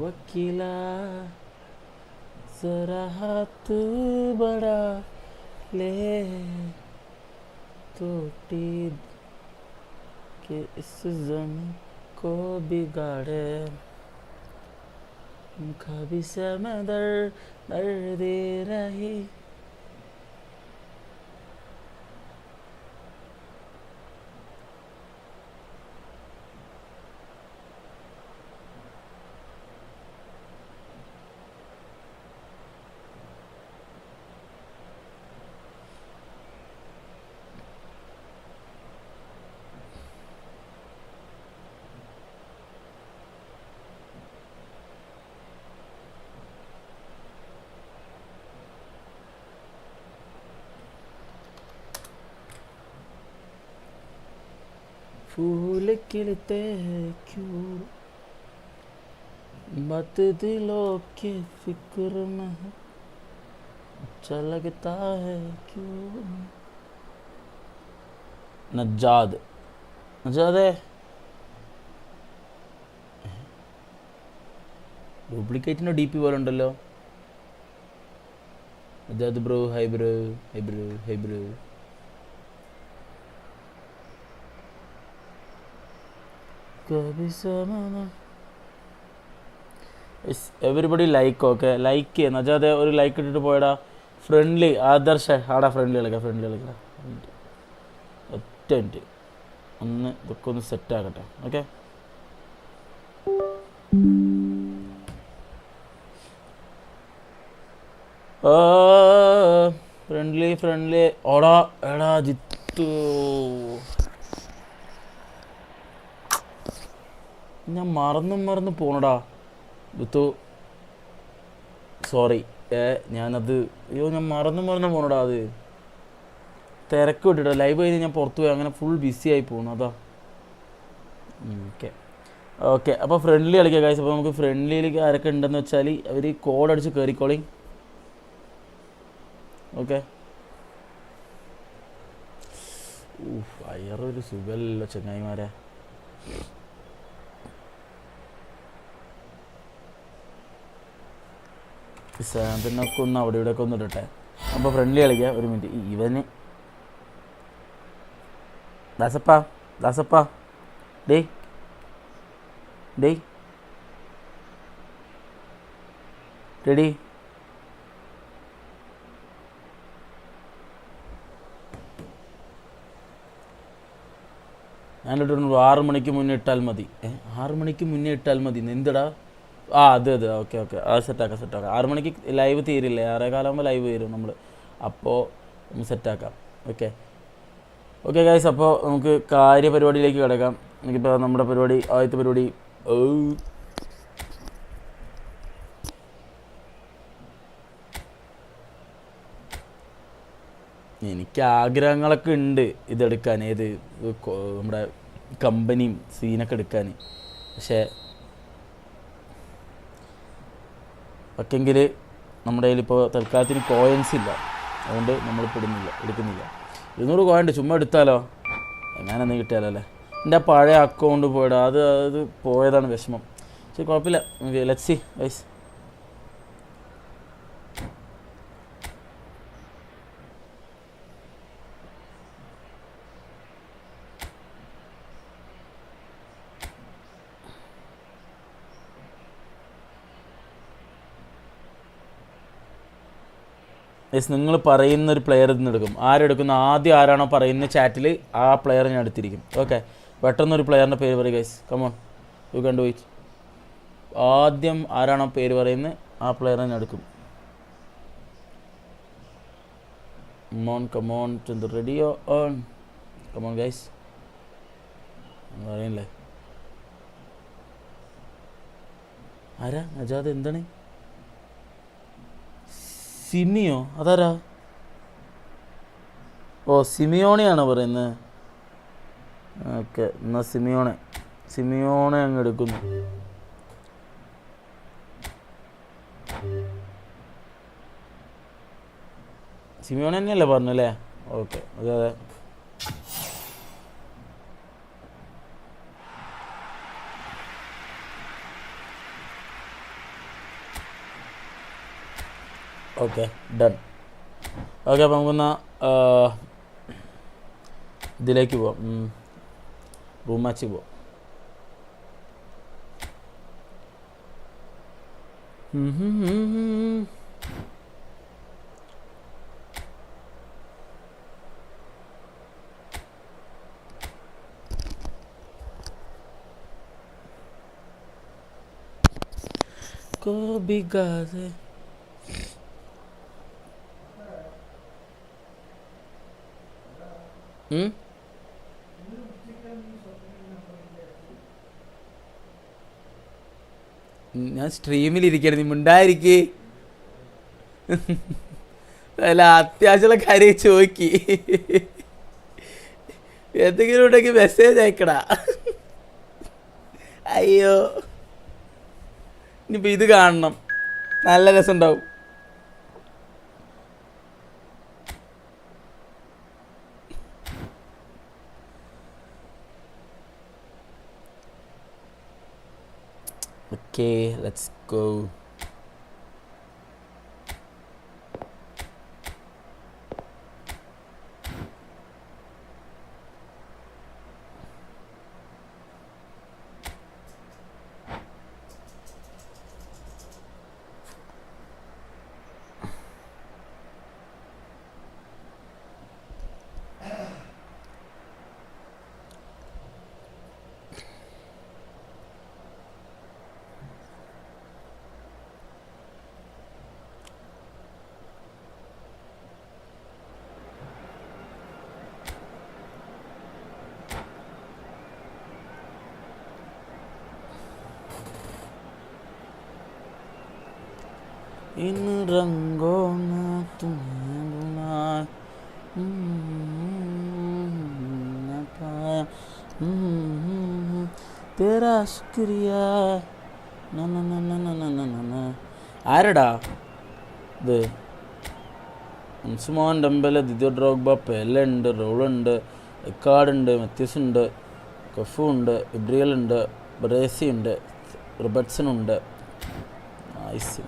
वकीला जरा हाथ बड़ा ले टूटी के इस जमीन को बिगाड़े कभी समंदर दर्द रही. फूल खिलते हैं क्यों मत दिलों के फिक्र में अच्छा लगता है क्यों. नज्जाद നജാദേ ഡ്യൂപ്ലിക്കേറ്റിൻ്റെ ഡി പി പോലെ ഉണ്ടല്ലോ. Najad bro, hi bro, hi bro, hi bro. Everybody like. Okay, like ചെയ്യുക. നജാദേ ഒരു ലൈക്ക് ഇട്ടിട്ട് പോയടാ. ഫ്രണ്ട്ലി ആദർശ ആടാ, ഫ്രണ്ട്ലി കളിക്കാം, ഫ്രണ്ട്ലി കളിക്കാം. ഒറ്റ മിനിറ്റ് ഒന്ന് ഇതൊക്കെ ഒന്ന് സെറ്റാക്കട്ടെ. Okay, friendly friendly. ഓടാ എടാ ജിത്തു, ഞാൻ മറന്നു പോണടാ ജിത്തു. സോറി, ഞാനത് ഞാൻ മറന്നു പോണടാ. അത് തിരക്ക് വിട്ടിട്ടോ, ലൈവ് കഴിഞ്ഞ് ഞാൻ പുറത്ത് പോയി അങ്ങനെ ഫുൾ ബിസി ആയി പോകുന്നു, അതാ. ഓക്കെ ഓക്കെ, അപ്പോൾ ഫ്രണ്ട്ലി കളിക്കാം ഗൈസ്. അപ്പോൾ നമുക്ക് ഫ്രണ്ട്ലിയിലേക്ക് ആരൊക്കെ ഉണ്ടെന്ന് വെച്ചാൽ അവർ കോഡ് അടിച്ച് കയറിക്കോളി. ഓക്കെ, വയറൊരു സുഖമല്ലോ ചങ്ങായിമാരെ. സാധനമൊക്കെ ഒന്ന് അവിടെ ഇവിടെയൊക്കെ ഒന്ന് ഇടട്ടെ. അപ്പോൾ ഫ്രണ്ട്ലി കളിക്കാം. ഒരു മിനിറ്റ്, ഇവന് ദാസപ്പാ ഡേയ് റെഡി. ഞാനിട്ടുണ്ട് 6 മണിക്ക് മുന്നേ ഇട്ടാൽ മതി. 6 മണിക്ക് മുന്നേ ഇട്ടാൽ മതി എന്തിടാ? അത് ഓക്കെ അത് സെറ്റാക്കാം. 6 മണിക്ക് ലൈവ് തീരില്ലേ, 6:15 ലൈവ് തീരും നമ്മൾ. അപ്പോൾ സെറ്റാക്കാം. ഓക്കെ ഗൈസ്, അപ്പോൾ നമുക്ക് കാര്യപരിപാടിയിലേക്ക് കിടക്കാം. എനിക്കിപ്പോൾ നമ്മുടെ പരിപാടി, ആദ്യത്തെ പരിപാടി, എനിക്ക് ആഗ്രഹങ്ങളൊക്കെ ഉണ്ട് ഇതെടുക്കാൻ, ഏത് നമ്മുടെ കമ്പനിയും സീനൊക്കെ എടുക്കാൻ. പക്ഷേ ഒക്കെങ്കിൽ നമ്മുടെ കയ്യിലിപ്പോൾ തൽക്കാലത്തിന് കോയിൻസ് ഇല്ല, അതുകൊണ്ട് നമ്മളിപ്പോൾ എടുക്കുന്നില്ല. 200 കോയിൻ ചുമ്മാ എടുത്താലോ, എങ്ങനെയെന്ന് കിട്ടിയാലോ അല്ലേ. എൻ്റെ പഴയ അക്കൗണ്ട് പോയിടാ, അത് പോയതാണ് വിഷമം. ശരി, കുഴപ്പമില്ല. Let's see guys. നിങ്ങൾ പറയുന്നൊരു പ്ലെയർ നിന്ന് എടുക്കും. ആരെടുക്കുന്നു, ആദ്യം ആരാണോ പറയുന്ന ചാറ്റിൽ ആ പ്ലെയർ ഞാൻ എടുത്തിരിക്കും. ഓക്കെ, പെട്ടെന്നൊരു പ്ലെയറിൻ്റെ പേര് പറയും guys. Come on, you can do it. ആദ്യം ആരാണോ പേര് പറയുന്നത് ആ പ്ലെയർ ഞാൻ എടുക്കും. കമോൺ ചന്ദ്ര, റെഡിയോ ഓൺ. കമോൺ ഗൈസ്, പറയല്ലേ. ആരാ നജാദ്? എന്താണ് സിമിയോ? അതാരാ? ഓ, സിമിയോണെയാണോ പറയുന്നത്? ഓക്കെ, എന്നാൽ സിമിയോണെ അങ്ങ് എടുക്കുന്നു. സിമിയോണെ തന്നെയല്ലേ പറഞ്ഞല്ലേ? ഓക്കെ, അതെ. Okay done. ഓക്കെ അപ്പോൾ നമുക്കൊന്ന് ഇതിലേക്ക് പോവാം, റൂം മാച്ച് പോവാം. Bigaze. ഞാൻ സ്ട്രീമിലിരിക്കരുത്, നീ മിണ്ടായിരിക്കേ. അല്ല അത്യാവശ്യമുള്ള കാര്യം ചോദിക്ക്, എന്തെങ്കിലും ഉണ്ടെങ്കിൽ മെസ്സേജ് അയക്കടാ. അയ്യോ ഇനിയിപ്പോൾ ഇത് കാണണം, നല്ല രസമുണ്ടാവും. Okay let's go. इन रंगों में तुम्हें बुला न पाया तेरा शुक्रिया. ആരടാ ഇത്? Usman Dembele, Didier Drogba, Pele ഉണ്ട്, റോളുണ്ട്, എക്കാർഡ് ഉണ്ട്, മെത്യൂസ് ഉണ്ട്, കഫു ഉണ്ട്, ഇബ്രിയൽ ഉണ്ട്, ബ്രേസി ഉണ്ട്, റോബർട്ട്സൺ ഉണ്ട്. Nice.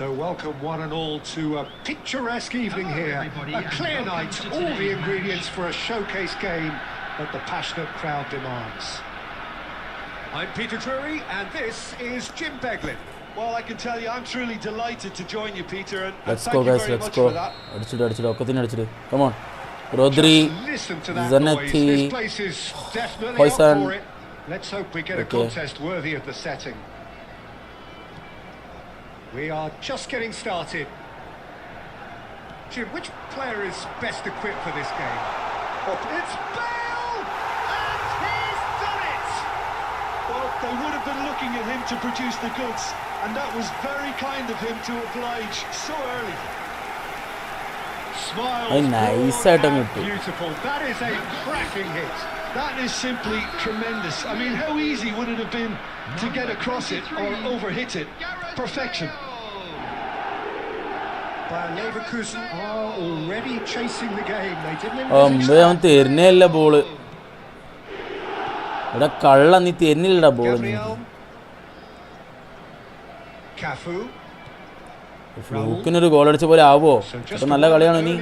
So welcome one and all to a picturesque evening here. A clear night, all the ingredients for a showcase game that the passionate crowd demands. I'm Peter Drury and this is Jim Beglin. Well, I can tell you I'm truly delighted to join you, Peter, and let's thank go you guys, very let's much go. for that. Adichidu. Come on. Rodri, listen to that Zanetti, noise. This place is definitely Hoyson. up for it. Let's hope we get a contest worthy of the setting. We are just getting started. Jim, which player is best equipped for this game? It's Bale! And he's done it! Well, they would have been looking at him to produce the goods, and that was very kind of him to oblige so early. Smiles, nice and beautiful. That is a cracking hit. That is simply tremendous. I mean, how easy would it have been to get across it or overhit it? Perfection. Bayer Leverkusen are already chasing the game. They didn't അവൻ തരുന്നില്ല ball. ഇവിടെ കള്ള നീ തരുന്നില്ലടാ ball. ഫ്ലൂക്കിനൊരു goal അടിച്ച പോലെ ആവോ? അപ്പൊ നല്ല കളിയാണ് നീ.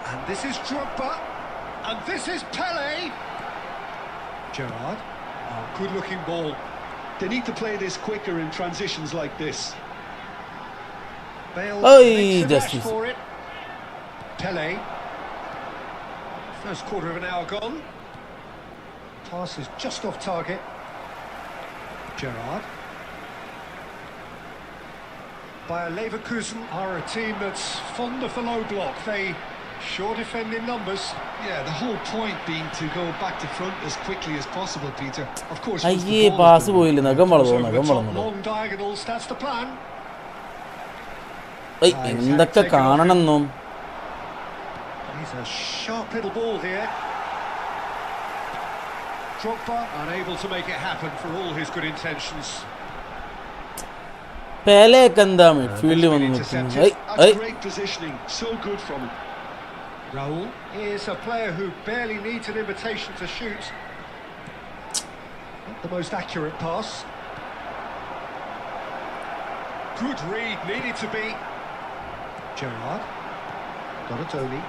And this is Drogba, and this is Pele. Gerrard, good-looking ball. They need to play this quicker in transitions like this. Bale makes a dash for it. Pele. First quarter of an hour gone. Pass is just off target. Gerrard. Bayer Leverkusen are a team that's fond of the low block. They sure defend in numbers. Yeah, the whole point being to go back to front as quickly as possible, Peter. Of course, അയ്യേ pass പോയില്ല. നഖം വളർന്നു. Long diagonals, that's the plan. എന്തൊക്കെ കാണണമെന്നും. He's It's a sharp little ball here. Drogba unable to make it happen for all his good intentions. പെലെയൊക്കെ എന്താ മിഡ്ഫീൽഡിൽ വന്ന് നിൽക്കുന്നത്? That's great positioning, so good from him. Raul is a player who barely needs an invitation to shoot. Not the most accurate pass. Good read, needed to be. Gerrard. Donatoni.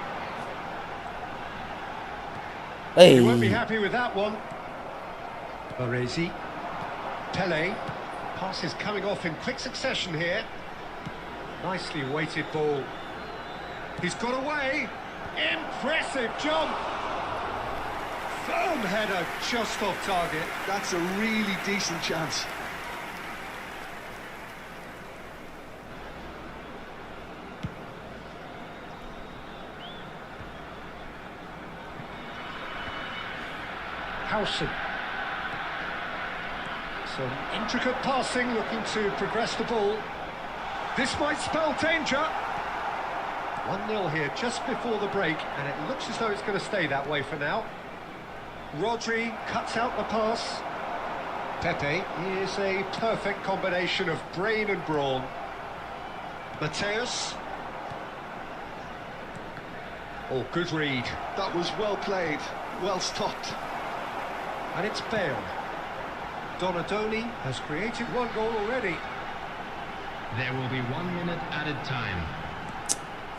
He won't be happy with that one. Baresi. Pele. Pass is coming off in quick succession here. Nicely weighted ball. He's got away. Impressive jump. Firm header just off target. That's a really decent chance. Howson. Some intricate passing, looking to progress the ball. This might spell danger. 1-0 here just before the break, and it looks as though it's going to stay that way for now. Rodri cuts out the pass. Pepe is a perfect combination of brain and brawn. Mateus. Oh, good read. That was well played, well stopped. And it's Bale. Donatoni has created one goal already. There will be 1 minute added time.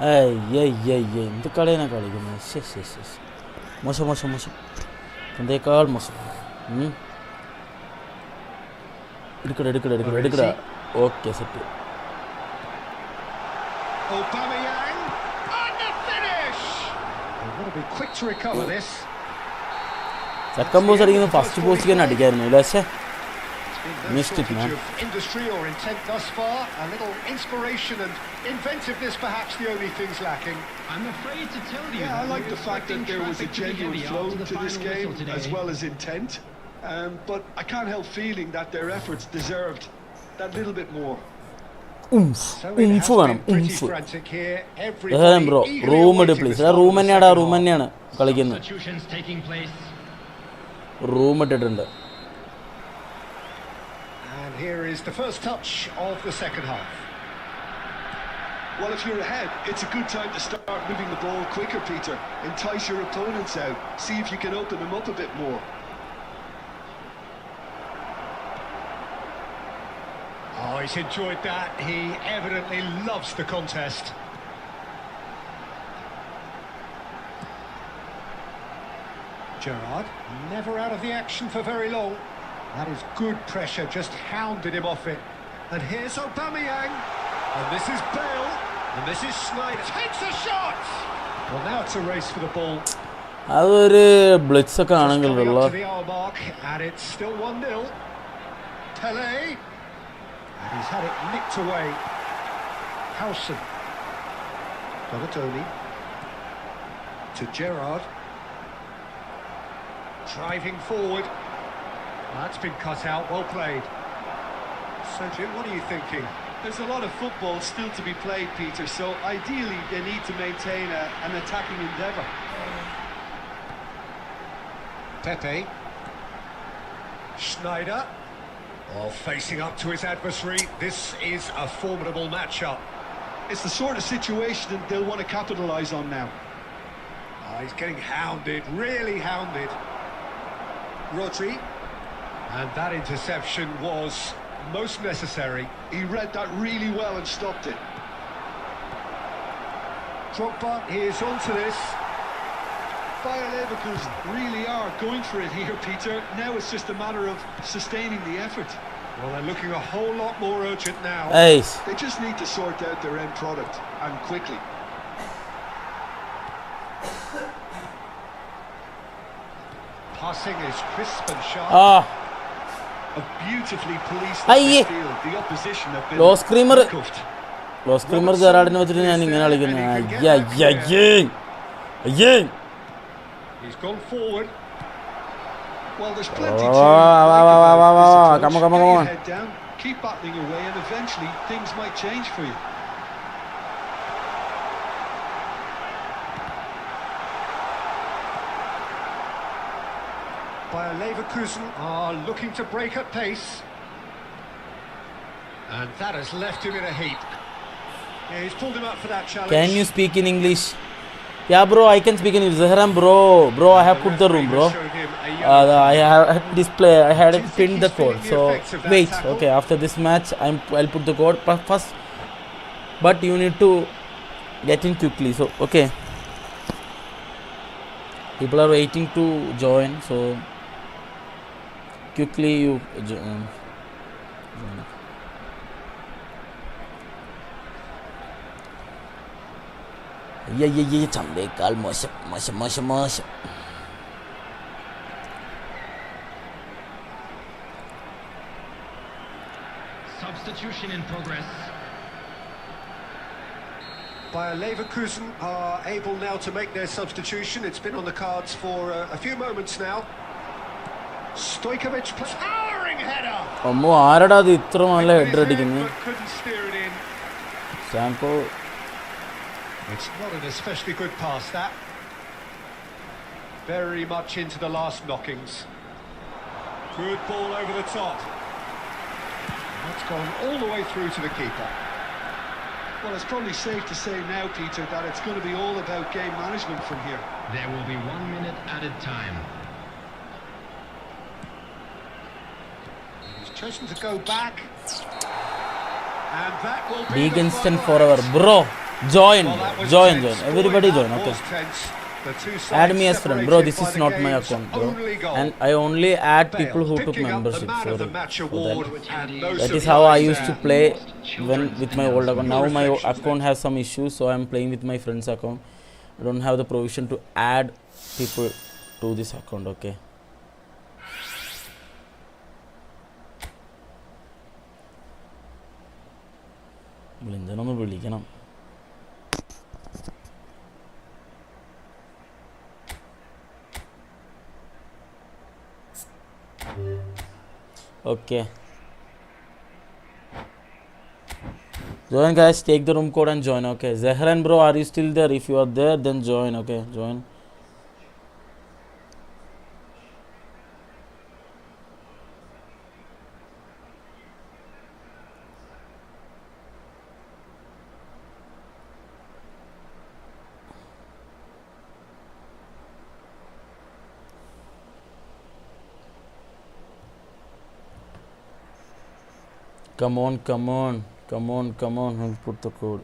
എന്ത് കളിയാണ് കളിക്കുന്നത്? മോശം എന്തേക്കാൾ മോശം. എടുക്കട okay set. Aubameyang and the finish. They want to be quick to recover this. Second post അടിക്കുന്നത് first post തന്നെ അടിക്കായിരുന്നു അല്ലേ? No shortage of industry or intent thus far. A little inspiration and inventiveness, perhaps the only things lacking. I'm afraid to tell you. Yeah, I like the fact that there was a genuine flow to this game as well as intent. But I can't help feeling that their efforts deserved that little bit more. വേണം. Bro room it please. Room തന്നെയാണ് കളിക്കുന്നത്. Room ഇട്ടിട്ടുണ്ട്. And here is the first touch of the second half. Well, if you're ahead, it's a good time to start moving the ball quicker, Peter. Entice your opponents out. See if you can open them up a bit more. Oh, he's enjoyed that. He evidently loves the contest. Gerrard, never out of the action for very long. That is good pressure, just hounded him off it. And here's Aubameyang. And this is Bale. And this is Sneijder. Takes a shot! Well, now it's a race for the ball. അതൊരു blitz ഒക്കെ ആണെങ്കിൽ Coming up to the hour mark, and it's still 1-0. Pele. And he's had it nicked away. Howson. Donatoni. To Gerrard. Driving forward. That's been cut out, well played. So Jim, what are you thinking? There's a lot of football still to be played, Peter, so ideally they need to maintain an attacking endeavour. Pepe. Sneijder. Oh, facing up to his adversary. This is a formidable matchup. It's the sort of situation that they'll want to capitalise on now. Oh, he's getting hounded, really hounded. Rodri. And that interception was most necessary. He read that really well and stopped it. Drogba is onto this. Bayer Leverkusen really are going for it here, Peter. Now it's just a matter of sustaining the effort. Well, they're looking a whole lot more urgent now. They just need to sort out their end product, and quickly. Passing is crisp and sharp. A beautifully policed field. The opposition have been handcuffed. ലോസ് ക്രീമർ ജെറാർഡിനെ വെച്ചിട്ട് ഞാൻ ഇങ്ങനെ കളിക്കുന്നത്. He's gone forward. Well, there's plenty to come on. Head down, keep battling away, and eventually things might change for you. Bayer Leverkusen are looking to break at pace. And that has left him in a heap. Yeah, he's pulled him up for that challenge. Can you speak in English? Yeah, bro, I can speak in English. Zahran, bro, I have put the room, bro. I had display. I had pinned the code. So wait, okay. After this match, I'll put the code first. But you need to get in quickly. So okay. People are waiting to join. So quickly you join. ചമ്പേക്കാൾ മോശം. Substitution in progress. Bayer Leverkusen are able now to make their substitution. It's been on the cards for a few moments now. Stojkovic, towering header. അമ്മോ ആരടാ അത് ഇത്ര നല്ല header അടിക്കുന്നത്? But couldn't steer it in. Sanko. It's not an especially good pass, that. Very much into the last knockings. Good ball over the top. That's gone all the way through to the keeper. Well, it's probably safe to say now, Peter, that it's going to be all about game management from here. There will be 1 minute added time. He's chosen to go back. And that will be Big the instant final forever. act. Bro, join. Well, that was Join. tense. Everybody Boy, join, that okay. was tense. The two Add sides me as friend. separated Bro, this by is the not my game's account, bro. only goal. And I only add Bale people who took picking up the membership. Man of the Sorry Match for award, that. and no That is how I used to surprise play there. when with my old account. Now my account has some issues, so I'm playing with my friend's account. I don't have the provision to add people to this account, okay. വിളിഞ്ചനൊന്ന് വിളിക്കണം. Okay. Join, guys. Take the room code and join. Okay. Zahran, bro, are you still there? If you are there, then join. Okay, join. Come on. I'll put the code.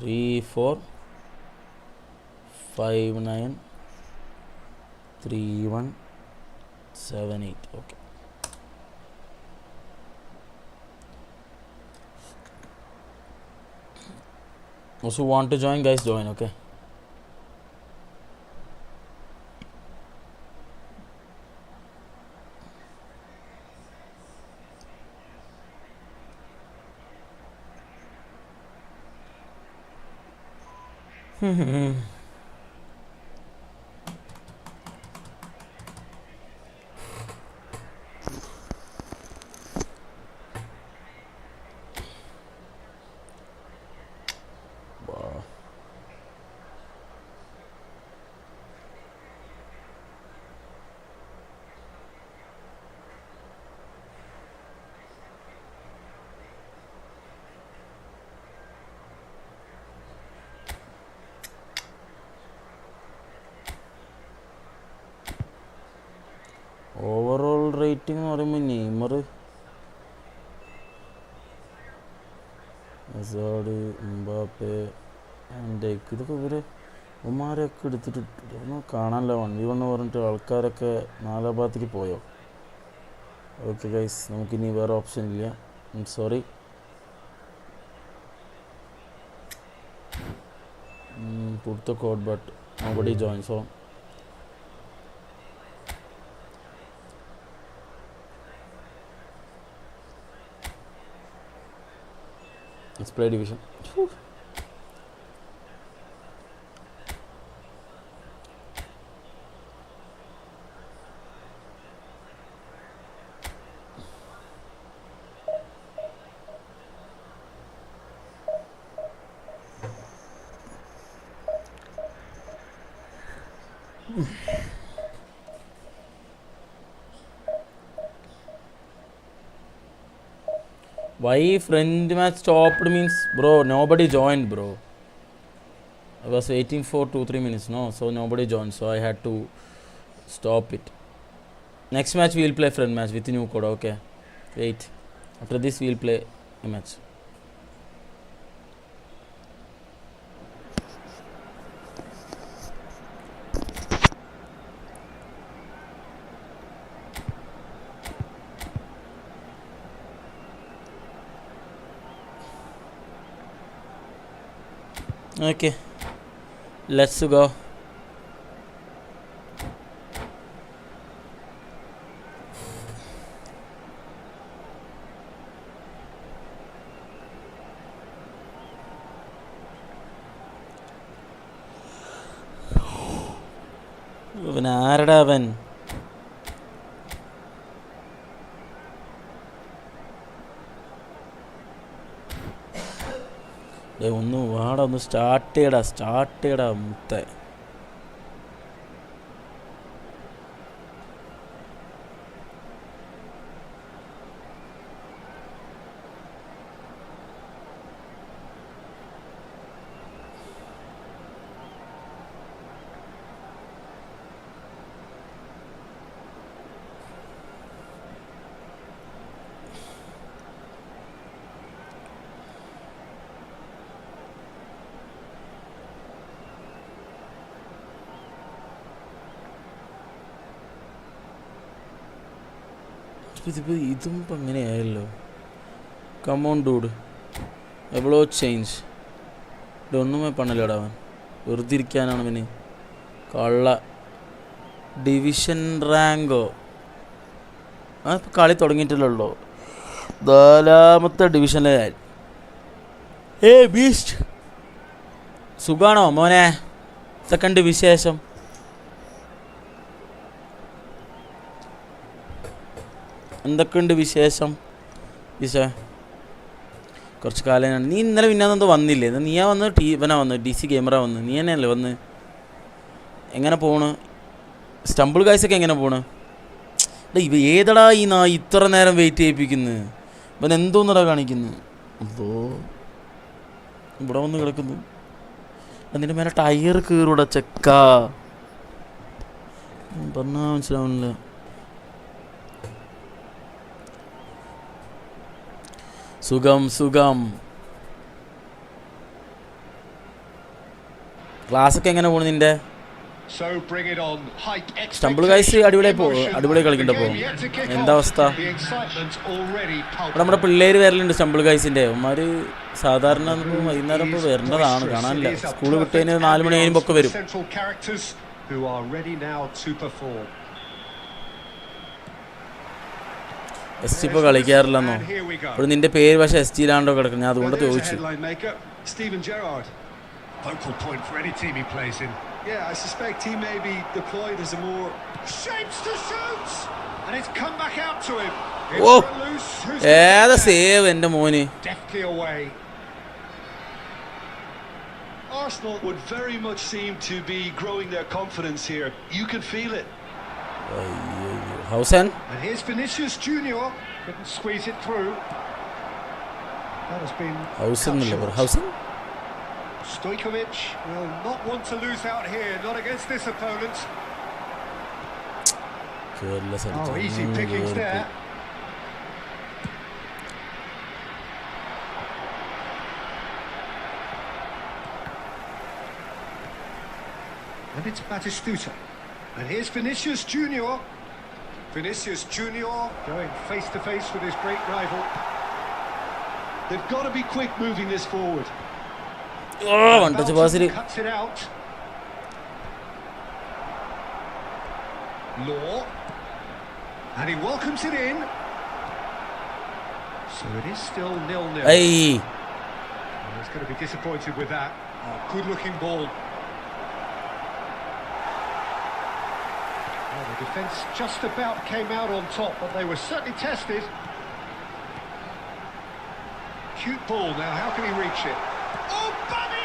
34593178. Okay. Those who want to join, guys, join. Okay. Wow. Overall rating എന്ന് പറയുമ്പോൾ Neymar, Hazard, Mbappe, deck, ഇതൊക്കെ ഇവന്മാരെയൊക്കെ എടുത്തിട്ട് ഒന്നും കാണാനല്ല. 1v1 പറഞ്ഞിട്ട് ആൾക്കാരൊക്കെ നാലാ ഭാഗത്തേക്ക് പോയോ? ഓക്കെ ഗൈസ്, നമുക്കിനി വേറെ ഓപ്ഷൻ ഇല്ല. Sorry. Put the code, but nobody joins. So let's play division. Why friend match stopped means, bro, nobody joined, bro. I was waiting for 2-3 minutes, no, so nobody joined, so I had to stop it. Next match we'll play friend match with new code, okay? Wait. After this we'll play a match. Okay, let's go. അവൻ ആരടാ അവൻ? ഒന്ന് വാടാ, ഒന്ന് start ചെയ്യടാ മുത്തേ. ഇതും ഇപ്പം അങ്ങനെയായല്ലോ. കമോൺ ഡൂഡ്, എവ്വളോ ചേഞ്ച്. ഇതൊന്നുമേ പണല്ലോടാ അവൻ, വെറുതെ ഇരിക്കാനാണ് അവന്. കള്ള ഡിവിഷൻ റാങ്കോ? ആ ഇപ്പം കളി തുടങ്ങിയിട്ടില്ലല്ലോ. 4ാമത്തെ ഡിവിഷനിലെ ബീസ്റ്റ്. സുഖാണോ മോനെ? സെക്കൻഡ് വിശേഷം? എന്തൊക്കെയുണ്ട് വിശേഷം? ഈശോ കുറച്ച് കാലം നീ ഇന്നലെ പിന്നെന്തോ വന്നില്ലേ? നീയാ വന്ന് ഇവനാ വന്ന് DC ഗെയിമറാ വന്ന്? നീ തന്നെയല്ലേ വന്ന്? എങ്ങനെ പോണ്? സ്റ്റംബിൾ ഗൈസൊക്കെ എങ്ങനെ പോണ്? ഇവ ഏതടാ ഈ ഇത്ര നേരം വെയിറ്റ് ചെയ്യിപ്പിക്കുന്നത്? ഇവൻ എന്തോന്നടാ കാണിക്കുന്നത്? അതോ ഇവിടെ വന്ന് കിടക്കുന്നു. അതിൻ്റെ മേലെ ടയർ കീറൂടാ ചെക്ക. പറഞ്ഞാൽ മനസ്സിലാവുന്നില്ല. സുഖം. ക്ലാസ്സൊക്കെ എങ്ങനെ പോണു നിന്റെ? സ്റ്റംബിൾ ഗൈസ് അടിപൊളി കളിക്കണ്ടപ്പോ. എന്താ അവസ്ഥ? ഇവിടെ നമ്മുടെ പിള്ളേര് വരലുണ്ട് സ്റ്റംബിൾ ഗൈസിന്റെ. അവന്മാര് സാധാരണ വൈകുന്നേരം ഇപ്പോൾ വരേണ്ടതാണ്, കാണാനില്ല. സ്കൂൾ വിട്ടതിന് 4 മണി കഴിയുമ്പോൾ ഒക്കെ വരും. ST ഇപ്പോൾ കളിക്കാറില്ലെന്നോ? ഇപ്പോൾ നിന്റെ പേര് പക്ഷേ ST ലാണ്ടോ കിടക്കും. ഞാൻ അതുകൊണ്ട് ചോദിച്ചു. Focal point for any team he plays in. Yeah, I suspect he may be deployed as a more Shapes to shoot, and it's come back out to him. Oh, ഏതാ സേവ് എൻ്റെ മോന്. Deftly away. Arsenal would very much seem to be growing their confidence here. You can feel it. Hausen. And here's Vinicius Junior. Couldn't squeeze it through. That has been Hausen. Stojkovic will not want to lose out here, not against this opponent. Oh, easy pickings there. And it's Batistuta. And here's Vinicius Junior. Vinicius Junior going face to face with his great rival. They've got to be quick moving this forward. Cuts it out. Law. And he welcomes it in. So it is still 0-0. Hey. He's going to be disappointed with that. Oh, good looking ball. Well, the defence just about came out on top, but they were certainly tested. Cute ball now, how can he reach it? Oh, Bamian!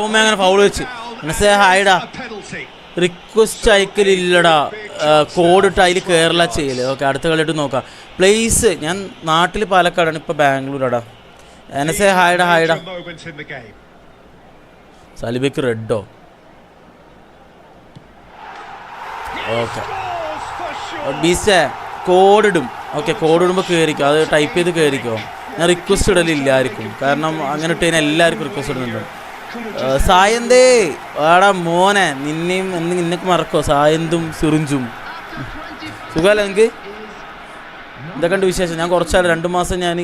ഉമ്മ അങ്ങനെ foul വെച്ച് മനസ്സിലായിടാ. Request അയക്കലില്ലടാ, code ഇട്ട് അതിൽ കയറില്ല ചെയ്യല്. Okay, അടുത്ത കളിയിട്ട് നോക്കാം. Place ഞാൻ നാട്ടിൽ പാലക്കാടാണ്, ഇപ്പോൾ ബാംഗ്ലൂരാടാ. എനസേ ഹായ്ഡാ ഹായ്ഡാ. സലിബയ്ക്ക് റെഡോ? ഓക്കെ ബീസ്റ്റേ കോഡ് ഇടും. ഓക്കെ, കോഡ് ഇടുമ്പോൾ കയറിക്കോ, അത് ടൈപ്പ് ചെയ്ത് കയറിക്കോ. ഞാൻ റിക്വസ്റ്റ് ഇടലില്ല ആർക്കും, കാരണം അങ്ങനെ ഇട്ട് കഴിഞ്ഞാൽ എല്ലാവർക്കും റിക്വസ്റ്റ് ഇടുന്നുണ്ട്. സായന്തേ ആടാ മോനെ, നിന്നെയും നിന്നൊക്കെ മറക്കോ, സായന്തും സിറിഞ്ചും. സുഖമല്ല നിങ്ങൾക്ക്? ഇതൊക്കെ ഉണ്ട് വിശേഷം. ഞാൻ കുറച്ചാൾ 2 മാസം ഞാൻ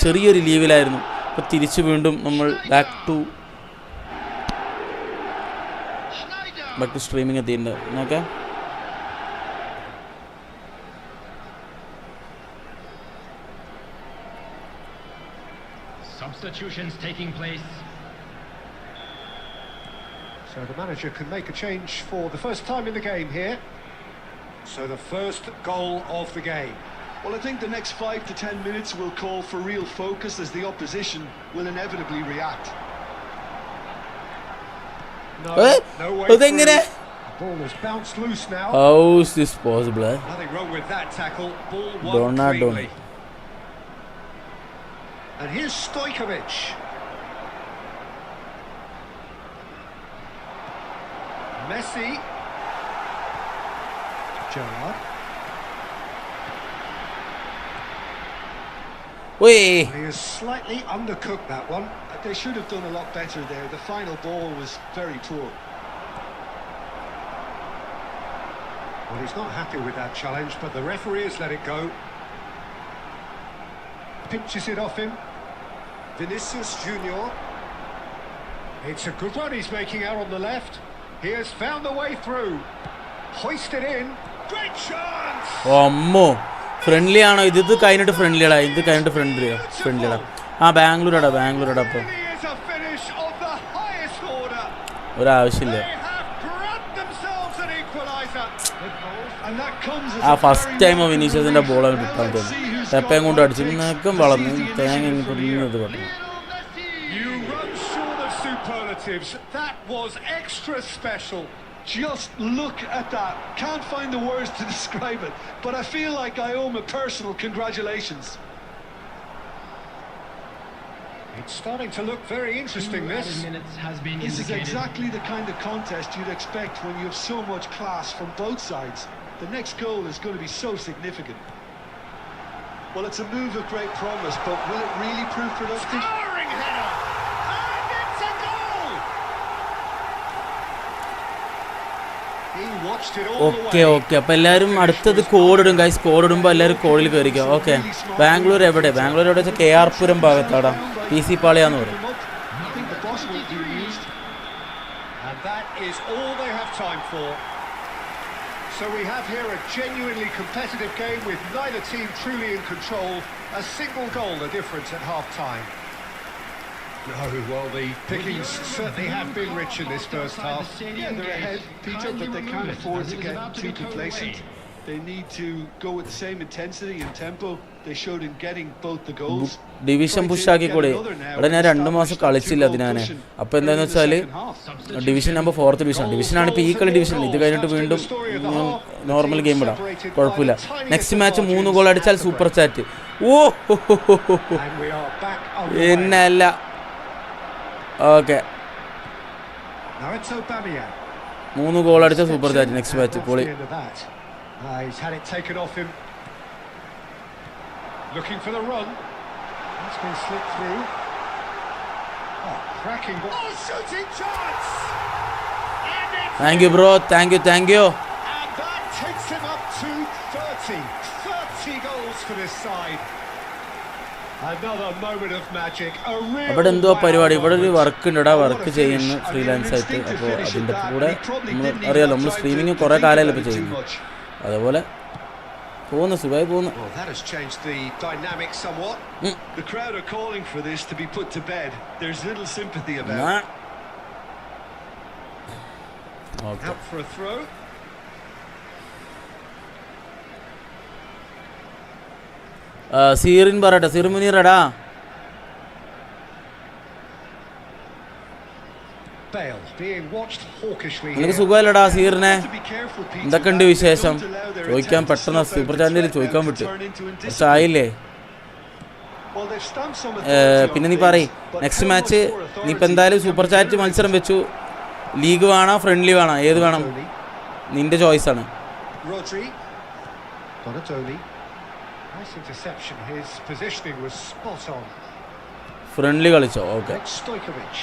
ചെറിയൊരു ലീവിലായിരുന്നു. ഇപ്പോൾ തിരിച്ച് വീണ്ടും നമ്മൾ ബാക്ക് ടു സ്ട്രീമിങ് എത്തിയിട്ടുണ്ട്. Okay, Substitutions taking place. So the manager can make a change for the first time in the game here. So the first goal of the game. Well, I think the next 5 to 10 minutes will call for real focus as the opposition will inevitably react. No Eh? way അതെങ്ങനെ? through. The ball has bounced loose now. How is this possible? Nothing wrong with that tackle. Ball won Donadoni. cleanly. And here's Stojkovic. Messi. Gerrard. Wait. He has slightly undercooked that one. They should have done a lot better there. The final ball was very poor. Well, he's not happy with that challenge, but the referee has let it go. Pinches it off him. Vinicius Junior. It's a good run he's making out on the left. He has found the way through. Hoisted in. Great chance! അമ്മോ, friendly ആണോ ഇത്? ഇത് കഴിഞ്ഞിട്ട് ഫ്രണ്ട്ലിയാടാ, ഇത് കഴിഞ്ഞിട്ട് ഫ്രണ്ട്ലിയാടാ. ആ ബാംഗ്ലൂരാടാ. അപ്പോൾ Really is a finish of the highest order. ഒരാവശ്യമില്ല. They have grabbed themselves an equaliser. And that comes as ആ a first very time welcome വിനീഷ്യസിൻ്റെ relief. Ball Now കിട്ടാൻ let's തോന്നുന്നു. see who's തെപ്പയും got കൊണ്ട് one അടിച്ചു of the നിനക്കും best വളർന്നു pieces in തേങ്ങ the പൊടിഞ്ഞത് year. പറഞ്ഞു. You run short of superlatives. That was extra special. Just look at that. Can't find the words to describe it, but I feel like I owe him a personal congratulations. It's starting to look very interesting, 2 this. added minutes has been This is indicated. exactly the kind of contest you'd expect when you have so much class from both sides. The next goal is going to be so significant. Well, it's a move of great promise, but will it really prove productive? Towering header. And it's a goal. He watched it all the okay way. Okay, അപ്പോൾ എല്ലാവരും അടുത്തത് code ഇടും guys. Code ഇടുമ്പോൾ എല്ലാവരും കോഡിൽ കയറിക്കോ. Okay, Bangalore എവിടെ വെച്ചാൽ KR പുരം ഭാഗത്താടാ, PC പാളിയാന്ന് പറയും. I think the boss won't be amused. And that is all they have time for. So we have here a genuinely competitive game with neither team truly in control. A single goal the difference at half-time. No, well, the pickings certainly have been rich in this first half. Yeah, they're ahead, Peter, but they can't afford to get too complacent. They need to go with the same intensity and tempo they showed in getting both the goals. Division പുഷാക്കി കൂടെ. ഇവിടെ ഞാൻ 2 മാസം കളിച്ചില്ല അതിനാണ്. അപ്പോൾ എന്താണെന്ന് വെച്ചാൽ division number 4th division. ഡിവിഷനാണ് ഇപ്പോൾ ഈ കളി ഡിവിഷൻ. ഇത് കഴിഞ്ഞിട്ട് വീണ്ടും നോർമൽ ഗെയിം ഇടാം, കുഴപ്പമില്ല. നെക്സ്റ്റ് മാച്ച് 3 ഗോൾ അടിച്ചാൽ സൂപ്പർ ചാറ്റ്. ഓ And we are back underway. എന്നല്ല. Okay, Now it's Aubameyang. 3 goal അടിച്ച സൂപ്പർ ചാറ്റ് നെക്സ്റ്റ് മാച്ച് പൊളി. That's the end of that. He's had it taken off him. Looking for the run. That's been slipped through. Oh, cracking ball. Oh, shooting chance! And it's thank you bro, thank you. And that takes him up to 30. 30 goals for this side. Another moment of magic. A real അവിടെ എന്തോ പരിപാടി. ഇവിടെ ഒരു moment. Work ഉണ്ടടാ, work ചെയ്യുന്നു freelance ആയിട്ട്. അപ്പോൾ അതിൻ്റെ കൂടെ നമ്മൾ അറിയാലോ, നമ്മൾ സ്ട്രീമിങ് കുറേ കാലമല്ലേ ഇപ്പോൾ ചെയ്യുന്നു. അതേപോലെ പോകുന്നു, സുഖമായി പോകുന്നു. Well, that has changed the dynamic somewhat. The crowd are calling for this to be put to bed. There's little sympathy about it. Okay, Out for a throw. സീറിൻ പറയട്ടെ. Seer മുനീറടാ. Bale being watched hawkishly നിനക്ക് here. സുഖമല്ലടാ സീറിനെ? To be careful, Peter, എന്തൊക്കെയുണ്ട് that they വിശേഷം? don't allow their ചോദിക്കാൻ attack to പെട്ടെന്ന് slip out super the ചാനലിൽ threat ചോദിക്കാൻ now to വിട്ടു. turn into indiscipline. കുറച്ചായില്ലേ? Well, they've stamped some authority on പിന്നെ നീ things, പറയ്, but next how much match more നീ ഇപ്പം authority എന്തായാലും can super be chat generated? മത്സരം വെച്ചു. ലീഗ് വേണോ ഫ്രണ്ട്ലി വേണോ, ഏത് വേണം? Donatoni. നിന്റെ ചോയ്സാണ്. Rodri. Donatoni. Nice interception. His positioning was spot on. Friendly കളിച്ചോ? Okay. Next, Stojkovic.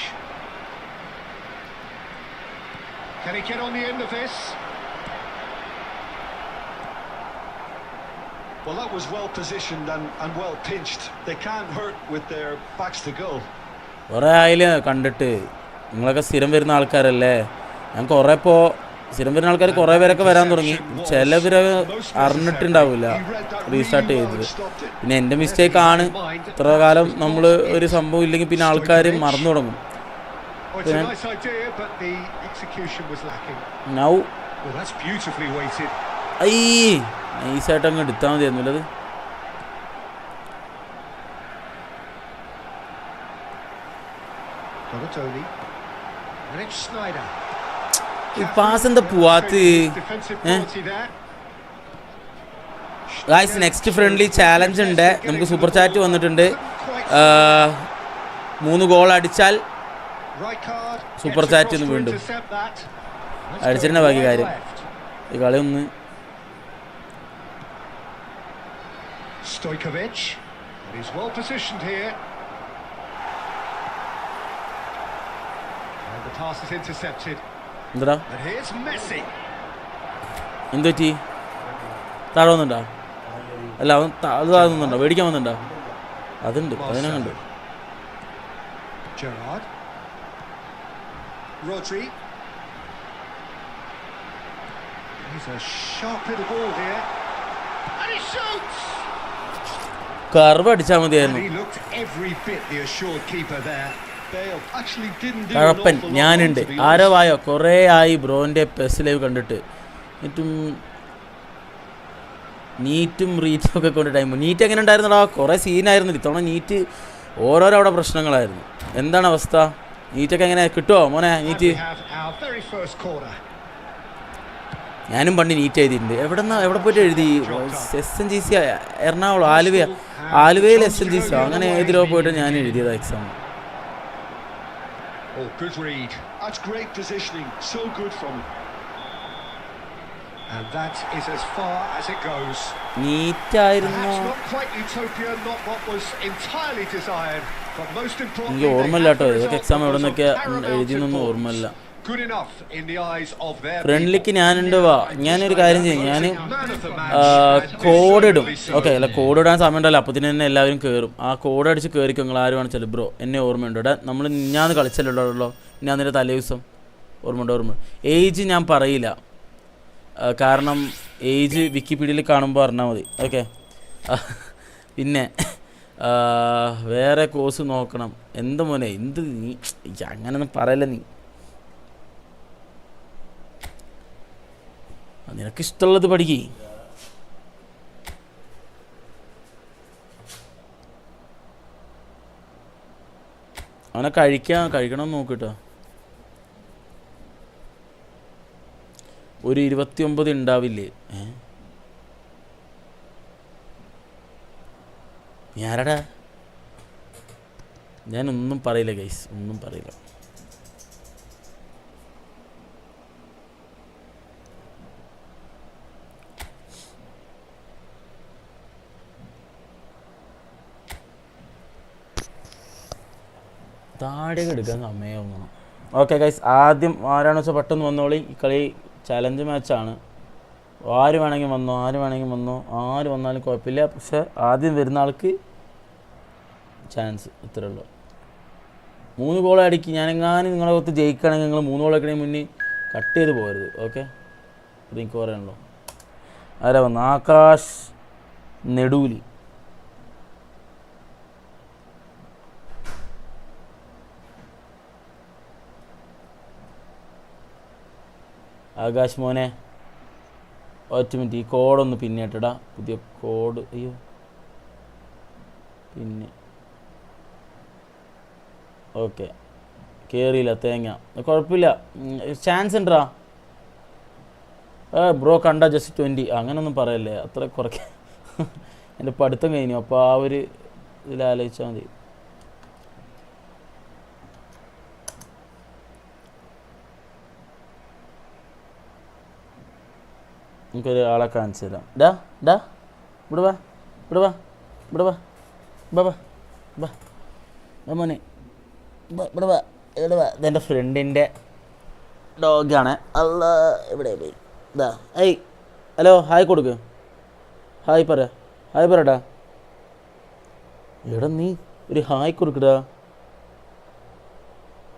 Can he get on the end of this? Well, that was well positioned and well pinched. They can't hurt with their backs to goal. കുറേ ആയില്ലേ കണ്ടിട്ട്? നിങ്ങളൊക്കെ സ്ഥിരം വരുന്ന ആൾക്കാരല്ലേ? ഞാൻ കുറേ ഇപ്പോൾ സ്ഥിരം വരുന്ന ആൾക്കാർ കുറേ പേരൊക്കെ വരാൻ തുടങ്ങി. ചിലവർ അറിഞ്ഞിട്ടുണ്ടാവില്ല റീസ്റ്റാർട്ട് ചെയ്തത്. പിന്നെ എൻ്റെ മിസ്റ്റേക്കാണ്. ഇത്ര കാലം നമ്മൾ ഒരു സംഭവം ഇല്ലെങ്കിൽ പിന്നെ ആൾക്കാർ മറന്നു തുടങ്ങും. Oh, it's a nice idea, but the execution was lacking. Now Well, that's beautifully weighted. I നൈസായിട്ട് അങ്ങ് എടുത്താൽ മതിയായിരുന്നല്ലോ അത്. Donatoni. And it's Snyder. ഈ പാസ് എന്താ പോവാത്ത്? Defensive quality there. Guys next friendly challenge ഉണ്ട്. നമുക്ക് സൂപ്പർ ചാറ്റ് വന്നിട്ടുണ്ട്. 3 ഗോൾ അടിച്ചാൽ സൂപ്പർ ചാറ്റ് ഒന്ന് വീണ്ടും അടിച്ചിട്ടുണ്ട്. ബാക്കി കാര്യം ഈ കളി ഒന്ന് Stojkovic. He's well positioned here. And the pass is intercepted. എന്താ And here's Messi. എന്ത് പറ്റി? താഴെ വന്നുണ്ടോ? അല്ല അവൻ അത് താഴെ വന്നുണ്ടോ? മേടിക്കാൻ വന്നുണ്ടോ? അതുണ്ട്, അതിനെ കണ്ടു. Gerrard. Rodri. He's a sharp little ball here. And he shoots! Curve അടിച്ചാൽ And മതിയായിരുന്നു. he looked every bit the assured keeper there. Bale actually didn't do കഴപ്പൻ an awful lot ഞാനുണ്ട്. wrong, to be arrow honest. ആയോ കുറേ ആയി ബ്രോൻ്റെ pes live കണ്ടിട്ട്. നീറ്റും റീറ്റും ഒക്കെ കൊണ്ട് time. NEET എങ്ങനെ ഉണ്ടായിരുന്നടാ? കുറേ സീനായിരുന്നു ഇത്തവണ. നീറ്റ് ഓരോരോ അവിടെ പ്രശ്നങ്ങളായിരുന്നു. എന്താണ് അവസ്ഥ? നീറ്റൊക്കെ എങ്ങനെ കിട്ടുമോ മോനെ? And neat we have our very first corner. ഞാനും പണ്ട് നീറ്റ് എഴുതിയിട്ടുണ്ട്. എവിടെ പോയിട്ട് എഴുതി? SNGC എറണാകുളം ആലുവയിൽ SNGC അങ്ങനെ ഏതിലോ പോയിട്ട് ഞാൻ എഴുതിയത് exam. Oh, good read. That's great positioning. So good from him. And that is as far as it goes. നീറ്റായിരുന്നു. Perhaps not quite utopia, not what was entirely desired, but most importantly, എനിക്ക് ഓർമ്മയില്ല കേട്ടോ. they had the ഏതൊക്കെ result exam that എവിടെ was നിന്നൊക്കെ of paramount എഴുതിയെന്നൊന്നും importance. ഓർമ്മയില്ല. Good enough in the eyes of their ഫ്രണ്ട്ലിക്ക് people. ഞാനുണ്ട്. വാ, ഞാനൊരു കാര്യം ചെയ്യും. ഞാൻ Man of the match. Code ഇടും. ഓക്കെ, അല്ല കോഡ് ഇടാൻ സമയം ഉണ്ടല്ലോ. അപ്പത്തിന് തന്നെ എല്ലാവരും കയറും. ആ കോഡ് അടിച്ച് കയറിക്കും. നിങ്ങൾ ആരും കാണിച്ചാലും ബ്രോ എന്നെ ഓർമ്മയുണ്ട്. ഇവിടെ നമ്മൾ ഞാന്ന് കളിച്ചല്ലോ. ഞാൻ അതിൻ്റെ തലേ ദിവസം ഓർമ്മ. ഏജ് ഞാൻ പറയില്ല, കാരണം ഏജ് വിക്കിപീഡിയയിൽ കാണുമ്പോൾ അറിഞ്ഞാൽ മതി. ഓക്കെ, പിന്നെ വേറെ കോഴ്സ് നോക്കണം. എന്ത് മോനെ എന്ത് നീ അങ്ങനൊന്നും പറയല്ല. നീ നിനക്കിഷ്ടമുള്ളത് പഠിക്കേ. അവനെ കഴിക്കണം നോക്കിട്ടോ. ഒരു 29 ഉണ്ടാവില്ലേ? ഞാനടാ ഞാനൊന്നും പറയില്ല ഗൈസ്, ഒന്നും പറയില്ല. താടിയൊക്കെ എടുക്കാൻ സമയമാകണം. ഓക്കെ ഗൈസ്, ആദ്യം ആരാണെന്ന് വെച്ചാൽ പെട്ടെന്ന് വന്നോളി. ഈ കളി ചലഞ്ച് മാച്ചാണ്. ആര് വേണമെങ്കിൽ വന്നോ, ആര് വന്നാലും കുഴപ്പമില്ല. പക്ഷെ ആദ്യം വരുന്ന ആൾക്ക് ചാൻസ് ഇത്രേ ഉള്ളൂ. 3 ഗോൾ അടിക്കും. ഞാനെങ്ങാനും നിങ്ങളെ ഒത്ത് ജയിക്കുകയാണെങ്കിൽ നിങ്ങൾ 3 ഗോൾ അടിക്കണേ മുന്നേ കട്ട് ചെയ്ത് പോകരുത്. ഓക്കെ, ഇത് എനിക്ക് പറയാനുള്ളൂ. ആരാ വന്നു? ആകാശ് നെടൂലി. ആകാശ് മോനെ ഒറ്റ മിനിറ്റ്, ഈ കോഡൊന്ന് പിന്നിട്ടിടാ. പുതിയ കോഡ്. അയ്യോ, പിന്നെ ഓക്കെ കയറിയില്ല തേങ്ങ. കുഴപ്പമില്ല, ചാൻസ് ഉണ്ടാ. ബ്രോ കണ്ട ജസ്റ്റ് 20. അങ്ങനൊന്നും പറയല്ലേ, അത്ര കുറയ്ക്ക. എൻ്റെ പഠിത്തം കഴിഞ്ഞു, അപ്പോൾ ആ ഒരു ഇതിലാലോചിച്ചാൽ മതി. നമുക്കൊരു ആളെ കാണിച്ചു തരാം. ഇവിടെ വാ, ഇവിടെ വാ, ഇവിടെ വാ, ബാ ബാ ബാ ബാ മോനെ, ഇവിടെ വാ, ഇവിടെ വാ. ഇതെൻ്റെ ഫ്രണ്ടിൻ്റെ ഡോഗാണ്. അല്ല ഇവിടെ പോയി. ഇതാ ഏയ് ഹലോ, ഹായ് കൊടുക്ക്. ഹായ് പറടാ. എടാ നീ ഒരു ഹായ് കൊടുക്കടാ.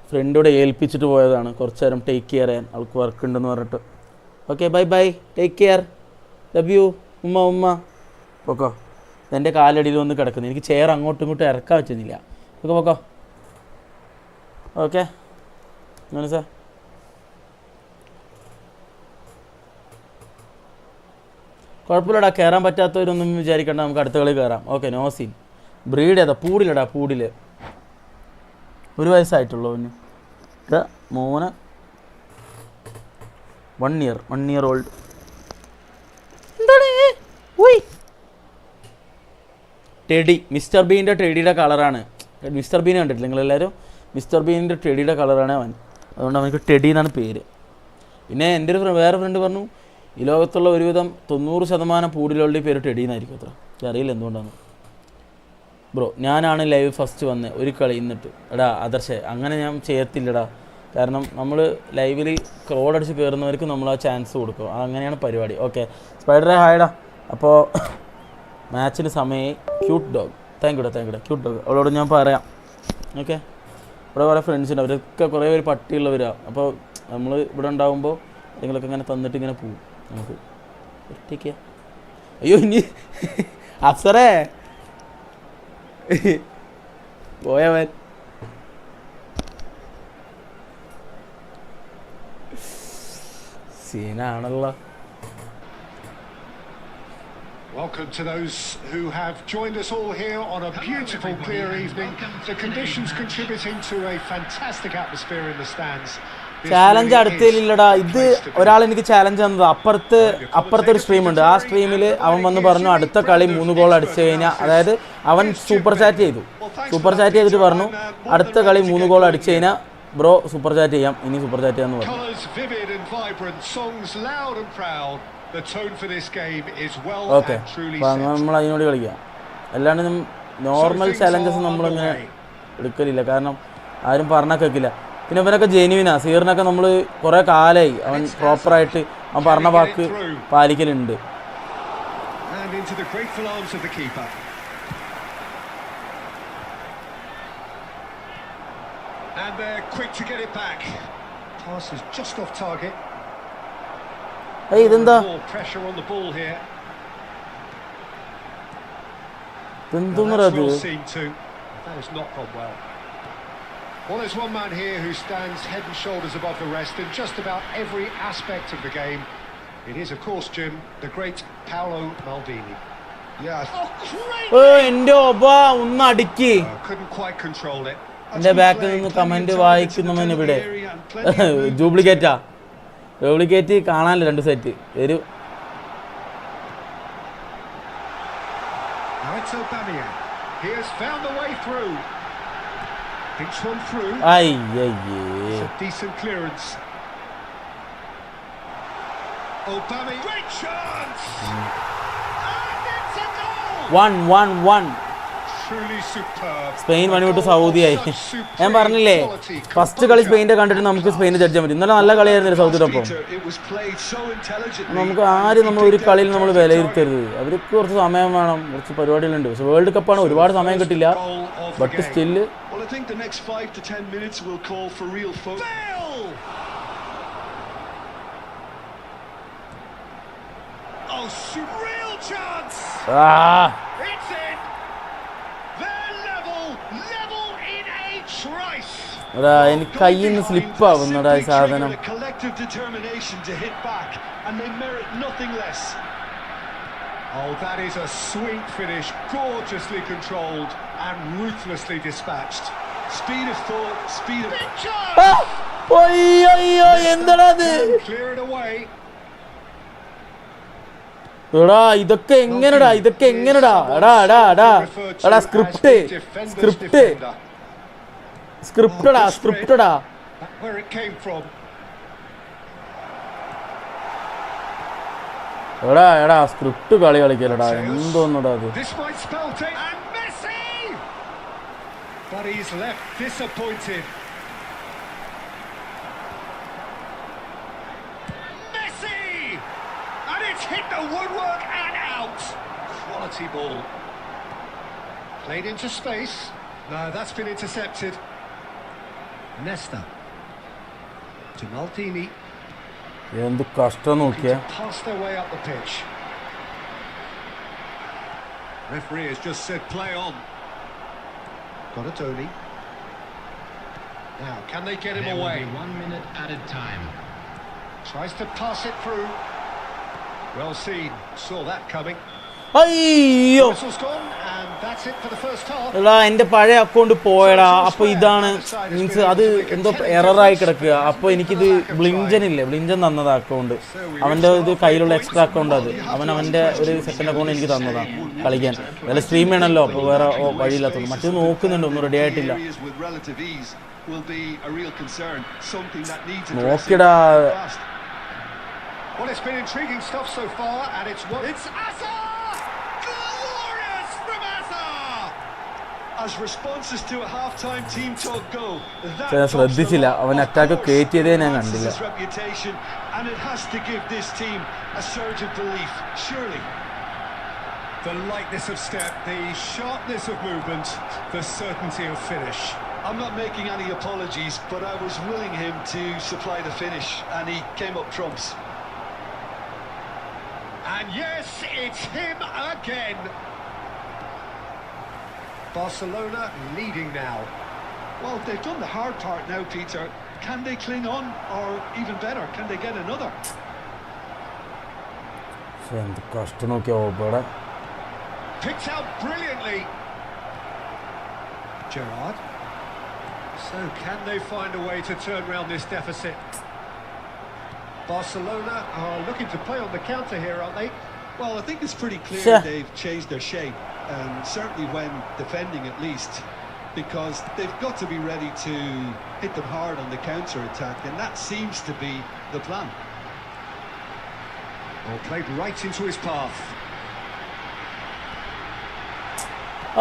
ഫ്രണ്ടോടെ ഏൽപ്പിച്ചിട്ട് പോയതാണ് കുറച്ച് നേരം ടേക്ക് കെയർ ചെയ്യാൻ, അവൾക്ക് വർക്ക് ഉണ്ടെന്ന് പറഞ്ഞിട്ട്. Okay bye bye, take care, love you. ഉമ്മ പൊക്കോ. എൻ്റെ കാലടിയിൽ വന്ന് കിടക്കുന്നു, എനിക്ക് ചെയർ അങ്ങോട്ടും ഇങ്ങോട്ടും ഇറക്കാൻ പറ്റുന്നില്ല. പൊക്കോ. ഓക്കെ മനസ്സാ. കുഴപ്പമില്ലടാ, കയറാൻ പറ്റാത്തവരൊന്നും വിചാരിക്കണ്ട, നമുക്ക് അടുത്ത കളി കയറാം. Okay no scene. ബ്രീഡ് ഏതാ? പൂടിലടാ, പൂടിൽ 1 വയസ്സായിട്ടുള്ളൂ അവന്. മോന് 1 ഇയർ ഓൾഡ്. എന്താണ് ടെഡി? മിസ്റ്റർ ബീൻ്റെ ടെഡിയുടെ കളറാണ്. മിസ്റ്റർ ബീൻ കണ്ടിട്ടില്ല നിങ്ങളെല്ലാവരും? മിസ്റ്റർ ബീനിൻ്റെ ടെഡിയുടെ കളറാണ് അവൻ, അതുകൊണ്ട് അവനക്ക് ടെഡി എന്നാണ് പേര്. പിന്നെ എൻ്റെ ഒരു വേറെ ഫ്രണ്ട് പറഞ്ഞു, ഈ ലോകത്തുള്ള ഒരുവിധം 90% പൂടിലുള്ള പേര് ടെഡി എന്നായിരിക്കും. അത്ര അറിയില്ല എന്തുകൊണ്ടാണ്. ബ്രോ ഞാനാണ് ലൈവ് ഫസ്റ്റ് വന്നത് ഒരു കളി ഇന്നിട്ട്. എടാ ആദർശേ, അങ്ങനെ ഞാൻ ചെയ്യത്തില്ലടാ. കാരണം നമ്മൾ ലൈവിൽ ക്രോഡടിച്ച് കയറുന്നവർക്ക് നമ്മൾ ആ ചാൻസ് കൊടുക്കും, അങ്ങനെയാണ് പരിപാടി. ഓക്കെ സ്പൈഡറെ ഹായടാ. അപ്പോൾ മാച്ചിന് സമയം. ക്യൂട്ട് ഡോഗ്, താങ്ക് യുടാ ക്യൂട്ട് ഡോഗ്. അവളോട് ഞാൻ പറയാം. ഓക്കെ ഇവിടെ കുറേ ഫ്രണ്ട്സുണ്ട്, അവരൊക്കെ കുറേ പേര് പട്ടിയുള്ളവരാണ്. അപ്പോൾ നമ്മൾ ഇവിടെ ഉണ്ടാകുമ്പോൾ എന്തെങ്കിലുമൊക്കെ ഇങ്ങനെ തന്നിട്ട് ഇങ്ങനെ പോവും. നമുക്ക് ഒറ്റയ്ക്ക് അയ്യോ ഇനി അഫ്സറേ പോയവൻ. സീനാണല്ലോ. Welcome to those who have joined us all here on a beautiful, clear evening. The conditions contributing to a fantastic atmosphere in the stands. Challenge അടുത്തില്ലടാ. ഇത് ഒരാൾ എനിക്ക് ചാലഞ്ച് തന്നത്, അപ്പുറത്തെ ഒരു സ്ട്രീമുണ്ട്. ആ സ്ട്രീമിൽ അവൻ വന്ന് പറഞ്ഞു അടുത്ത കളി 3 ഗോൾ അടിച്ചു കഴിഞ്ഞാൽ, അതായത് അവൻ സൂപ്പർ ചാറ്റ് ചെയ്തിട്ട് പറഞ്ഞു അടുത്ത കളി 3 ഗോൾ അടിച്ചു കഴിഞ്ഞാൽ ബ്രോ സൂപ്പർ ചാറ്റ് ചെയ്യാം, ഇനി സൂപ്പർ ചാറ്റ് ചെയ്യാന്ന് പറഞ്ഞു. ഓക്കെ നമ്മൾ അതിനോട് കളിക്കാം. അല്ലാണ്ട് നോർമൽ ചാലഞ്ചസ് നമ്മളിങ്ങനെ എടുക്കലില്ല, കാരണം ആരും പറഞ്ഞാൽ കേൾക്കില്ല. പിന്നെ ഇവനൊക്കെ ജെനുവിനാ. സീറിനൊക്കെ നമ്മൾ കുറേ കാലമായി അവൻ പ്രോപ്പറായിട്ട് അവൻ പറഞ്ഞ വാക്ക് പാലിക്കലുണ്ട്. And they're quick to get it back. Pass is just off target. Hey, ഇതെന്താ? Pressure on the ball here. എന്തുന്നടാ ഇത്? That has not gone well. Well, there's one man here who stands head and shoulders above the rest in just about every aspect of the game. It is, of course, Jim, the great Paolo Maldini. Yeah. എൻ്റെ ഒബ ഒന്ന് അടിക്ക്. Couldn't quite control it. എൻ്റെ ബാക്കിൽ നിന്ന് comment വായിക്കുന്നവൻ ഇവിടെ duplicate കാണാനില്ല. 2 set വരൂ. Decent clearance. Aubameyang, great chance. And it's a goal. 1-1. Spain പണിവിട്ട് സൗദിയായി. ഞാൻ പറഞ്ഞില്ലേ ഫസ്റ്റ് കളി സ്പെയിൻ്റെ കണ്ടിട്ട് നമുക്ക് സ്പെയിനെ ജഡ്ജ് ചെയ്യാൻ പറ്റും. ഇന്നലെ നല്ല കളിയായിരുന്നില്ല സൗദിയോടൊപ്പം. നമുക്ക് ആരും നമ്മൾ ഒരു കളിയിൽ നമ്മൾ വിലയിരുത്തരുത്. അവർക്ക് കുറച്ച് സമയം വേണം, കുറച്ച് പരിപാടികളുണ്ട്. പക്ഷെ വേൾഡ് കപ്പാണ്, ഒരുപാട് സമയം കിട്ടില്ല. ബട്ട് സ്റ്റില് എനിക്ക് കയ്യിൽ നിന്ന് സ്ലിപ്പാവുന്നടാ ഈ സാധനം. Oh, that is a sweet finish, gorgeously controlled and ruthlessly dispatched. Speed of thought, speed of... Big chance! അയ്യോ എന്താടാ അത്? Clear it away. എടാ ഇതൊക്കെ എങ്ങനെടാ എടാ സ്ക്രിപ്റ്റഡാ Where it came from. എടാ സ്ക്രിപ്റ്റ് കളി കളിക്കലടാ എന്തോന്നടാ അത്? This might spell it. And Messi! But he's left disappointed. Messi! And it's hit the woodwork and out. Quality ball. Played into space. No, that's been intercepted. Nesta. To Maldini. എന്ത് കഷ്ടം നോക്കിയേ. Pass their way up the pitch. Referee has just said play on. Got a Tony. Now, can they get him There will away? be 1 minute added time. Tries to pass it through. Well seen. Saw that coming. അയ്യോ Whistle's gone, and that's it for the first half. എടാ എൻ്റെ പഴയ account പോയടാ. അപ്പോൾ ഇതാണ് means അത് എന്തോ എററായി കിടക്കുക. അപ്പോൾ എനിക്കിത് ബ്ലിഞ്ചൻ തന്നതാ അക്കൗണ്ട്. അവൻ്റെ ഇത് കയ്യിലുള്ള എക്സ്ട്രാ അക്കൗണ്ട് അത്. അവൻ്റെ ഒരു സെക്കൻഡ് അക്കൗണ്ട് എനിക്ക് തന്നതാണ് കളിക്കാൻ. നല്ല സ്ട്രീം ചെയ്യണമല്ലോ, അപ്പോൾ വേറെ വഴിയില്ലാത്തത്. മറ്റേത് നോക്കുന്നുണ്ട്, ഒന്നും റെഡി ആയിട്ടില്ല. നോക്കിടാ. Well, it's been intriguing stuff so far, and it's Asa! Glorious from Asa! As responses to a half-time team talk go, ഞാൻ ശ്രദ്ധിച്ചില്ല, അവൻ അറ്റാക്ക് കയറ്റിയതേ ഞാൻ കണ്ടില്ല. reputation, and it has to give this team a surge of belief, surely. The lightness of step, the sharpness of movement, the certainty of finish. I'm not making any apologies, but I was willing him to supply the finish, and he came up trumps. And yes, it's him again. Barcelona leading now. Well, they've done the hard part now, Peter. Can they cling on, or even better, can they get another? എന്ത് കഷ്ടം നോക്കിയാ ഓപ്പടാ. Picked out brilliantly. Gerrard. So can they find a way to turn round this deficit? Barcelona are looking to play on the counter here, aren't they? Well, I think it's pretty clear they've changed their shape, certainly when defending at least, because they've got to be ready to hit them hard on the counter-attack, and that seems to be the plan. Oh, played right into his path.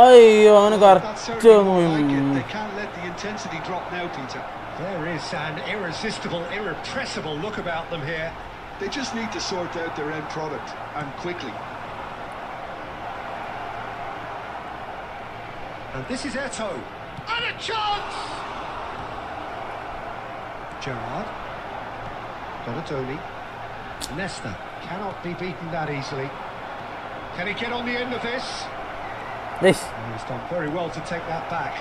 അയ്യോ അവന് That's correct. certainly more like it. They can't let the intensity drop now, Peter. There is an irresistible, irrepressible look about them here. They just need to sort out their end product, and quickly. And this is Eto'o. And a chance! Gerrard. Donatoni. Nesta cannot be beaten that easily. Can he get on the end of this? Yes. And he's done very well to take that back.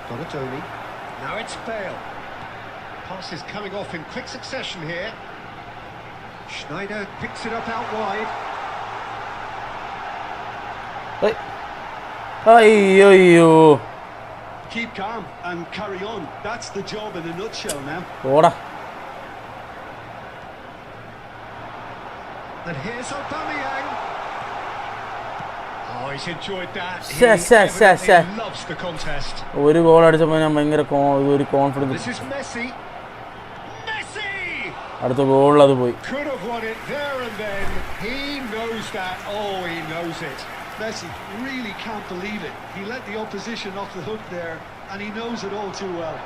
Donatoni. Now it's Bale. Pass is coming off in quick succession here. Schneider picks it up out wide. അയ്യോ Keep calm and carry on. That's the job in a nutshell now. ഓടാ. And here's Aubameyang. Oh, he's enjoyed that. He evidently loves the contest. ഒരു goal അടിച്ചപ്പോൾ ഞാൻ ഭയങ്കര ഒരു confidence. This is Messi. Messi! അടുത്ത ഗോളിൽ അത് പോയി. Could have won it there and then. He knows that. Oh, he knows it. Messi really can't believe it. He let the opposition off the hook there, and he knows it all too well.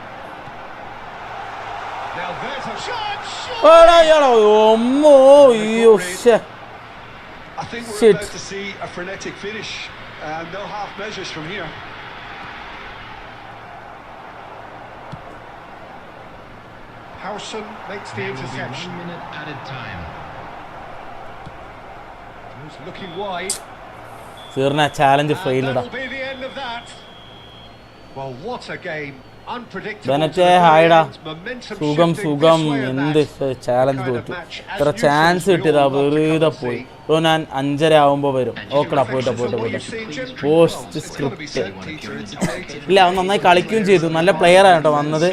Now there's a shot. I think we're about to see a frenetic finish. No half measures from here. Howson makes the There will be interception. 1 minute added time. He's looking wide. Challenge And ഫെയിൽഡാ. that'll be the end of that. Well, what a game. ബെനറ്റെ ഹായടാ, സുഖം എന്ത് challenge തോറ്റു. ഇത്ര chance കിട്ടിയതാ വെറുതെ പോയി. ഇപ്പോൾ ഞാൻ 5:30 ആവുമ്പോൾ വരും. ഓക്കെടാ, പോയിട്ട് പോസ്റ്റ് സ്ക്രിപ്റ്റ് ഇല്ല, അവൻ നന്നായി കളിക്കുകയും ചെയ്തു. നല്ല പ്ലെയറാണ് കേട്ടോ വന്നത്.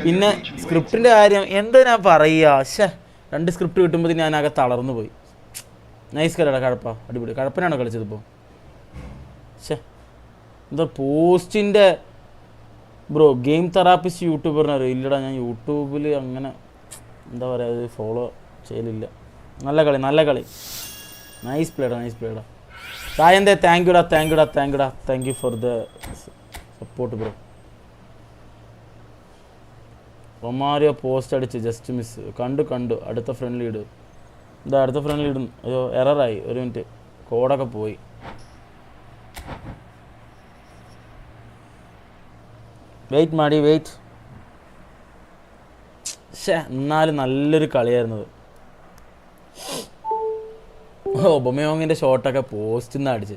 പിന്നെ സ്ക്രിപ്റ്റിൻ്റെ കാര്യം എന്ത് ഞാൻ പറയുക, പക്ഷേ 2 സ്ക്രിപ്റ്റ് കിട്ടുമ്പോൾ ഞാൻ ആകെ തളർന്നു പോയി. നൈസ് കളിയാടാ കഴപ്പ, അടിപൊളി. കഴപ്പനാണോ കളിച്ചത് ഇപ്പോൾ? പക്ഷേ എന്താ പോസ്റ്റിൻ്റെ ബ്രോ ഗെയിം തെറാപ്പിസ്റ്റ് യൂട്യൂബറിനറിയോ? ഇല്ലടാ, ഞാൻ യൂട്യൂബിൽ അങ്ങനെ എന്താ പറയുക അത് ഫോളോ ചെയ്യലില്ല. നല്ല കളി. നൈസ് പ്ലേഡാ. സായന്തേ താങ്ക് യുടാ. Thank you for the support bro. Romario post അടിച്ച് ജസ്റ്റ് മിസ്. കണ്ടു അടുത്ത ഫ്രണ്ട്ലി ഇടും. അടുത്ത ഫ്രണ്ട്ലി ഇടും. അയ്യോ എററായി, 1 മിനിറ്റ്, കോഡൊക്കെ പോയി. വെയിറ്റ്. പക്ഷേ എന്നാലും നല്ലൊരു കളിയായിരുന്നത്. ഒബമയോങ്ങിൻ്റെ ഷോട്ടൊക്കെ പോസ്റ്റിൽ നിന്ന് അടിച്ച്.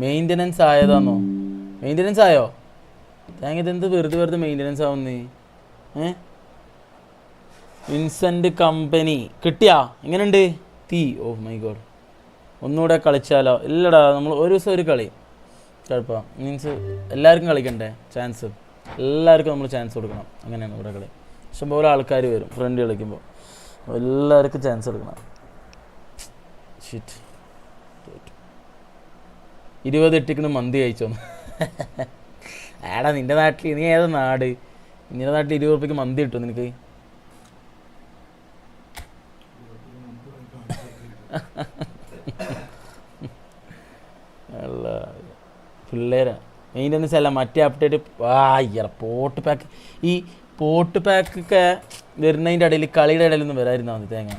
മെയിൻ്റനൻസ് ആയതാണോ? മെയിൻ്റനൻസ് ആയോ? ഇതെന്ത് വെറുതെ മെയിൻ്റനൻസ് ആവുന്നേ? വിൻസെൻ്റ് കമ്പനി കിട്ടിയാ? എങ്ങനെയുണ്ട് തീ? ഓ മൈ ഗോഡ്, ഒന്നുകൂടെ കളിച്ചാലോ? ഇല്ലടാ, നമ്മൾ ഒരു ദിവസം ഒരു കളി കുഴപ്പം. മീൻസ് എല്ലാവർക്കും കളിക്കണ്ടേ ചാൻസ്? എല്ലാവർക്കും നമ്മൾ ചാൻസ് കൊടുക്കണം. അങ്ങനെയാണ് ഇവിടെ കളി. ഇഷ്ടംപോലെ ആൾക്കാർ വരും ഫ്രണ്ട് കളിക്കുമ്പോൾ, എല്ലാവർക്കും ചാൻസ് കൊടുക്കണം. ഷിറ്റ്, 20 ഇട്ടിക്കണ് മന്തി കഴിച്ചോന്ന്. ആടാ, നിൻ്റെ നാട്ടിൽ നീ ഏതാ നാട്? നിൻ്റെ നാട്ടിൽ 20 രൂപയ്ക്ക് മന്തി കിട്ടും നിനക്ക്? അല്ല പിള്ളേരാ. മെയിൻ്റനൻസ് അല്ല, മറ്റേ അപ്ഡേറ്റ്. പോട്ട് പാക്ക്, ഈ പോട്ട് പാക്കൊക്കെ വരുന്നതിൻ്റെ ഇടയിൽ കളിയുടെ ഇടയിലൊന്നും വരാതിരുന്നാൽ മതി. തേങ്ങ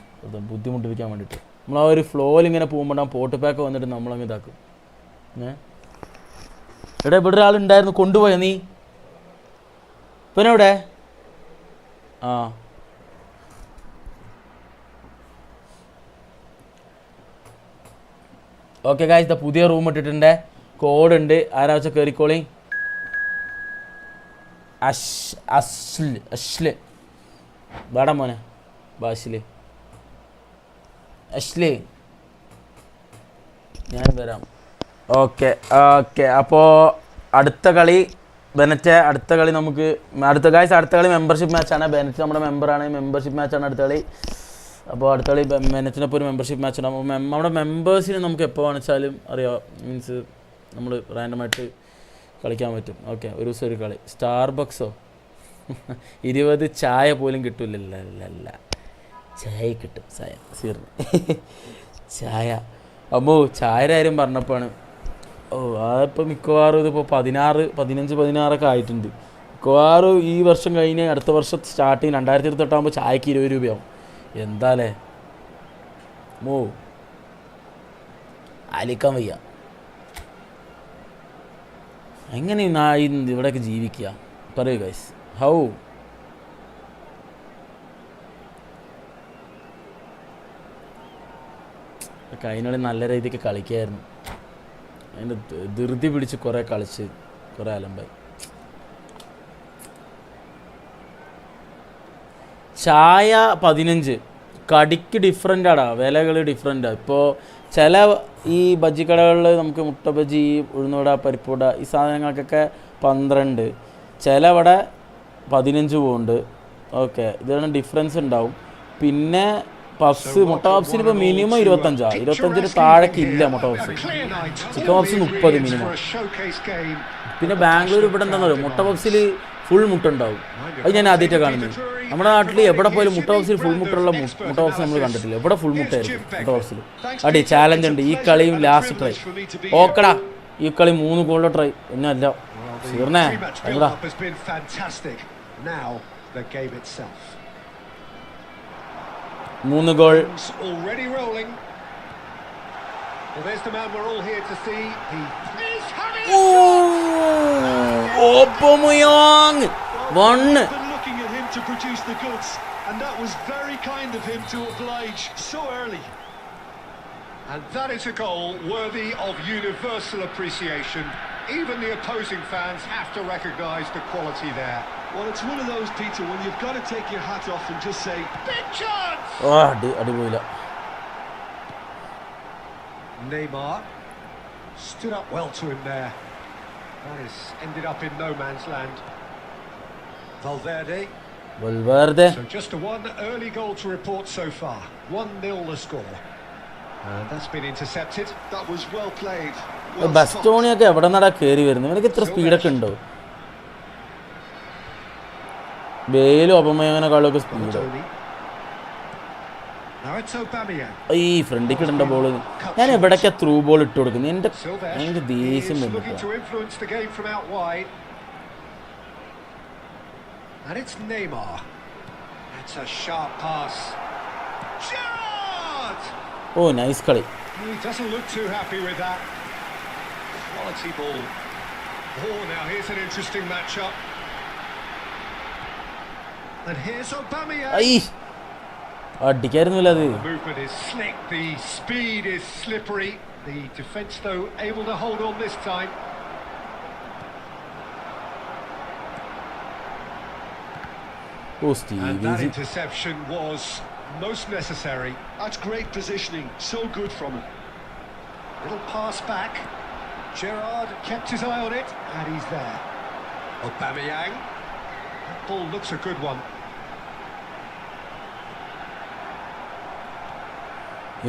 ബുദ്ധിമുട്ടിപ്പിക്കാൻ വേണ്ടിയിട്ട് നമ്മൾ ആ ഒരു ഫ്ലോയിൽ ഇങ്ങനെ പോകുമ്പോൾ പോട്ട് പാക്ക് വന്നിട്ട് നമ്മളങ്ങ് ഇതാക്കും. ഇവിടെ ഒരാളുണ്ടായിരുന്നു, കൊണ്ടുപോയോ നീ? പിന്നെ എവിടെ? ഓക്കെ ഗായ്സ്, പുതിയ റൂം ഇട്ടിട്ടുണ്ട്. കോഡ് ഉണ്ട്, ആരാ വെച്ചാൽ കയറിക്കോളി. അശ്ല് വേടാ മോനെ, ബാഷില് അശ്ല്, ഞാൻ വരാം. ഓക്കെ. അപ്പോൾ അടുത്ത കളി ബെനറ്റ്. അടുത്ത കളി അടുത്ത കളി മെമ്പർഷിപ്പ് മാച്ചാണ്. ബെനറ്റ് നമ്മുടെ മെമ്പറാണ്. മെമ്പർഷിപ്പ് മാച്ചാണ് അടുത്ത കളി. അപ്പോൾ അടുത്ത കളി ബെനറ്റിനൊപ്പം ഒരു മെമ്പർഷിപ്പ് മാച്ച് ഉണ്ടാകും. അപ്പോൾ നമ്മുടെ മെമ്പേഴ്സിന് നമുക്ക് എപ്പോൾ വേണിച്ചാലും അറിയാം, മീൻസ് നമ്മൾ റാൻഡമായിട്ട് കളിക്കാൻ പറ്റും. ഓക്കെ, ഒരു ദിവസം ഒരു കളി. സ്റ്റാർബക്സോ 20 ചായ പോലും കിട്ടില്ല. ചായ കിട്ടും, ചായ. അമ്മോ, ചായയുടെ കാര്യം പറഞ്ഞപ്പോഴാണ്, അതിപ്പോൾ മിക്കവാറും ഇതിപ്പോൾ 15-16 ആയിട്ടുണ്ട്. മിക്കവാറും ഈ വർഷം കഴിഞ്ഞ് അടുത്ത വർഷം സ്റ്റാർട്ടിങ് 2028 ആകുമ്പോൾ ചായക്ക് 20 രൂപയാവും. എന്താലേ മോ, ആലിക്കാൻ വയ്യ. എങ്ങനെ ഇവിടെയൊക്കെ ജീവിക്കുക? പറയൂ ഗൈസ്, ഹൗ? കഴിഞ്ഞ നല്ല രീതിക്ക് കളിക്കായിരുന്നു. അതിൻ്റെ ധൃതി പിടിച്ച് കുറേ കളിച്ച് കുറേ അലമ്പായി. ചായ 15, കടിക്ക് ഡിഫറെൻ്റാടാ, വിലകൾ ഡിഫറെൻറ്റാണ്. ഇപ്പോൾ ചില ഈ ബജ്ജി കടകളിൽ നമുക്ക് മുട്ട ബജ്ജി, ഉഴുന്നുവട, പരിപ്പുവട ഈ സാധനങ്ങൾക്കൊക്കെ 12, ചില ഇവിടെ 15 പോകുന്നുണ്ട്. ഓക്കെ, ഇതാണ് ഡിഫറൻസ് ഉണ്ടാവും. പിന്നെ പഫ്സ്, മുട്ട പഫ്സിന് ഇപ്പോൾ മിനിമം 25 താഴേക്ക് ഇല്ല മുട്ട പഫ്സ്. Chicken puffs 30 minimum. പിന്നെ ബാംഗ്ലൂർ ഇവിടെ എന്താണെന്ന് പറയുക, മുട്ട പഫ്സിൽ ഫുൾ മുട്ട ഉണ്ടാവും. അത് ഞാൻ ആദ്യമായിട്ടാണ് കാണുന്നത്. നമ്മുടെ നാട്ടിൽ എവിടെ പോയാലും മുട്ട പഫ്സിൽ ഫുൾ മുട്ടുള്ള മുട്ട പഫ്സ് നമ്മൾ കണ്ടിട്ടില്ല. എവിടെ ഫുൾ മുട്ടയായിരിക്കും മുട്ട പഫ്സിൽ. അടി ചാലഞ്ച് ഉണ്ട്. ഈ കളിയും ലാസ്റ്റ് ട്രൈ. ഓക്കെടാ, ഈ കളി 3 ഗോളിലെ ട്രൈ. എന്നല്ല സീർണേ എടാ. 3 goal. Aubameyang 1. Looking at him to produce the goods, and that was very kind of him to oblige so early. And that is a goal worthy of universal appreciation. Even the opposing fans have to recognise the quality there. Well, it's one of those, Peter, when you've got to take your hat off and just say, Big chance! അടിപൊളിയില്ല. Neymar stood up well to him there. That has ended up in no man's land. Valverde. So just a one early goal to report so far. 1-0 the score. And that's been intercepted. that was well played. ബസ്റ്റോണിയൊക്കെ എവിടെ നടാ കയറി വരുന്നത്? ഇവനൊക്കെ ഇത്ര സ്പീഡൊക്കെ ഉണ്ടോ? ബേലും ഒബമയങ്ങനെക്കാളൊക്കെ speed. Now it's Aubameyang. ഈ ഫ്രണ്ടിക്ക് ഇടേണ്ട ball ഞാൻ എവിടേക്കാ ത്രൂ ബോൾ ഇട്ട് കൊടുക്കുന്നത്? എനിക്ക് ദേഷ്യം Is വരുന്നുണ്ട്. looking to influence the game from out wide. And it's Neymar. That's a sharp pass. Gerrard! ഓ നൈസ് കളി. He doesn't look too happy with that. Quality ball. Oh, now here's an interesting matchup. And here's Aubameyang. ഐ അടിക്കായിരുന്നില്ല അത്. The movement is slick, the speed is slippery. The defence, though, able to hold on this time. ഓ And Steve that interception was most necessary. That's great positioning, so good from him. Little pass back. Gerrard kept his eye on it, and he's there. Aubameyang. That ball looks a good one.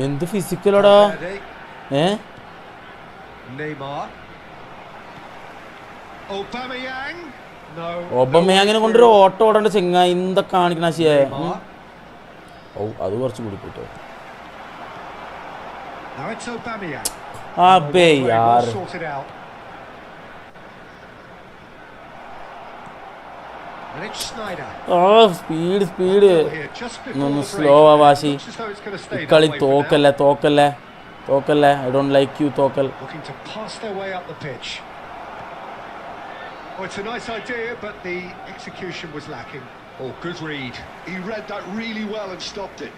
എന്ത് ഫിസിക്കലോടാ. Valverde. Neymar. Aubameyang. No. ഒബമയങ്ങനെ കൊണ്ടൊരു ഓട്ടം ഓടേണ്ട ചെങ്ങായി എന്താ കാണിക്കണ ശരിയായ. Neymar. ഓ അത് കുറച്ച് കൂടി പോയിട്ടോ. Now it's Aubameyang. അബേ യാർ. Well sorted out. And it's Snyder. Speed Here just before ഒന്ന് the സ്ലോ break. ആവാശി. Looks as though it's going to stay that ഇക്കളി way for now. തോക്കല്ലേ. ഐ ഡോണ്ട് ലൈക്ക് യു തോക്കൽ. Looking to pass their way up the pitch. Oh, it's a nice idea, but the execution was lacking. Oh, good read. He read that really well and stopped it.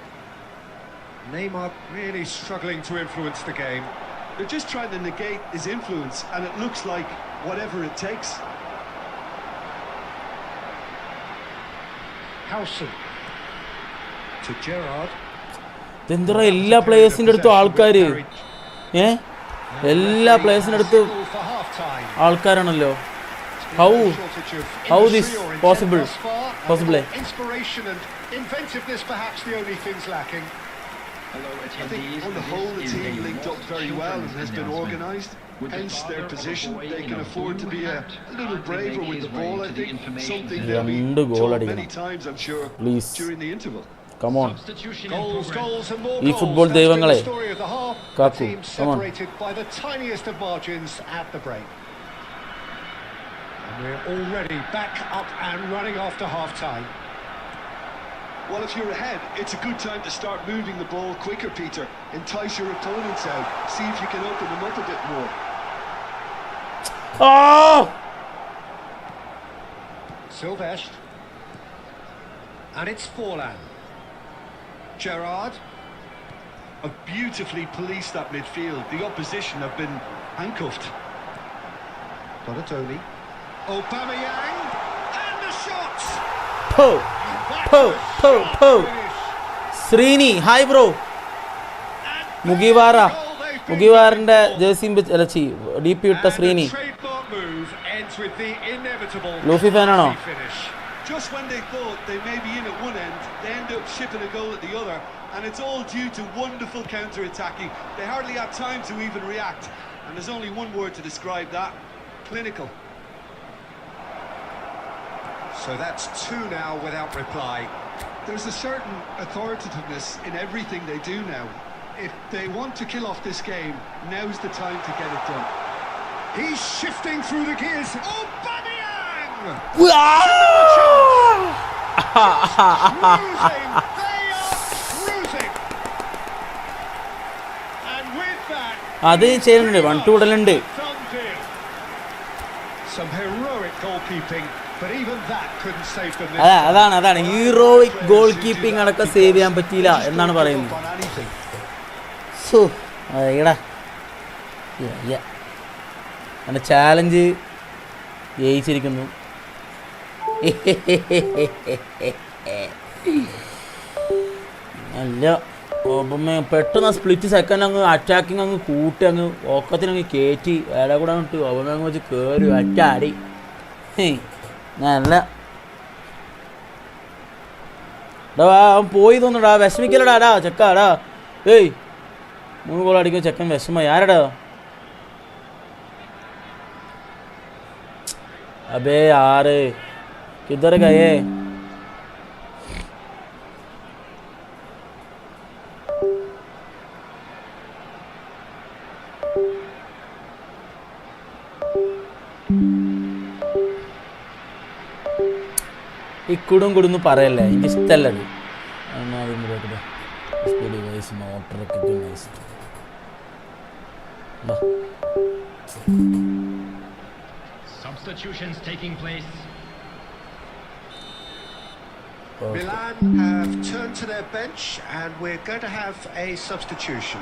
Neymar really struggling to influence the game. They're just trying to negate his influence, and it looks like whatever it takes. Howson to Gerrard. ഇതെന്താ എല്ലാ പ്ലേയേഴ്സിൻ്റെ അടുത്തും ആൾക്കാർ എല്ലാ പ്ലേയേഴ്സിൻ്റെ അടുത്ത് For half-time. ആൾക്കാരാണല്ലോ. How this possible? Inspiration and inventiveness perhaps the only things lacking. I think on the whole the team linked up very well and has been organised. Hence their position. They can afford to be a little braver with the ball, I think. Something they'll be told many times, I'm sure, Please. during the interval. Come on. Goals and more ഈ goals. Football That's been ദൈവങ്ങളെ. the story of the half. The Kakku, team come on. separated by the tiniest of margins at the break. And we're already back up and running after half-time. Well, if you're ahead, it's a good time to start moving the ball quicker, Peter. Entice your opponents out. See if you can open them up a bit more. Silvestre. And it's Forlan. Gerrard. Have beautifully policed that midfield. The opposition have been handcuffed. Donatoni. Aubameyang. And the shots. Sreeni hi bro. മുഗിവാറിന്റെ ജേഴ്സിയും അലച്ചി D P ഇട്ട Sreeni. Luffy ഫാനാണോ? Just when they thought they may be in at one end, they end up shipping a goal at the other, and it's all due to wonderful counter-attacking. They hardly have time to even react, and there's only one word to describe that: clinical. So that's two now without reply. There's a certain authoritativeness in everything they do now. If they want to kill off this game, now's the time to get it done. He's shifting through the gears. Aubameyang! Cruising. They are cruising. And with that, അത് ചെയ്യുന്നുണ്ട്. 1-2 ഇടലുണ്ട്. done deal. Some heroic goalkeeping, but even that couldn't save them. അതാണ് heroic goal keeping അടക്കം save ചെയ്യാൻ പറ്റിയില്ല എന്നാണ് പറയുന്നത്. എൻ്റെ challenge ജയിച്ചിരിക്കുന്നു. അല്ല പെട്ടെന്ന് സ്പ്ലിറ്റ് സെക്കൻഡ് അങ്ങ് അറ്റാക്കിങ് അങ്ങ് കൂട്ടി അങ്ങ് ഒക്കത്തിനങ്ങ് കയറ്റി വേറെ കൂടെ അങ്ങോട്ട് ഒബമ അങ്ങ് വെച്ച് കയറി അറ്റാടി. നല്ല അവൻ പോയി തോന്നുടാ, വിഷമിക്കലടാ ചെക്കാടാ. ഏയ് 3 ഗോൾ അടിക്കും ചെക്കൻ വിഷമ. ആരടാ? अबे यार किधर गए? ഈ കുടും പറയല്ലേ, എനിക്ക് ഇഷ്ടമല്ലത്. Substitutions taking place. Milan have turned to their bench and we're going to have a substitution.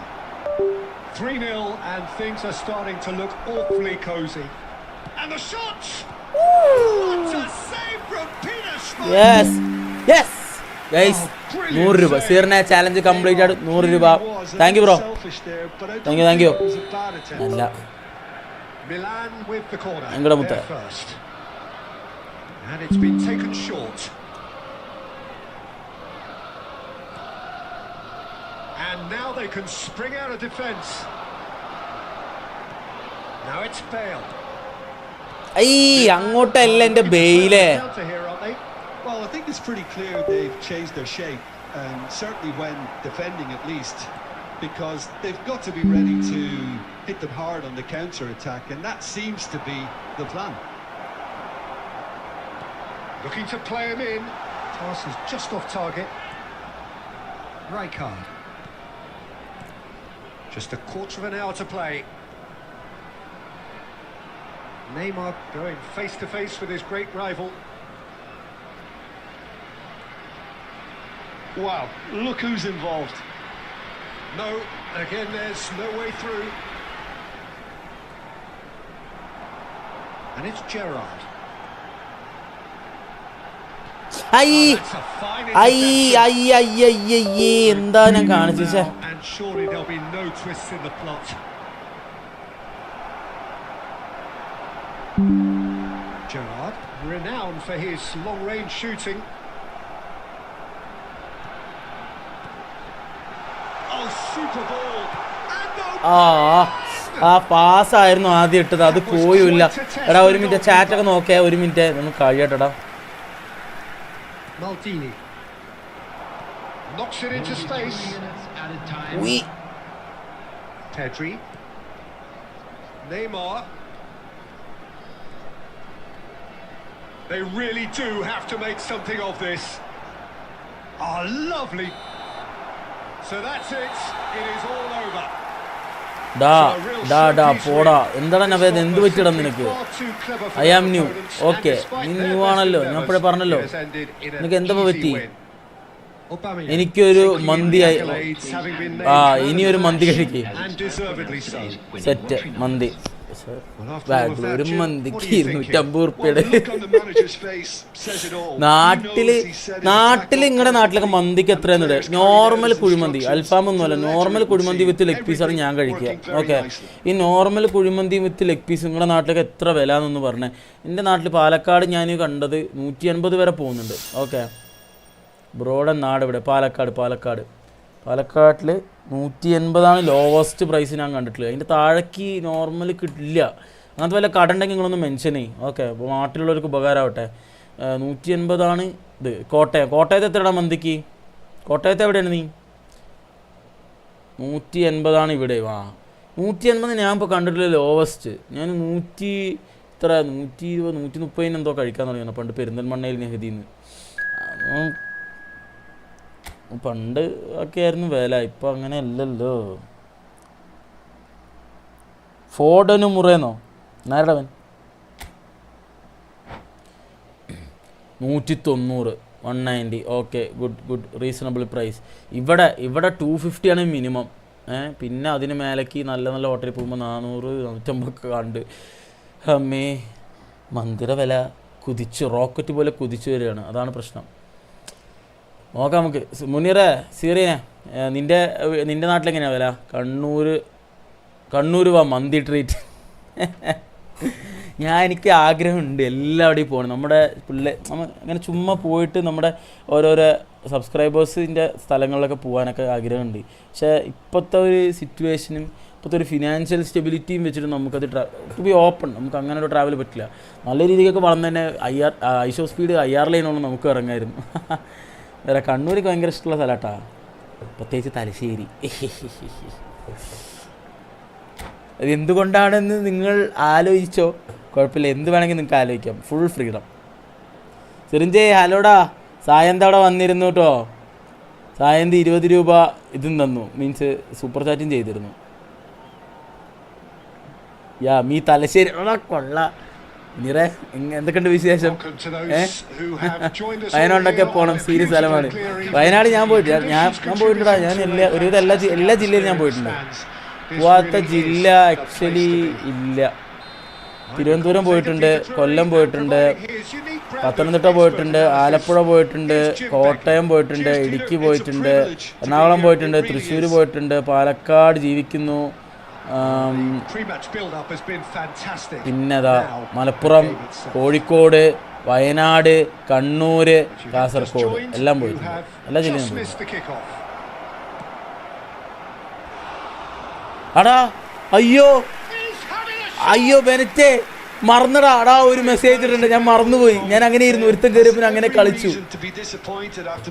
3-0 and things are starting to look awfully cosy. And the shot! What a save from Peter Schmeichel! Yes guys, 100 രൂപ സീറിനെ challenge complete ആയിട്ട് 100 രൂപ. Thank you bro, thank you. അല്ല Milan with the corner. They're first. And it's been taken short. And now they can spring out of defence. Now it's Bale. അങ്ങോട്ടല്ല എൻ്റെ ബെയിലേ. Well, I think it's pretty clear they've changed their shape, and certainly when defending at least, because they've got to be ready to hit them hard on the counter-attack, and that seems to be the plan. Looking to play him in. Pass is just off target. Rijkaard. Just a quarter of an hour to play. Neymar going face-to-face with his great rival. Wow, look who's involved. No, again there's no way through. And it's Gerrard. എന്താ ഞാൻ കാണിച്ചു. And surely there'll be no twists in the plot. Gerrard, renowned for his long-range shooting. Oh, super ball. ആ പാസ്സായിരുന്നു ആദ്യം ഇട്ടത്, അത് പോയില്ല. എടാ ഒരു മിനിറ്റ് ചാറ്റൊക്കെ നോക്കിയാ, ഒരു മിനിറ്റ് നമുക്ക് കഴിയട്ടെടാ. Maldini knocks it into space. Pedri, Neymar. They really do have to make something of this. Oh, lovely. So that's it. It is all over. പോടാ. എന്താണ് നവേദ്, എന്ത് പറ്റിയിടാ നിനക്ക്? I am new. ഓക്കെ, നീ new ആണല്ലോ, ഞാൻ ഇപ്പോഴേ പറഞ്ഞല്ലോ. നിനക്ക് എന്താ പറ്റി? എനിക്കൊരു മന്തി, ഇനിയൊരു മന്തി കഴിക്കേ. സെറ്റ് മന്തി. ബാംഗ്ലൂരും മന്തിക്ക് 250 ഉറുപ്പിയുടെ. നാട്ടില് നിങ്ങളുടെ നാട്ടിലൊക്കെ മന്തിക്ക് എത്രയാന്നിട്ട്? നോർമൽ കുഴിമന്തി, അൽഫാം ഒന്നുമല്ല, നോർമൽ കുഴിമന്തി വിത്ത് ലെഗ് പീസാണ് ഞാൻ കഴിക്കുക. ഓക്കെ, ഈ നോർമൽ കുഴിമന്തി വിത്ത് ലെഗ് പീസ് നിങ്ങളുടെ നാട്ടിലൊക്കെ എത്ര വില എന്നൊന്ന് പറഞ്ഞേ. എൻ്റെ നാട്ടിൽ പാലക്കാട് ഞാൻ കണ്ടത് 180 വരെ പോകുന്നുണ്ട്. ഓക്കെ, ബ്രോയുടെ നാട് ഇവിടെ പാലക്കാട്ടിൽ 180 ലോവസ്റ്റ് പ്രൈസ് ഞാൻ കണ്ടിട്ടുള്ളത്. അതിൻ്റെ താഴേക്ക് നോർമൽ കിട്ടില്ല. അങ്ങനത്തെ വല്ല കട ഉണ്ടെങ്കിൽ നിങ്ങളൊന്ന് മെൻഷൻ ചെയ്യും. ഓക്കെ, അപ്പോൾ നാട്ടിലുള്ളവർക്ക് ഉപകാരമാവട്ടെ. 180 ഇത്. കോട്ടയത്ത് എത്രയാണ് മന്തിക്ക്? കോട്ടയത്ത് എവിടെയാണ് നീ? 180 ഇവിടെ. 180 ഞാൻ ഇപ്പോൾ കണ്ടിട്ടുള്ള ലോവസ്റ്റ്. ഞാൻ 120 130 എന്തോ കഴിക്കാൻ തുടങ്ങിയാണ് പണ്ട് പെരിന്തൽമണ്ണയിൽ നെഹദിന്ന്. പണ്ട് ഒക്കെ ആയിരുന്നു വില, ഇപ്പം അങ്ങനെ അല്ലല്ലോ. ഫോർഡനും മുറേന്നോ നേരടവൻ 190 190. Okay, good reasonable price. ഇവിടെ 250 ആണ് മിനിമം. പിന്നെ അതിന് മേലേക്ക് നല്ല ഹോട്ടലിൽ പോകുമ്പോൾ 400 450 കണ്ട് അമ്മേ, മന്ദിര വില കുതിച്ച് റോക്കറ്റ് പോലെ കുതിച്ചു വരികയാണ്. അതാണ് പ്രശ്നം. നോക്കാം നമുക്ക്. മുനീറെ, സീറിയനെ, നിൻ്റെ നാട്ടിലെങ്ങനെയാണ് വില? കണ്ണൂർ വാ മന്തി ട്രീറ്റ്. എനിക്ക് ആഗ്രഹമുണ്ട് എല്ലാവിടെയും പോകണം. നമ്മുടെ അങ്ങനെ ചുമ്മാ പോയിട്ട് നമ്മുടെ ഓരോരോ സബ്സ്ക്രൈബേഴ്സിൻ്റെ സ്ഥലങ്ങളിലൊക്കെ പോകാനൊക്കെ ആഗ്രഹമുണ്ട്. പക്ഷേ ഇപ്പോഴത്തെ ഒരു സിറ്റുവേഷനും ഇപ്പോഴത്തെ ഒരു ഫിനാൻഷ്യൽ സ്റ്റെബിലിറ്റിയും വെച്ചിട്ട് നമുക്കത് ടു ബി ഓപ്പൺ നമുക്ക് അങ്ങനെ ഒരു ട്രാവൽ പറ്റില്ല. നല്ല രീതിക്കൊക്കെ വളർന്നു തന്നെ ഐഷോ സ്പീഡ് IR ലൈനോളം നമുക്ക് ഇറങ്ങായിരുന്നു. വേറെ കണ്ണൂർക്ക് ഭയങ്കര ഇഷ്ടമുള്ള സ്ഥലമാട്ടാ, പ്രത്യേകിച്ച് തലശ്ശേരി. അത് എന്തുകൊണ്ടാണെന്ന് നിങ്ങൾ ആലോചിച്ചോ, കുഴപ്പമില്ല, എന്ത് വേണമെങ്കിൽ നിങ്ങൾക്ക് ആലോചിക്കാം. Full freedom. സിറിഞ്ചേ, ഹലോടാ, സായന്ത് അവിടെ വന്നിരുന്നു കേട്ടോ. സായന്ത് 20 രൂപ ഇതും തന്നു, മീൻസ് സൂപ്പർ ചാറ്റും ചെയ്തിരുന്നു. മീ തലശ്ശേരി കൊള്ള. നിറേ എന്തൊക്കെയുണ്ട് വിശേഷം? വയനാടൊക്കെ പോകണം, സീരിയസ് സ്ഥലമാണ് വയനാട്. ഞാൻ പോയിട്ടില്ല, ഞാൻ പോയിട്ടുണ്ടാ. ഞാൻ ഒരുവിധം എല്ലാ ജില്ലയിലും ഞാൻ പോയിട്ടുണ്ട്. പോവാത്ത ജില്ല ആക്ച്വലി ഇല്ല. തിരുവനന്തപുരം പോയിട്ടുണ്ട്, കൊല്ലം പോയിട്ടുണ്ട്, പത്തനംതിട്ട പോയിട്ടുണ്ട്, ആലപ്പുഴ പോയിട്ടുണ്ട്, കോട്ടയം പോയിട്ടുണ്ട്, ഇടുക്കി പോയിട്ടുണ്ട്, എറണാകുളം പോയിട്ടുണ്ട്, തൃശ്ശൂർ പോയിട്ടുണ്ട്, പാലക്കാട് ജീവിക്കുന്നു. പിന്നെതാ മലപ്പുറം, കോഴിക്കോട്, വയനാട്, കണ്ണൂർ, കാസർഗോഡ് എല്ലാം പോയിട്ടുണ്ട്. എല്ലാ ജില്ലയിലും പോയിട്ടുണ്ട്. അടാ അയ്യോ ബെനറ്റേ, മറന്നടാ. അടാ ഒരു മെസ്സേജ് ഇട്ടിട്ടുണ്ട്, ഞാൻ മറന്നുപോയി. ഞാൻ അങ്ങനെ ഇരുന്നു, ഒരുത്തം കയറിയപ്പോൾ അങ്ങനെ കളിച്ചു.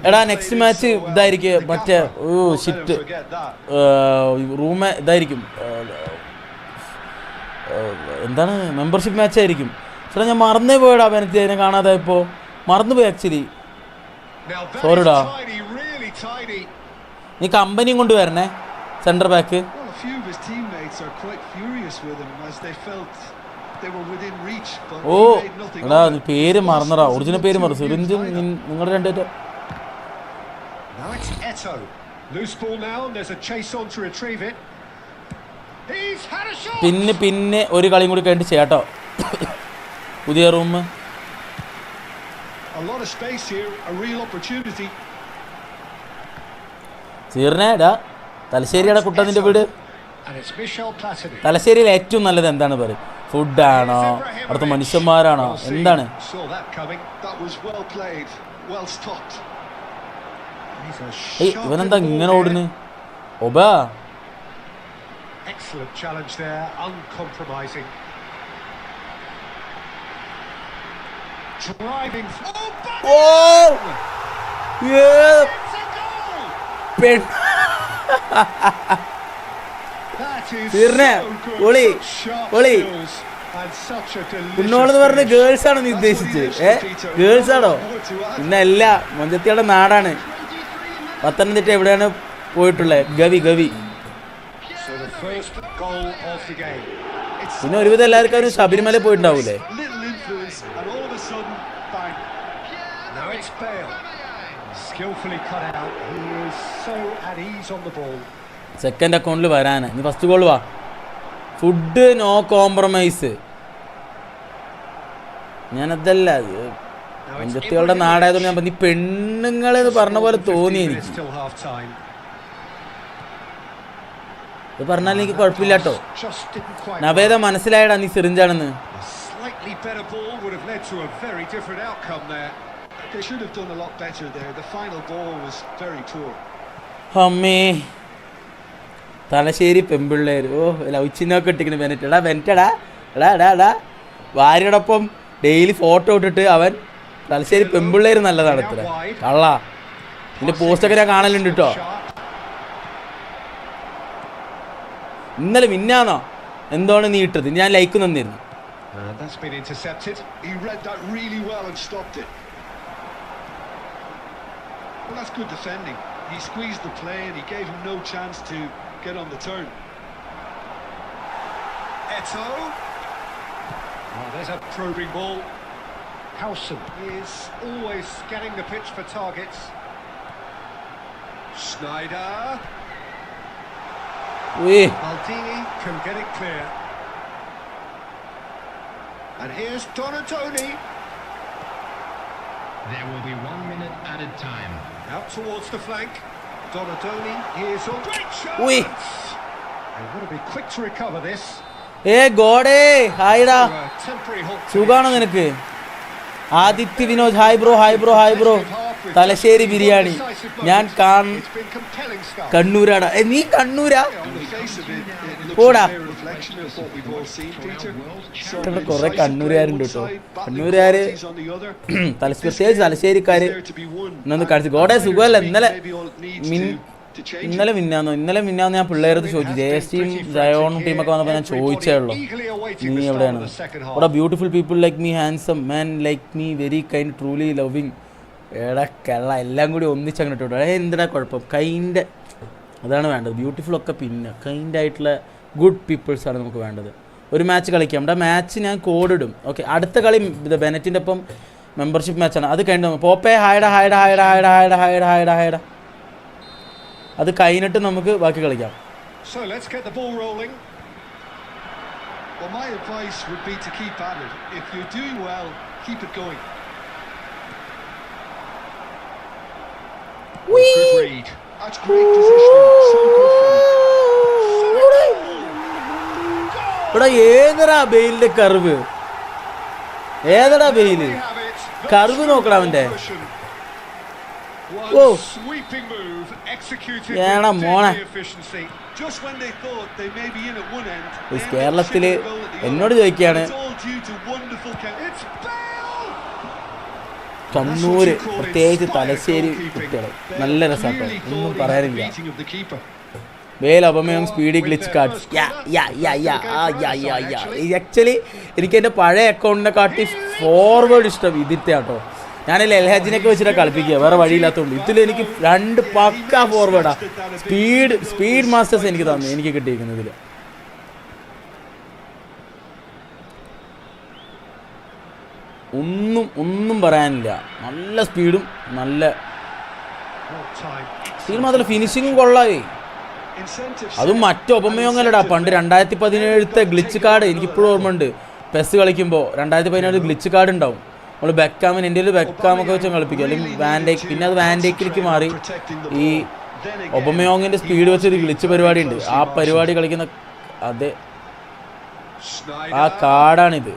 എടാ നെക്സ്റ്റ് മാച്ച് ഇതായിരിക്കും, മറ്റേ ഷിഫ്റ്റ് റൂമ് ഇതായിരിക്കും, എന്താണ് മെമ്പർഷിപ്പ് മാച്ച് ആയിരിക്കും. ചേട്ടാ ഞാൻ മറന്നേ പോയടാ ബെനറ്റേ, അതിനെ കാണാതെ ഇപ്പോൾ മറന്നുപോയി ആക്ച്വലി. സോറിടാ. നീ കമ്പനിയും കൊണ്ട് വരണേ സെൻറ്റർ ബാക്ക്. ഓ എടാ പേര് മറന്നടാ, ഒറിജിനൽ പേര് മറന്നു. സിറിഞ്ചും നിങ്ങളുടെ രണ്ടേറ്റ. പിന്നെ ഒരു കളിയും കൂടി കഴിഞ്ഞിട്ട് ചേട്ടോ പുതിയ റൂം. സീറിനേടാ തലശ്ശേരിയുടെ കുട്ട നിന്റെ വീട്. തലശ്ശേരിയിൽ ഏറ്റവും നല്ലത് എന്താണ് പറയും? ഫുഡാണോ, അവിടുത്തെ മനുഷ്യന്മാരാണോ, എന്താണ്? ഇവനെന്താ ഇങ്ങനെ ഓടുന്നു? ഒബാ കുന്നോളെന്ന് പറഞ്ഞ ഗേൾസ് ആണോ നീ ഉദ്ദേശിച്ച്? ഗേൾസ് ആണോ? ഇന്നല്ല, മൊഞ്ചത്തിയുടെ നാടാണ് പത്തനംതിട്ട. എവിടെയാണ് പോയിട്ടുള്ളത്? ഗവി. പിന്നെ ഒരുവിധം എല്ലാവർക്കും ഒരു ശബരിമല പോയിട്ടുണ്ടാവൂലേ? സെക്കൻഡ് അക്കൗണ്ടിൽ വരാന് നീ ഫസ്റ്റ് ഗോൾ വാ. Food no compromise. ഞാനതല്ല, പഞ്ചത്തികളുടെ നാടായതുകൊണ്ട് ഞാൻ നീ പെണ്ണുങ്ങളെന്ന് പറഞ്ഞ പോലെ തോന്നി എനിക്ക്. ഇത് പറഞ്ഞാൽ എനിക്ക് കുഴപ്പമില്ല കേട്ടോ. നവേദ മനസ്സിലായടാ നീ സിറിഞ്ചാണെന്ന്. അമ്മേ, തലശ്ശേരി പെമ്പിള്ളേർ. ഓ ലൗച്ചിനൊക്കെ ഇട്ടിരിക്കുന്നു ബെനറ്റ്. എടാ ഭാര്യയോടൊപ്പം ഡെയിലി ഫോട്ടോ ഇട്ടിട്ട് അവൻ തലശ്ശേരി പെമ്പിള്ളേർ നല്ലതാണ് ഇത്ര കള്ള. ഇതിൻ്റെ പോസ്റ്റൊക്കെ ഞാൻ കാണലുണ്ട് കേട്ടോ. ഇന്നലെ മിന്നാന്നോ എന്താണ് നീ ഇട്ടത്? ഞാൻ ലൈക്ക് തന്നിരുന്നു. Well, that's good defending. He squeezed the play and he gave him no chance to get on the turn. Eto'o. Oh, there's a probing ball. Howson is always scanning the pitch for targets. Sneijder. Maldini can get it clear. And here's Donatoni. There will be 1 minute added time. Out towards the flank. Donatoni, here's a great chance. Ui. They've got to be quick to recover this. ഗോഡേ ഹായ്ടാ, A temporary halt. സുഖാണോ നിനക്ക്? Aditya Vinod hi bro, hi bro, hi bro. Thalassery biryani. ഞാൻ It's been compelling stuff. കണ്ണൂരാടാ. നീ കണ്ണൂരാ? On the face of it, it looks Poda. a clear reflection of what we've all seen, Peter. ഇവിടെ കുറെ കണ്ണൂരുകാരുണ്ട് കേട്ടോ. കണ്ണൂരുകാര് പ്രത്യേകിച്ച് തലശ്ശേരിക്കാര് ഇന്നൊന്ന് കാണിച്ചു. ഗോഡേ സുഖമല്ല. ഇന്നലെ മിന്നാന്ന് ഞാൻ പിള്ളേരത് ചോദിച്ചു. JS-യും ജയോണും ടീമൊക്കെ വന്നപ്പോൾ ഞാൻ ചോദിച്ചേ ഉള്ളൂ, നീ എവിടെയാണ്? ഇവിടെ beautiful people like me, handsome മാൻ like me, very kind, truly loving. എടാ കള്ള, എല്ലാം കൂടി ഒന്നിച്ചങ്ങനെ ഇട്ടു. എന്തിനാ കുഴപ്പം? കൈൻഡ്, അതാണ് വേണ്ടത്. ബ്യൂട്ടിഫുൾ ഒക്കെ പിന്നെ കൈൻഡായിട്ടുള്ള ഗുഡ് പീപ്പിൾസാണ് നമുക്ക് വേണ്ടത്. ഒരു മാച്ച് കളിക്കാം. നമ്മുടെ മാച്ച് ഞാൻ കോഡ് ഇടും. ഓക്കെ, അടുത്ത കളി ബെനറ്റിൻ്റെ ഒപ്പം മെമ്പർഷിപ്പ് മാച്ചാണ്. അത് കഴിഞ്ഞിട്ട് പോപ്പേ ഹായ്ഡ ഹായ്ഡ ഹായ്ഡ ഹായ്ഡ ഹായ്ഡ ഹായ്ഡ ഹായ്ഡ ഹായ്ഡ അത് കഴിഞ്ഞിട്ട് നമുക്ക് ബാക്കി കളിക്കാം. So let's get the ball rolling. Well, my advice would be to keep at it. If you're doing well, keep it going. Good read. That's great positioning. So good from him. ഇവിടെ ഏതടാ ബെയിലിന്റെ curve? ഏതടാ Bale? We have it. The curve നോക്കണം അവന്റെ. One Whoa. sweeping move executed ഏടാ with മോനെ. deadly efficiency. Just when they thought they may be in at one end, ഈ കേരളത്തില് എന്നോട് ചോദിക്കുകയാണ്, it's all due to wonderful It's Bale. Kannur പ്രത്യേകിച്ച് തലശ്ശേരി കുട്ടികൾ നല്ല രസമാട്ടോ, ഒന്നും പറയാനില്ല. beating of the keeper. Bale അപമയം സ്പീഡി ഗ്ലിച്ച് കാർഡ്സ്. ആക്ച്വലി എനിക്ക് എൻ്റെ പഴയ അക്കൗണ്ടിനെ കാട്ടി ഫോർവേഡ് ഇഷ്ടം ഇതിത്തെ ആട്ടോ. ഞാനില്ല എൽഹാജിനൊക്കെ വെച്ചിട്ട് കളിപ്പിക്കുക, വേറെ വഴിയില്ലാത്തതുകൊണ്ട്. ഇതിൽ എനിക്ക് 2 പക്ക ഫോർവേഡാ. സ്പീഡ് മാസ്റ്റേഴ്സ് എനിക്ക് തന്നു, എനിക്ക് കിട്ടിയിരിക്കുന്നത് ഇതിൽ. ഒന്നും പറയാനില്ല. നല്ല സ്പീഡും നല്ല സ്പീഡ് മാത്രമല്ല ഫിനിഷിങ്ങും കൊള്ളാവേ. അതും മറ്റൊപമയൊന്നല്ലടാ. പണ്ട് 2017 ഗ്ലിച്ച് കാർഡ് എനിക്കിപ്പോഴും ഓർമ്മയുണ്ട്. പെസ് കളിക്കുമ്പോൾ 2017 ഗ്ലിച്ച് കാർഡ് ഉണ്ടാവും. നമ്മൾ ബെക്കാമിന്, എൻ്റെ ഒരു ബെക്കാമൊക്കെ വെച്ച് കളിപ്പിക്കുക, അല്ലെങ്കിൽ വാൻഡേക്ക്. പിന്നെ അത് വാൻഡേക്കിലേക്ക് മാറി ഈ ഒബമയോങ്ങിൻ്റെ സ്പീഡ് വെച്ചൊരു ഗ്ലിച്ച് പരിപാടി ഉണ്ട്. ആ പരിപാടി കളിക്കുന്ന അതെ ആ കാർഡാണിത്.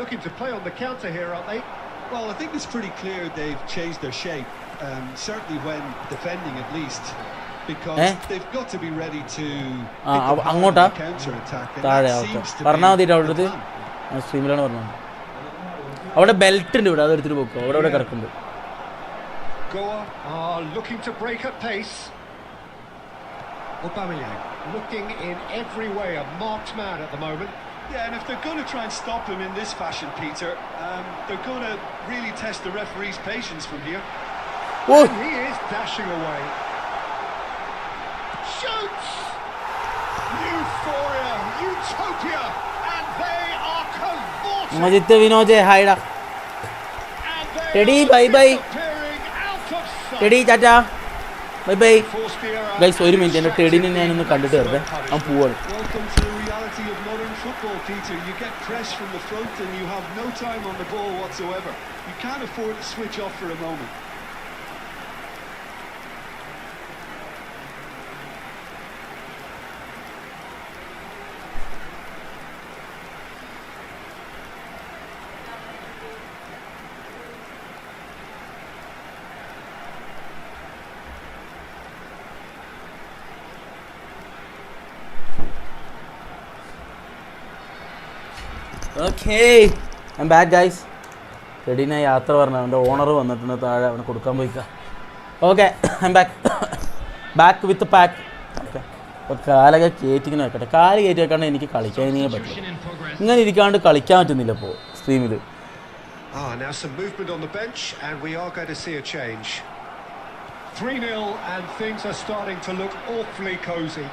Looking to play on the counter here, aren't they? Well, I think it's pretty clear they've changed their shape, certainly when defending at least, because they've got to be ready to അങ്ങോട്ടാ counter attack. താഴെ പറഞ്ഞാൽ മതിയിട്ട് അവിടെ അടുത്ത് സ്ട്രീമിലാണ് പറഞ്ഞത്. അവിടെ belt ഉണ്ട്, ഇവിടെ അതെടുത്തിട്ട് പോക്കോ, അവിടെ കിടക്കുന്നുണ്ട്. Goa are looking to break at pace. Aubameyang looking in every way a marked man at the moment. Yeah, and if they're going to try and stop him in this fashion, Peter, they're going to really test the referee's patience from here. Oh, he is dashing away. Shoots! Euphoria, utopia, and they are cavorting. Majith Vinoj ഹായ്ഡാ. Teddy bye bye. Teddy ചാറ്റാ bye bye. Guys ഒരു minute, എൻ്റെ ടെഡിനെ ഞാനൊന്ന് കണ്ടിട്ട് വരട്ടെ, അവൻ പോവാണ്. Football, Peter, you get press from the front and you have no time on the ball whatsoever. You can't afford to switch off for a moment. Okay, I am back guys. ടെഡിനെ യാത്ര പറഞ്ഞു, അവൻ്റെ owner വന്നിട്ടുണ്ട് താഴെ, അവനെ കൊടുക്കാൻ പോയിക്കാം. Okay, I am back with pack. Okay, അപ്പോൾ കാലൊക്കെ കയറ്റിങ്ങനെ വെക്കട്ടെ. കാല് കയറ്റി വെക്കാണ്ട് എനിക്ക് കളിക്കാനേ പറ്റില്ല. ഇങ്ങനെ ഇരിക്കാണ്ട് കളിക്കാൻ പറ്റുന്നില്ല ഇപ്പോൾ സ്ട്രീമിൽ. Now some movement on the bench and we are going to see a change. 3-0 and things are starting to look awfully cosy.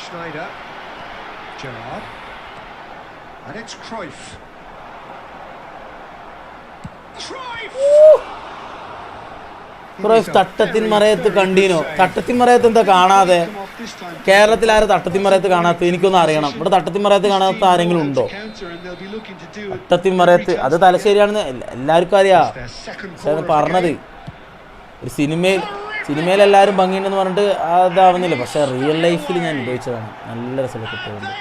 Schneider, Gerrard, and it's Cruyff. ക്രൂയിഫ് Thattathin Marayathu കണ്ടീനോ? Thattathin Marayathu എന്താ കാണാതെ? കേരളത്തിൽ ആരും തട്ടത്തിൻ മറയത്ത് കാണാത്ത? എനിക്കൊന്നും അറിയണം. ഇവിടെ തട്ടത്തിൻ മറയത്ത് കാണാത്ത ആരെങ്കിലും ഉണ്ടോ? തട്ടത്തിൻ മറയത്ത് അത് തലശ്ശേരിയാണെന്ന് എല്ലാവർക്കും അറിയാം. പക്ഷെ അത് പറഞ്ഞത് ഒരു സിനിമയിൽ ഭംഗിയുണ്ടെന്ന് പറഞ്ഞിട്ട് അതാവുന്നില്ല. പക്ഷെ റിയൽ ലൈഫിൽ ഞാൻ ഉപയോഗിച്ചതാണ്. നല്ല രസമൊക്കെ പോകുന്നുണ്ട്.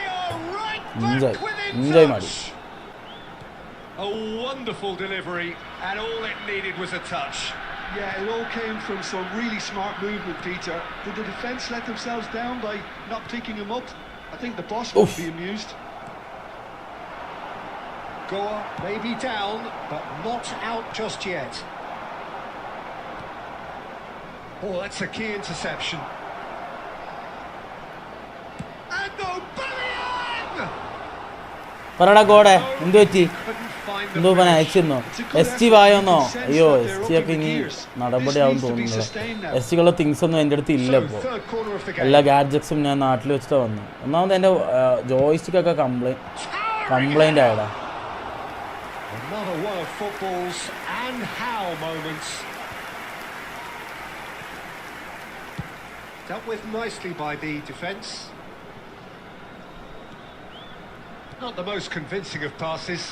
എൻജോയ് മാടി. A wonderful delivery, and all it needed was a touch. Yeah, it all came from some really smart movement, Peter. Did the defence let themselves down by not picking him up? I think the boss would be amused. Goa may be down, but not out just yet. Oh, that's a key interception. And Aubameyang! പറടാ ഗോഡെ, എന്ത് പറ്റി? എന്തോ പന അയച്ചിരുന്നോ? SG വായോന്നോ? അയ്യോ, SG ഒക്കെ ഇനി നടപടിയാവും തോന്നുന്നില്ല. SGക്കുള്ള things ഒന്നും എൻ്റെ അടുത്ത് ഇല്ല. ഇപ്പോൾ എല്ലാ ഗാഡ്ജറ്റ്സും ഞാൻ നാട്ടിൽ വെച്ചിട്ട് വന്നു. ഒന്നാമത് എൻ്റെ ജോയ്സ്റ്റിക്കൊക്കെ complaint ആയടാ. Another one of football's and how moments. Dealt with nicely by the defence. Not the most convincing of passes.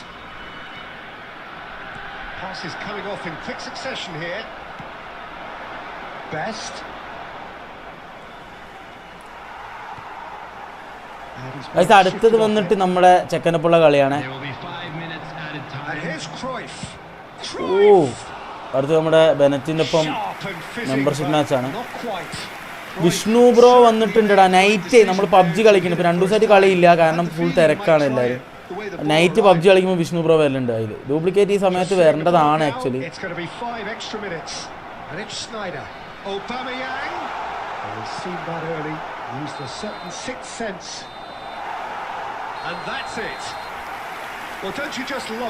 Passes coming off in quick succession here. Best. അടുത്തത് വന്നിട്ട് നമ്മുടെ ചെക്കനപ്പുള്ള കളിയാണ്. അടുത്ത് നമ്മുടെ ബെനറ്റിൻ്റെ ഒപ്പം മെമ്പർഷിപ്പ് മാച്ചാണ്. വിഷ്ണു ബ്രോ വന്നിട്ടുണ്ടടാ. നൈറ്റ് നമ്മൾ PUBG കളിക്കുന്നു. ഇപ്പോൾ 2 ദിവസമായിട്ട് കളിയില്ല, കാരണം ഫുൾ തിരക്കാണ് എല്ലാവരും. നൈറ്റ് പബ്ജി കളിക്കുമ്പോൾ വിഷ്ണു ബ്രോ വരലുണ്ട്. അതിൽ ഡ്യൂപ്ലിക്കേറ്റ് ഈ സമയത്ത് വരേണ്ടതാണ് ആക്ച്വലി.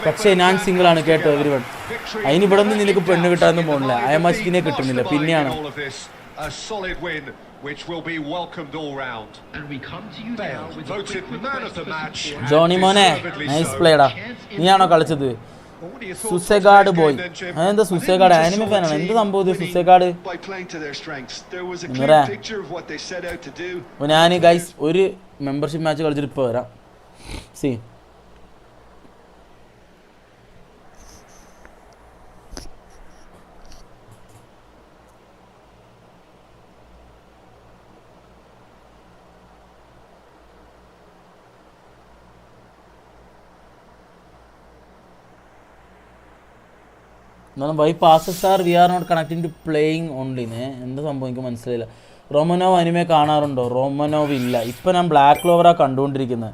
പക്ഷേ ഞാൻ സിംഗിളാണ് കേട്ടോ എവരിവൺ. അതിന് ഇവിടെ നിന്ന് നിനക്ക് പെണ്ണ് കിട്ടാനൊന്നും പോകുന്നില്ല. അയമസ്കിനെ കിട്ടുന്നില്ല. പിന്നെയാണ് a solid win which will be welcomed all round. And we come to you now with voted man of the match. Johnny മോനെ, നൈസ് പ്ലേടാ. നീയാണോ കളിച്ചത്? സുസേഗാഡ് ബോയ്. അതെന്താ സുസേഗാഡ്? ആനിമി ഫാനാണ്. എന്ത് സംഭവം സുസേഗാഡ്? ഞാൻ ഗൈസ് ഒരു മെമ്പർഷിപ്പ് മാച്ച് കളിച്ചിട്ട് ഇപ്പോൾ വരാം. സി എന്നാലും why passes are we are not connecting to playing ഓൺലിന്ന്. എന്താ സംഭവം എനിക്ക് മനസ്സിലായില്ല. റോമനോവ് അനിമേ കാണാറുണ്ടോ? റോമനോവ് ഇല്ല. ഇപ്പം ഞാൻ ബ്ലാക്ക് ക്ലോവറാണ് കണ്ടുകൊണ്ടിരിക്കുന്നത്.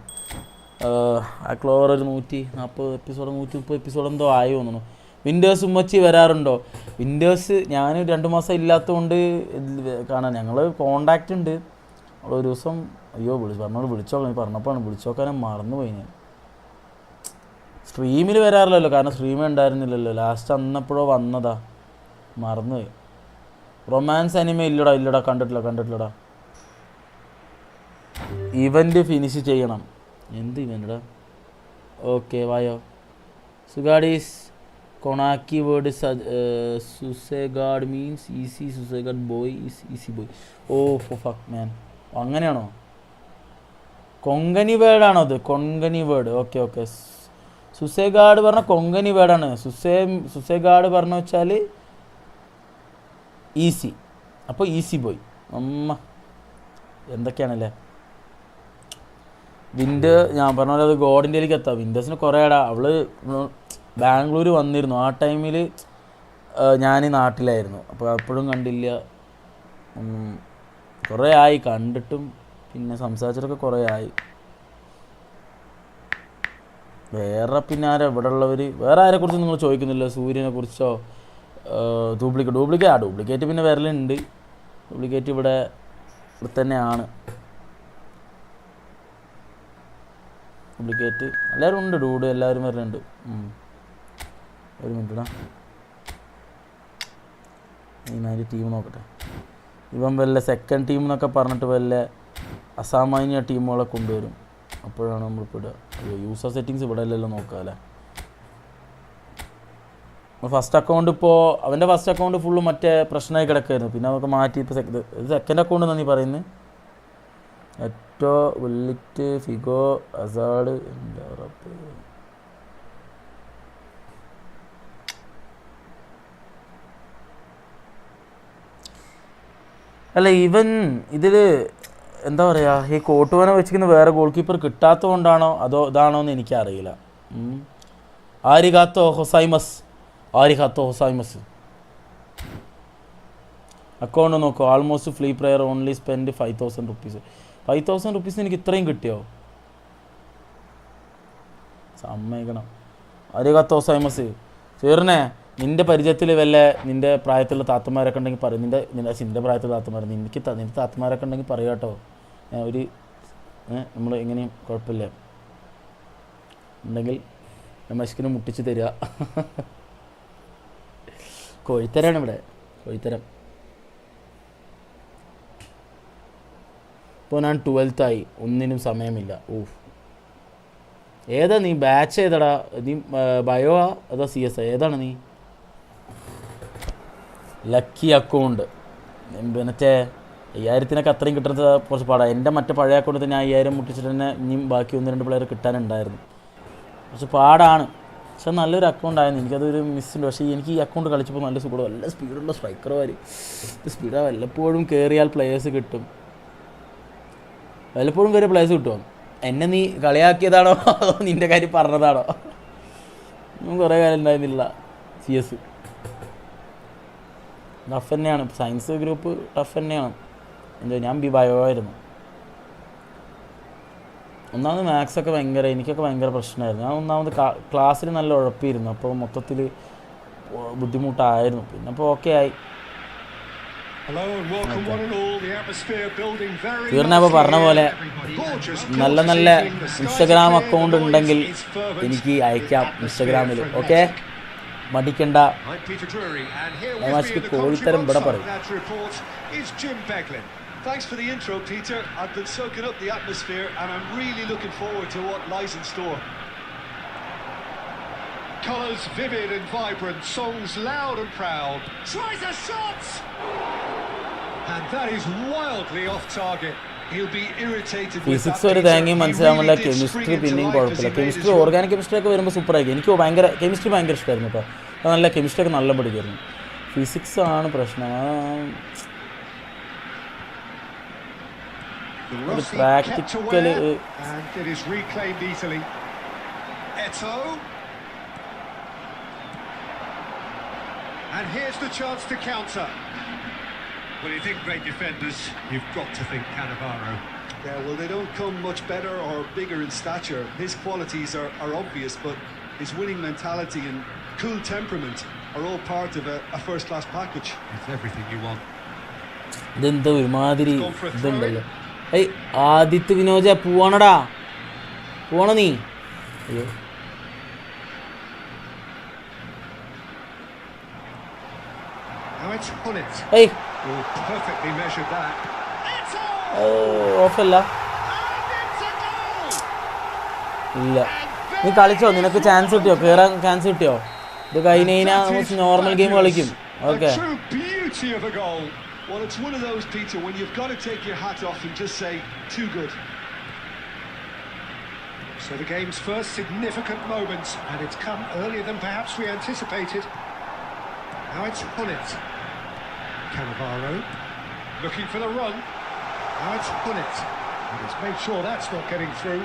ബ്ലാക്ക് ക്ലോവർ ഒരു 140 എപ്പിസോഡ് 130 എപ്പിസോഡ് എന്തോ ആയി തോന്നുന്നു. വിൻഡേഴ്സ് ഉമ്മച്ചി വരാറുണ്ടോ? വിൻഡേഴ്സ് ഞാൻ 2 മാസം ഇല്ലാത്തതുകൊണ്ട് കാണാൻ ഞങ്ങൾ കോണ്ടാക്റ്റ് ഉണ്ട്. ഒരു ദിവസം പറഞ്ഞപ്പോഴാണ് വിളിച്ചോക്കാനും മറന്നുപോയി. ഞാൻ സ്ട്രീമിൽ വരാറില്ലല്ലോ, കാരണം സ്ട്രീം ഉണ്ടായിരുന്നില്ലല്ലോ. ലാസ്റ്റ് അന്നപ്പോഴോ വന്നതാ, മറന്നുപോയി. റൊമാൻസ് അനിമ ഇല്ലടാ കണ്ടിട്ടില്ലടാ. ഇവൻ്റ് ഫിനിഷ് ചെയ്യണം. എന്ത് ഇവൻ്റെടാ? ഓക്കെ വായോ. സുഗാഡീസ് കൊണാക്കി word susegad means easy. Susegad boy is easy boy. Oh fuck man, അങ്ങനെയാണോ? കൊങ്കണി വേർഡാണോ അത്? കൊങ്കണി വേർഡ്. ഓക്കെ. സുസേഗാഡ് പറഞ്ഞ കൊങ്കണി വേർഡാണ്. സുസേഗാഡ് പറഞ്ഞു വെച്ചാൽ ഈസി. അപ്പോൾ ഈസി ബോയ്. എന്തൊക്കെയാണല്ലേ വിൻഡ്. ഞാൻ പറഞ്ഞ പോലെ അത് ഗോഡിൻ്റെയിലേക്ക് എത്താം. വിൻഡേഴ്സിന് കുറേ അവൾ ബാംഗ്ലൂർ വന്നിരുന്നു. ആ ടൈമിൽ ഞാൻ നാട്ടിലായിരുന്നു. അപ്പോൾ അപ്പോഴും കണ്ടില്ല. കുറേ ആയി കണ്ടിട്ടും, പിന്നെ സംസാരിച്ചിട്ടൊക്കെ കുറേ ആയി. പിന്നെ ആരാ ഇവിടെ ഉള്ളവർ? വേറെ ആരെക്കുറിച്ച് നിങ്ങൾ ചോദിക്കുന്നില്ല? സൂര്യനെ കുറിച്ചോ? ഡ്യൂപ്ലിക്കേറ്റ് പിന്നെ വരലുണ്ട്. ഡ്യൂപ്ലിക്കേറ്റ് ഇവിടെ തന്നെയാണ്. ഡ്യൂപ്ലിക്കേറ്റ് എല്ലാവരും ഉണ്ട്. ഡൂഡ് എല്ലാവരും വരലുണ്ട്. ഒരു മിനിറ്റാ, അതിൻ്റെ ടീം നോക്കട്ടെ. ഇവൻ വല്ല സെക്കൻഡ് ടീം എന്നൊക്കെ പറഞ്ഞിട്ട് വല്ല അസാമാന്യ ടീമുകളെ കൊണ്ടുവരും. അപ്പോഴാണ് നമ്മളിപ്പോൾ ഇടുക. യൂസർ സെറ്റിങ്സ് ഇവിടെ അല്ലല്ലോ നോക്കാം അല്ലേ. ഫസ്റ്റ് അക്കൗണ്ട് ഇപ്പോൾ അവൻ്റെ ഫസ്റ്റ് അക്കൗണ്ട് ഫുള്ള് മറ്റേ പ്രശ്നമായി കിടക്കുമായിരുന്നു. പിന്നെ നമുക്ക് മാറ്റി ഇപ്പോൾ സെക്കൻഡ് അക്കൗണ്ട് എന്നാണ് നീ പറയുന്നത്. എറ്റോ വില്ലിറ്റ് ഫിഗോ അസാഡ് അല്ല ഇവൻ ഇതിൽ എന്താ പറയുക, ഈ കോട്ടുവനെ വെച്ചിരിക്കുന്ന വേറെ ഗോൾ കീപ്പർ കിട്ടാത്തത് കൊണ്ടാണോ അതോ ഇതാണോ എന്ന് എനിക്കറിയില്ല. ആരിഗാത്തോ ഹൊസൈമസ് അക്കൗണ്ട് നോക്കൂ. Almost free player only spend 5,000 rupees. 5,000 rupees എനിക്ക് ഇത്രയും കിട്ടിയോ? സമ്മതിക്കണം. ആരിഗാത്തോ ഹൊസൈമസ് ചേർന്നേ. നിൻ്റെ പരിചയത്തിൽ വല്ല നിൻ്റെ പ്രായത്തിലുള്ള താത്തമാരൊക്കെ ഉണ്ടെങ്കിൽ പറയും. നിൻ്റെ പ്രായത്തിലുള്ള താത്തമാർ നിൻ്റെ താത്തമാരൊക്കെ ഉണ്ടെങ്കിൽ പറയാം കേട്ടോ. ഒരു നമ്മൾ എങ്ങനെയും കുഴപ്പമില്ല ഉണ്ടെങ്കിൽ മഷ്കിന് മുട്ടിച്ച് തരിക. കോഴിത്തരാണ് ഇവിടെ, കോഴിത്തരം. ഇപ്പോൾ ഞാൻ 12th ആയി, ഒന്നിനും സമയമില്ല. ഏതാ നീ ബാച്ച് ഏതാടാ? നീ ബയോ അതോ CS ഏതാണ് നീ? ലക്കി അക്കൗണ്ട് മറ്റേ 5000-നൊക്കെ അത്രയും കിട്ടുന്നത് കുറച്ച് പാടാണ്. എൻ്റെ മറ്റേ പഴയ അക്കൗണ്ടിൽ തന്നെ 5000 മുട്ടിച്ചിട്ട് തന്നെ ഇനിയും ബാക്കി 1-2 പ്ലെയർ കിട്ടാനുണ്ടായിരുന്നു. കുറച്ച് പാടാണ്. പക്ഷെ നല്ലൊരു അക്കൗണ്ട് ആയിരുന്നു. എനിക്കതൊരു മിസ്സുണ്ട്. പക്ഷേ എനിക്ക് ഈ അക്കൗണ്ട് കളിച്ചപ്പോൾ നല്ല സുഖം. നല്ല സ്പീഡുള്ള സ്ട്രൈക്കർമാർ സ്പീഡാണ്. വല്ലപ്പോഴും കയറിയാൽ പ്ലേയേഴ്സ് കിട്ടും. വല്ലപ്പോഴും കയറിയ പ്ലേയേഴ്സ് കിട്ടുമോ? എന്നെ നീ കളിയാക്കിയതാണോ അതോ നിൻ്റെ കാര്യം പറഞ്ഞതാണോ? കുറേ കാര്യം ഉണ്ടായിരുന്നില്ല. CS ടഫ് തന്നെയാണ്. സയൻസ് ഗ്രൂപ്പ് ടഫ് തന്നെയാണ്. ഞാൻ ബയോ ആയിരുന്നു. ഒന്നാമത് മാത്സൊക്കെ എനിക്കൊക്കെ ഭയങ്കര പ്രശ്നമായിരുന്നു. ഞാൻ ഒന്നാമത് ക്ലാസ്സിൽ നല്ല ഉഴപ്പിയിരുന്നു. അപ്പോൾ മൊത്തത്തിൽ ബുദ്ധിമുട്ടായിരുന്നു. പിന്നെ അപ്പോൾ ഓക്കെ ആയി. തീർന്നപ്പോൾ പറഞ്ഞ പോലെ നല്ല നല്ല ഇൻസ്റ്റഗ്രാം അക്കൗണ്ട് ഉണ്ടെങ്കിൽ എനിക്ക് അയക്കാം ഇൻസ്റ്റഗ്രാമിൽ. ഓക്കെ, മടിക്കണ്ട. കോഴിത്തരം ഇവിടെ പറയും. Thanks for the intro, Peter. I've been soaking up the atmosphere and I'm really looking forward to what lies in store. Colours vivid and vibrant, songs loud and proud. Tries a shot! And that is wildly off target. He'll be irritated with physics ഒരു തേങ്ങയും മനസ്സിലാവില്ല. Chemistry പിന്നെയും കുഴപ്പമില്ല. Chemistry organic chemistry ഒക്കെ വരുമ്പോൾ സൂപ്പറായിരിക്കും. എനിക്ക് ഭയങ്കര chemistry ഭയങ്കര ഇഷ്ടമായിരുന്നു കേട്ടോ. അത് നല്ല കെമിസ്ട്രി ഒക്കെ നല്ല പഠിക്കുമായിരുന്നു. ഫിസിക്സ് ആണ് പ്രശ്നം. Practical And here's the chance to counter. When you think great defenders, you've got to think Cannavaro. Yeah, well, they don't come much better or bigger in stature. His qualities are obvious, but his winning mentality and cool temperament are all part of a first-class package. It's everything you want. ഇതെന്താ ഒരുമാതിരി ഇതുണ്ടല്ലോ. ഏയ് ആദിത്യ വിനോജ പോവാണടാ, പോണ നീ. അയ്യോ ഏയ് ഓഫല്ല. ഇല്ല, നീ കളിച്ചോ? നിനക്ക് ചാൻസ് കിട്ടിയോ? കയറാൻ ചാൻസ് കിട്ടിയോ? ഇത് കഴിഞ്ഞ് കഴിഞ്ഞാൽ നോർമൽ ഗെയിം കളിക്കും. Okay. Well, it's one of those, Peter, when you've got to take your hat off and just say, too good. So the game's first significant moment, and it's come earlier than perhaps we anticipated. Now it's Hullet. Cannavaro looking for the run. Now it's Hullet. And he's made sure that's not getting through.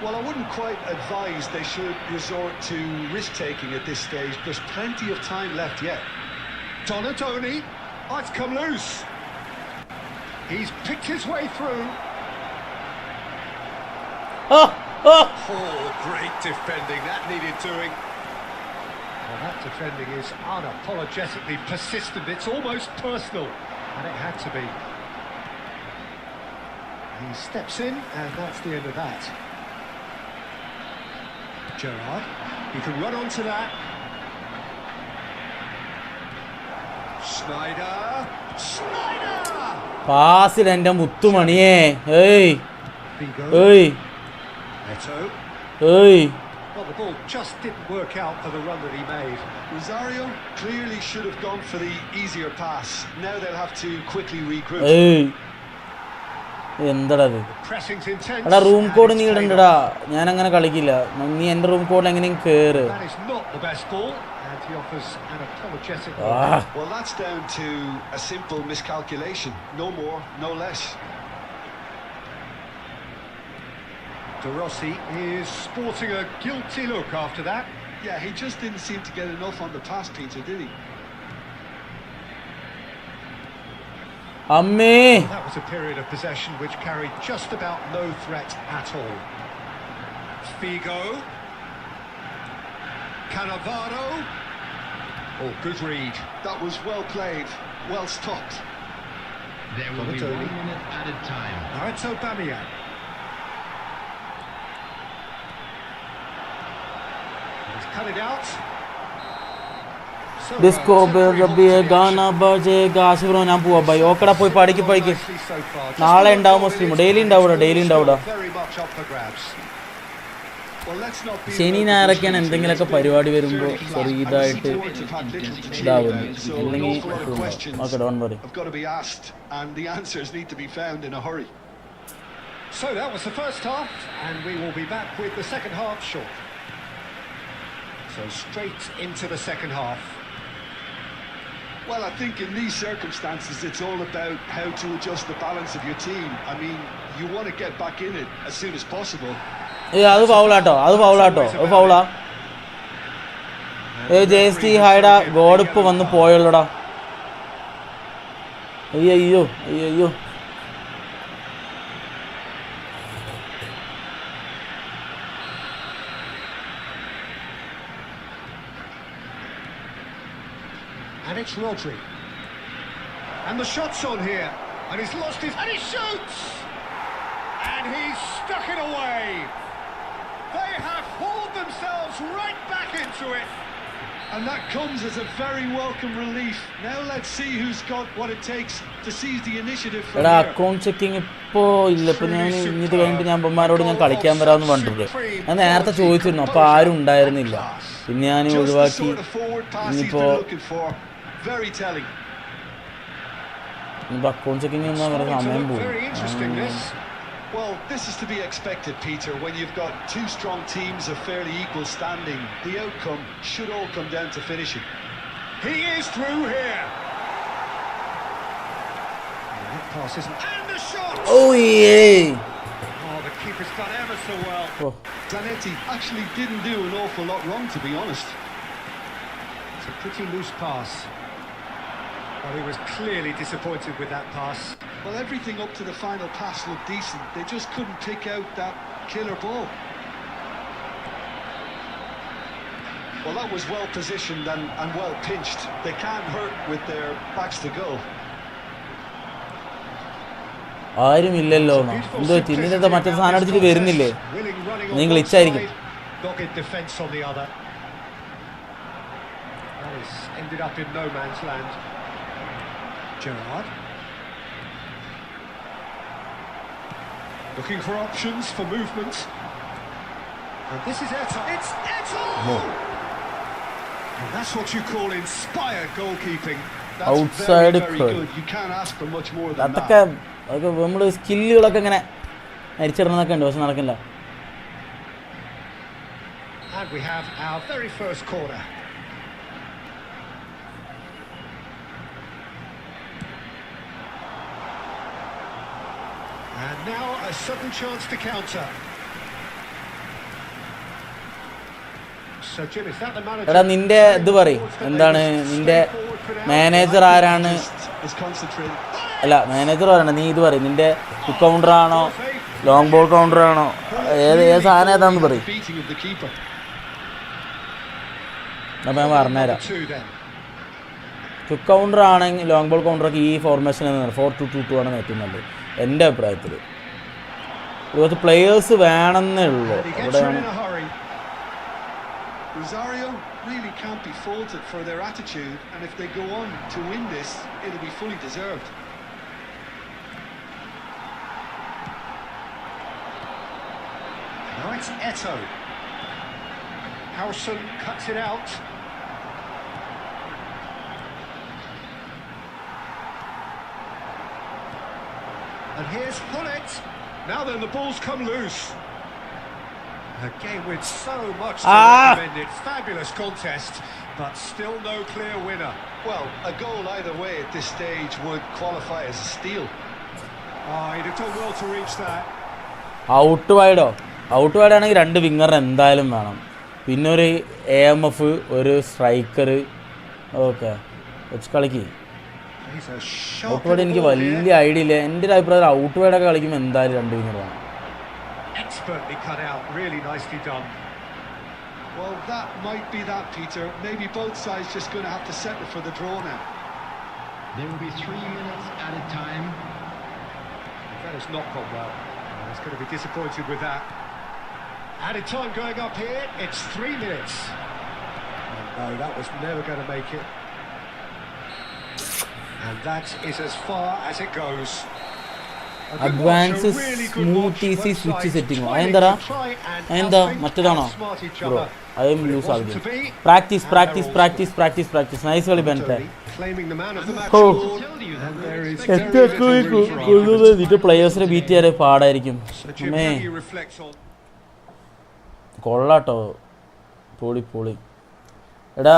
Well, I wouldn't quite advise they should resort to risk-taking at this stage. There's plenty of time left yet. Donadoni. Oh, it's come loose. He's picked his way through. Oh, great defending. That needed doing. Well, that defending is unapologetically persistent. It's almost personal. And it had to be. He steps in, and that's the end of that. Gerrard, he can run onto that. പാസിൽ എൻ്റെ മുത്തുമണിയേ. ഏയ് ഏയ് ഏയ് Well, the ball just didn't work out for the run that he made. Rosario clearly should have gone for the easier pass. Now they'll have to quickly regroup. ഏയ് എന്താടാ അത്? Pressing's intense. എടാ room and code it's നീ paid ഇടണ്ടടാ, off. ഞാൻ അങ്ങനെ കളിക്കില്ല. നീ എൻ്റെ റൂം കോഡിൽ എങ്ങനെയും കേറ്. That is not the best ball, and he offers an apologetic. Well, that's down to a simple miscalculation. No more, no less. De Rossi is sporting a guilty look after that. Yeah, he just didn't seem to get enough on the pass, Peter, did he? അമ്മേ That was a period of possession which carried just about no threat at all. Figo. Cannavaro. Oh, good read. That was well played, well stopped. There will be 1 minute added time. Now it's Aubameyang. He's cut it out. So, disco temporary ഗാന ബജേഗാ ആശിബ്രോ ഞാൻ പോവാ by. ഓക്കടാ പോയി പഠിക്ക്. nicely so far. Just നാളെ one ഉണ്ടാവും goal Muslim. in daily it. ഉണ്ടാവൂടാ, daily ഉണ്ടാവൂടാ. Very much up for grabs. Well, let's not be ശനി ഞായറൊക്കെയാണ് എന്തെങ്കിലുമൊക്കെ പരിപാടി വരുമ്പോൾ ചെറിയതായിട്ട് ഇതാവുന്നു. അല്ലെങ്കിൽ okay don't worry. have got to be asked, and the answers need to be found in a hurry. So that was the first half, and we will be back with the second half shortly. So straight into the second half. Well, I think in these circumstances, it's all about how to adjust the balance of your team. I mean, you want to get back in it as soon as possible. അത് ഫൗളാട്ടോ, അത് ഫൗളാ. ജെഎസ്ടി ഹായ്ഡാ, ഗോഡിപ്പ് വന്ന് പോയുള്ളൂടാ. അയ്യോ. And it's Rodri. And the shot's on here. And he's lost his... And he shoots! And he's stuck it away. They have hauled themselves right back into it. And that comes as a very welcome relief. Now let's see who's got what it takes to seize the initiative from എടാ here. Account checking ഇപ്പോൾ ഇല്ല. ഇപ്പം ഞാൻ ഇത് കഴിഞ്ഞിട്ട് ഞാൻ അമ്മമാരോട് ഞാൻ കളിക്കാൻ വരാമെന്ന് പറഞ്ഞിട്ടുണ്ട്. ഞാൻ നേരത്തെ ചോദിച്ചിരുന്നു, അപ്പോൾ ആരും ഉണ്ടായിരുന്നില്ല. പിന്നെ ഞാൻ Just the ഒഴിവാക്കി. sort of forward pass he's ഇനിയിപ്പോ been looking for. Very telling. ഇനിയിപ്പോൾ അക്കൗണ്ട് ചെക്കിങ് ഒന്നും അങ്ങനെ സമയം Very interesting, പോകും. this. Well, this is to be expected, Peter. When you've got two strong teams of fairly equal standing, the outcome should all come down to finishing. He is through here. And that pass isn't... And the shot! Oh yeah. Oh, the keeper's done ever so well. Oh. Zanetti actually didn't do an awful lot wrong, to be honest. It's a pretty loose pass. Well, he was clearly disappointed with that pass. Well, everything up to the final pass looked decent. They just couldn't pick out that killer ball. Well, that was well positioned and well pinched. They can't hurt with their backs to goal. ആരുമില്ലല്ലോ. എന്തോ ഇന്നത്തെ മറ്റേ സാധനം അടിച്ചിട്ട് വരുന്നില്ലേ? നിങ്ങൾ ഇച്ചായിരിക്കും. Dogged defence on the other. That is ended up in no man's land. Gerrard. Looking for options for movement. And this is Eto'o. It's Eto'o! And that's what you call inspired goalkeeping. That's Outside very, very cut. good. You can't ask for much more than അതൊക്കെ that. അതൊക്കെ നമ്മൾ സ്കില്ലുകളൊക്കെ ഇങ്ങനെ അരിച്ചിടണമെന്നൊക്കെ ഉണ്ട്, പക്ഷെ നടക്കില്ല. And we have our very first corner. And now a sudden chance to counter. So Jim, is that the manager? എടാ നിന്റെ ഇത് പറയും എന്താണ്, നിന്റെ മാനേജർ ആരാണ്? Is concentrated. അല്ല മാനേജർ പറയണ്ട, നീ ഇത് പറയും. നിന്റെ ക്വിക്ക് കൗണ്ടർ ആണോ ലോങ് ബോൾ കൗണ്ടർ ആണോ, ഏത് സാധനം ഏതാന്ന് പറയും. Beating of the keeper. അപ്പം ഞാൻ പറഞ്ഞുതരാം. Two then. ക്വിക്ക് കൗണ്ടർ ആണെങ്കിൽ ലോങ് ബോൾ കൗണ്ടറൊക്കെ ഈ ഫോർമേഷൻ 4-2-2-2 ആണ് ഏറ്റവും നല്ലത് എൻ്റെ അഭിപ്രായത്തിൽ. കുറച്ച് പ്ലെയേഴ്സ് വേണമെന്നേ ഉള്ളൂ. And he gets അവിടെ rid in a hurry. Rosario really can't be faulted for their attitude, and if they go on to win this, it'll be fully deserved. Now it's Eto'o. Howson cuts it out. And here's Hullet. Now then, the ball's come loose. A game with so much to recommend it. Fabulous contest, but still no clear winner. Well, a goal either way at this stage would qualify as a steal. He'd have done well to reach that. Out wide ആണെങ്കിൽ 2 winger എന്തായാലും വേണം. പിന്നെ ഒരു AMF, ഒരു striker. Okay, വെച്ച് കളിക്ക്. Out wide എനിക്ക് വലിയ ഐഡിയ ഇല്ല. എൻ്റെ ഒരു അഭിപ്രായത്തിൽ ഔട്ട് വൈഡൊക്കെ കളിക്കുമ്പോൾ എന്തായാലും 2 വിങ്ങർ വേണം. Expertly cut out, really nicely done. Well, that might be that, Peter. Maybe both sides just going to have to settle for the draw now. There will be 3 minutes at a time. That has not gone well. He's going to be disappointed with that. Added time going up here. It's 3 minutes. Oh, no, that was never going to make it. And that is as far as it goes. Advance smooth easy switch സെറ്റിങ്ങോ അതെന്താ മറ്റേതാണോ bro? അതും loose ആകും. Practice nice കളി ബെൻറ്റെ. ഇതിന്റെ പ്ലേയേഴ്സിനെ beat ചെയ്യാൻ പാടായിരിക്കും. കൊള്ളാട്ടോ, പൊളി. എടാ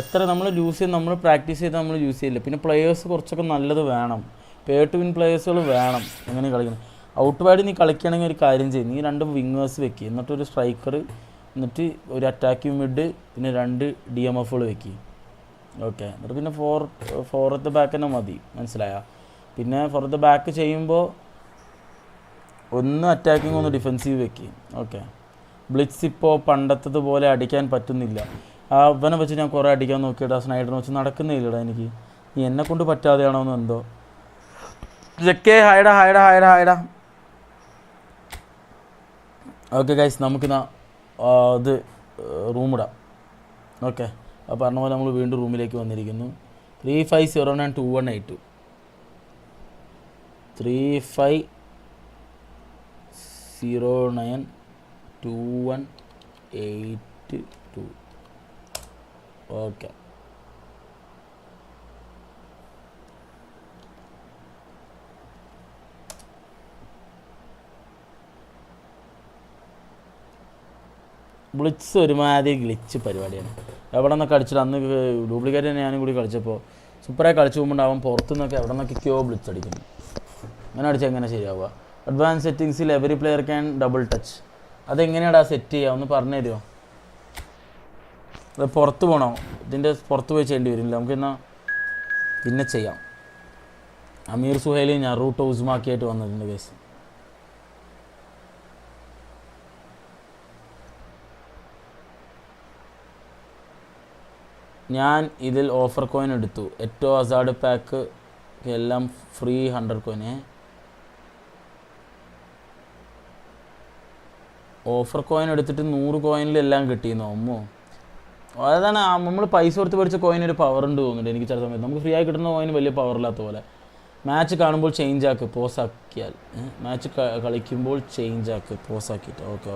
എത്ര നമ്മൾ യൂസ് ചെയ്ത് നമ്മൾ പ്രാക്ടീസ് ചെയ്ത് നമ്മൾ യൂസ് ചെയ്യില്ല. പിന്നെ പ്ലേയേഴ്സ് കുറച്ചൊക്കെ നല്ലത് വേണം, പേ ടു വിൻ പ്ലേയേഴ്സുകൾ വേണം. എങ്ങനെ കളിക്കണം? ഔട്ട് വൈഡ് നീ കളിക്കുകയാണെങ്കിൽ ഒരു കാര്യം ചെയ്യും, നീ 2 വിങ്ങേഴ്സ് വെക്കുക, എന്നിട്ടൊരു സ്ട്രൈക്കർ, എന്നിട്ട് ഒരു അറ്റാക്കിംഗ് മിഡ്, പിന്നെ 2 DMFകൾ വെക്കുക. ഓക്കെ, എന്നിട്ട് പിന്നെ ഫോർത്ത് ബാക്ക് തന്നെ മതി, മനസ്സിലായോ? പിന്നെ ഫോർത്ത് ബാക്ക് ചെയ്യുമ്പോൾ ഒന്ന് അറ്റാക്കിംഗ് ഒന്ന് ഡിഫെൻസീവ് വെക്കുക. ഓക്കെ, ബ്ലിറ്റ്സ് ഇപ്പോൾ പണ്ടത്തതുപോലെ അടിക്കാൻ പറ്റുന്നില്ല. അവനെ വെച്ച് ഞാൻ കുറേ അടിക്കാൻ നോക്കിയിട്ട് ആ സ്നൈഡറിനെ വെച്ച് നടക്കുന്നില്ലടാ എനിക്ക്. നീ എന്നെ കൊണ്ട് പറ്റാതെയാണോന്ന് എന്തോ. ജക്കെ ഹൈഡാ. ഓക്കെ ഗൈസ്, നമുക്കിന്നാ ഇത് റൂമിടാം. ഓക്കെ, അപ്പോൾ പറഞ്ഞ പോലെ നമ്മൾ വീണ്ടും റൂമിലേക്ക് വന്നിരിക്കുന്നു. 35092182 35092182. ഓക്കെ, ബ്ലിറ്റ്സ് ഒരുമാതിരി ഗ്ലിച്ച് പരിപാടിയാണ്. എവിടെ നിന്നൊക്കെ അടിച്ചിട്ട് അന്ന് ഡ്യൂപ്ലിക്കേറ്റ് തന്നെ ഞാനും കൂടി കളിച്ചപ്പോൾ സൂപ്പറായി കളിച്ചു പോകുമ്പോൾ അവൻ പുറത്തു നിന്നൊക്കെ എവിടെ നിന്നൊക്കെയോ ബ്ലിറ്റ്സ് അടിക്കുന്നു. അങ്ങനെ അടിച്ചാൽ എങ്ങനെ ശരിയാവുക? അഡ്വാൻസ് സെറ്റിങ്സിൽ every player can double touch. അതെങ്ങനെയാടാ സെറ്റ് ചെയ്യുക? ഒന്ന് പറഞ്ഞു തരുമോ? അത് പുറത്ത് പോകണോ? ഇതിൻ്റെ പുറത്ത് പോയി ചെയ്യേണ്ടി വരില്ല. നമുക്കെന്നാൽ പിന്നെ ചെയ്യാം. അമീർ സുഹൈൽ നറൂട്ടോ ഉസ്മാക്കിയായിട്ട് വന്നിട്ടുണ്ട് കേസ്. ഞാൻ ഇതിൽ ഓഫർ കോയിൻ എടുത്തു. ഏറ്റവും അസാഡ് പാക്ക് എല്ലാം ഫ്രീ 100 കോയിന്. ഓഫർ കോയിൻ എടുത്തിട്ട് 100 കോയിനിലെല്ലാം കിട്ടിയെന്നോ? അമ്മോ, അതാണ് നമ്മൾ പൈസ കൊടുത്ത് പഠിച്ച കോയിന് ഒരു പവർ ഉണ്ട് തോന്നുന്നുണ്ട് എനിക്ക് ചില സമയത്ത്. നമുക്ക് ഫ്രീ ആയി കിട്ടുന്ന കോയിന് വലിയ പവറില്ലാത്ത പോലെ. മാച്ച് കാണുമ്പോൾ ചേഞ്ച് ആക്ക്, പോസാക്കിയാൽ. മാച്ച് കളിക്കുമ്പോൾ ചേഞ്ച് ആക്ക്, പോസാക്കിയിട്ട്. ഓക്കെ.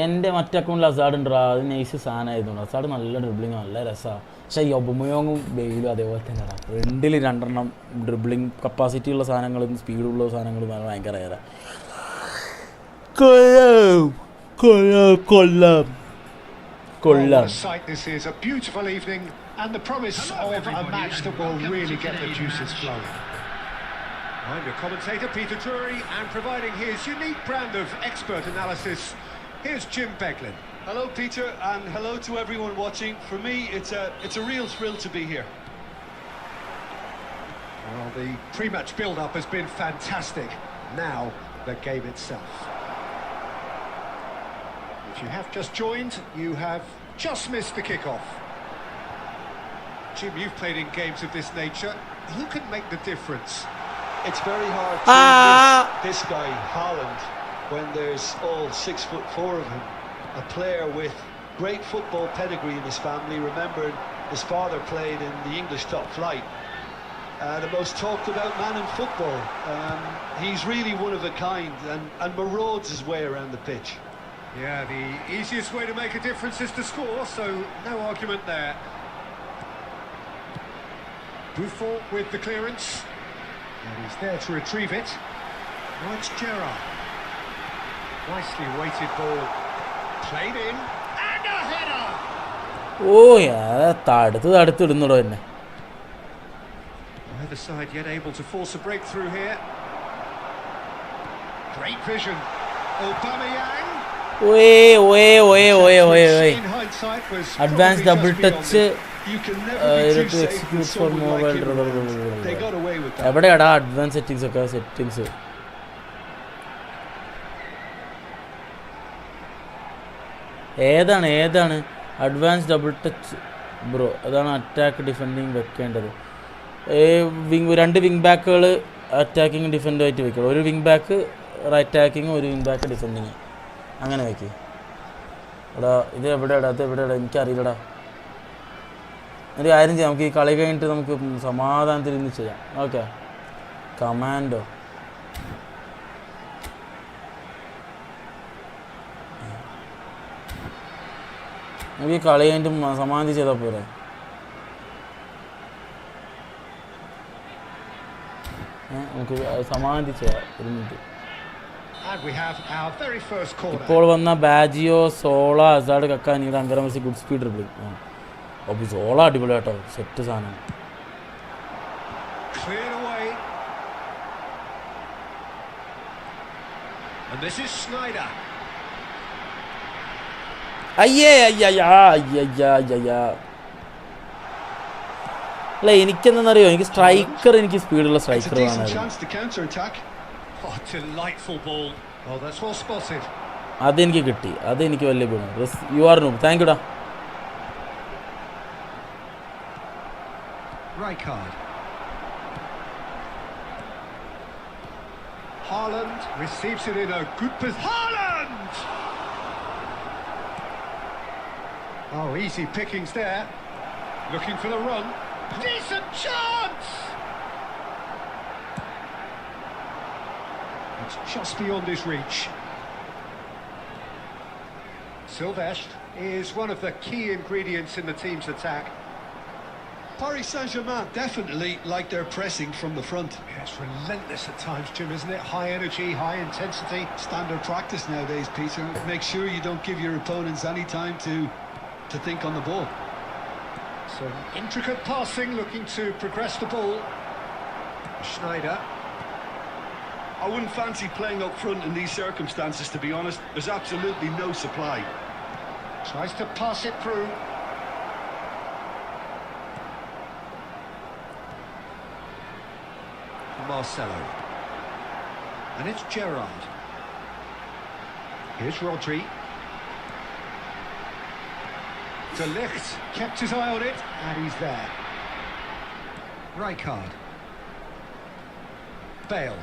എൻ്റെ മറ്റേ അക്കൗണ്ടിൽ അസാഡ് ഉണ്ടാ, അത് നൈസ് സാധനമായിരുന്നു. അസാഡ് നല്ല ഡ്രിബ്ലിങ്, നല്ല രസമാണ്. പക്ഷേ ഈ ഒബമയോങ്ങും ബെയിലും അതേപോലെ തന്നെയാണ്. ഫ്രണ്ടിൽ 2 ഡ്രിബ്ലിങ് കപ്പാസിറ്റി ഉള്ള സാധനങ്ങളും സ്പീഡുള്ള സാധനങ്ങളും ഭയങ്കര കൊല്ലാം. What a sight this is, a beautiful evening and the promise of a match that will really get the juices flowing. I'm your commentator Peter Drury, and providing his unique brand of expert analysis, here's Jim Beglin. Hello, Peter, and hello to everyone watching. For me, it's a real thrill to be here. Well, the pre-match build-up has been fantastic. Now, the game itself. If you have just joined, you have just missed the kick-off. Jim, you've played in games of this nature. Who can make the difference? It's very hard to miss this guy, Haaland, when there's all 6'4" of him. A player with great football pedigree in his family. Remember, his father played in the English top flight. The most talked about man in football. He's really one of a kind and marauds his way around the pitch. Yeah, the easiest way to make a difference is to score, so no argument there. Buffon with the clearance. And he's there to retrieve it. Now it's Gerrard. Nicely weighted ball. Played in. And a header! Oh, yeah, അടുത്തിടുന്നുടോ എന്നെ. Neither side yet able to force a breakthrough here. Great vision. Aubameyang. In hindsight was Advanced probably double just beyond touch. it. You can never be too to safe execute with for someone mobile. like him around. They got away with that. എവിടെയാടാ advance settings ഒക്കെ settings? ഏതാണ് advance double touch bro? അതാണ് attack defending വെക്കേണ്ടത്. രണ്ട് wing ബാക്കുകൾ attacking ഡിഫെൻഡുമായിട്ട് വെക്കണം. ഒരു wing back അറ്റാക്കിങ്ങും ഒരു wing back defending, അങ്ങനെ വെക്കുക. എടാ ഇത് എവിടെയാടാ എനിക്കറിയില്ലടാ. ഒരു കാര്യം ചെയ്യാം, നമുക്ക് ഈ കളി കഴിഞ്ഞിട്ട് നമുക്ക് സമാധാനത്തിൽ ഇന്ന് ചെയ്യാം. ഓക്കെ, കമാൻഡോ നമുക്ക് ഈ കളി കഴിഞ്ഞിട്ട് സമാധാനം ചെയ്താൽ പോരെ? നമുക്ക് സമാധാനം ചെയ്യാം. ഒരു മിനിറ്റ്. ഇപ്പോൾ വന്ന ബാജിയോ, സോള, അസാഡ്, കക്ക, നീട്, അങ്കര, മെസ്സി, ഗുഡ് സ്പീഡ് ഡ്രിബ്ലിംഗ്. അപ്പോൾ സോള അടിപൊളി കേട്ടോ, സെറ്റ് സാധനം. അല്ല, എനിക്കെന്താണെന്നറിയോ, എനിക്ക് സ്ട്രൈക്കർ, എനിക്ക് സ്പീഡുള്ള സ്ട്രൈക്കർ വേണം. അതെനിക്ക് കിട്ടി, അതെനിക്ക് വലിയ ഗുണം. യു ആർ നൂബ്, താങ്ക് യുടാ. Rijkaard. Haaland receives it in a good position. Haaland! Oh, easy pickings there. Looking for the run. Decent chance! It's just beyond his reach. Silvestre is one of the key ingredients in the team's attack. Paris Saint-Germain definitely like their pressing from the front. Yeah, it's relentless at times, Jim, isn't it? High energy, high intensity. Standard practice nowadays, Peter. Make sure you don't give your opponents any time to think on the ball. Some intricate passing, looking to progress the ball. Schneider. I wouldn't fancy playing up front in these circumstances, to be honest. There's absolutely no supply. Tries to pass it through. Marcelo. And it's Gerrard. Here's Rodri. De Ligt kept his eye on it, and he's there. Rijkaard. Bale.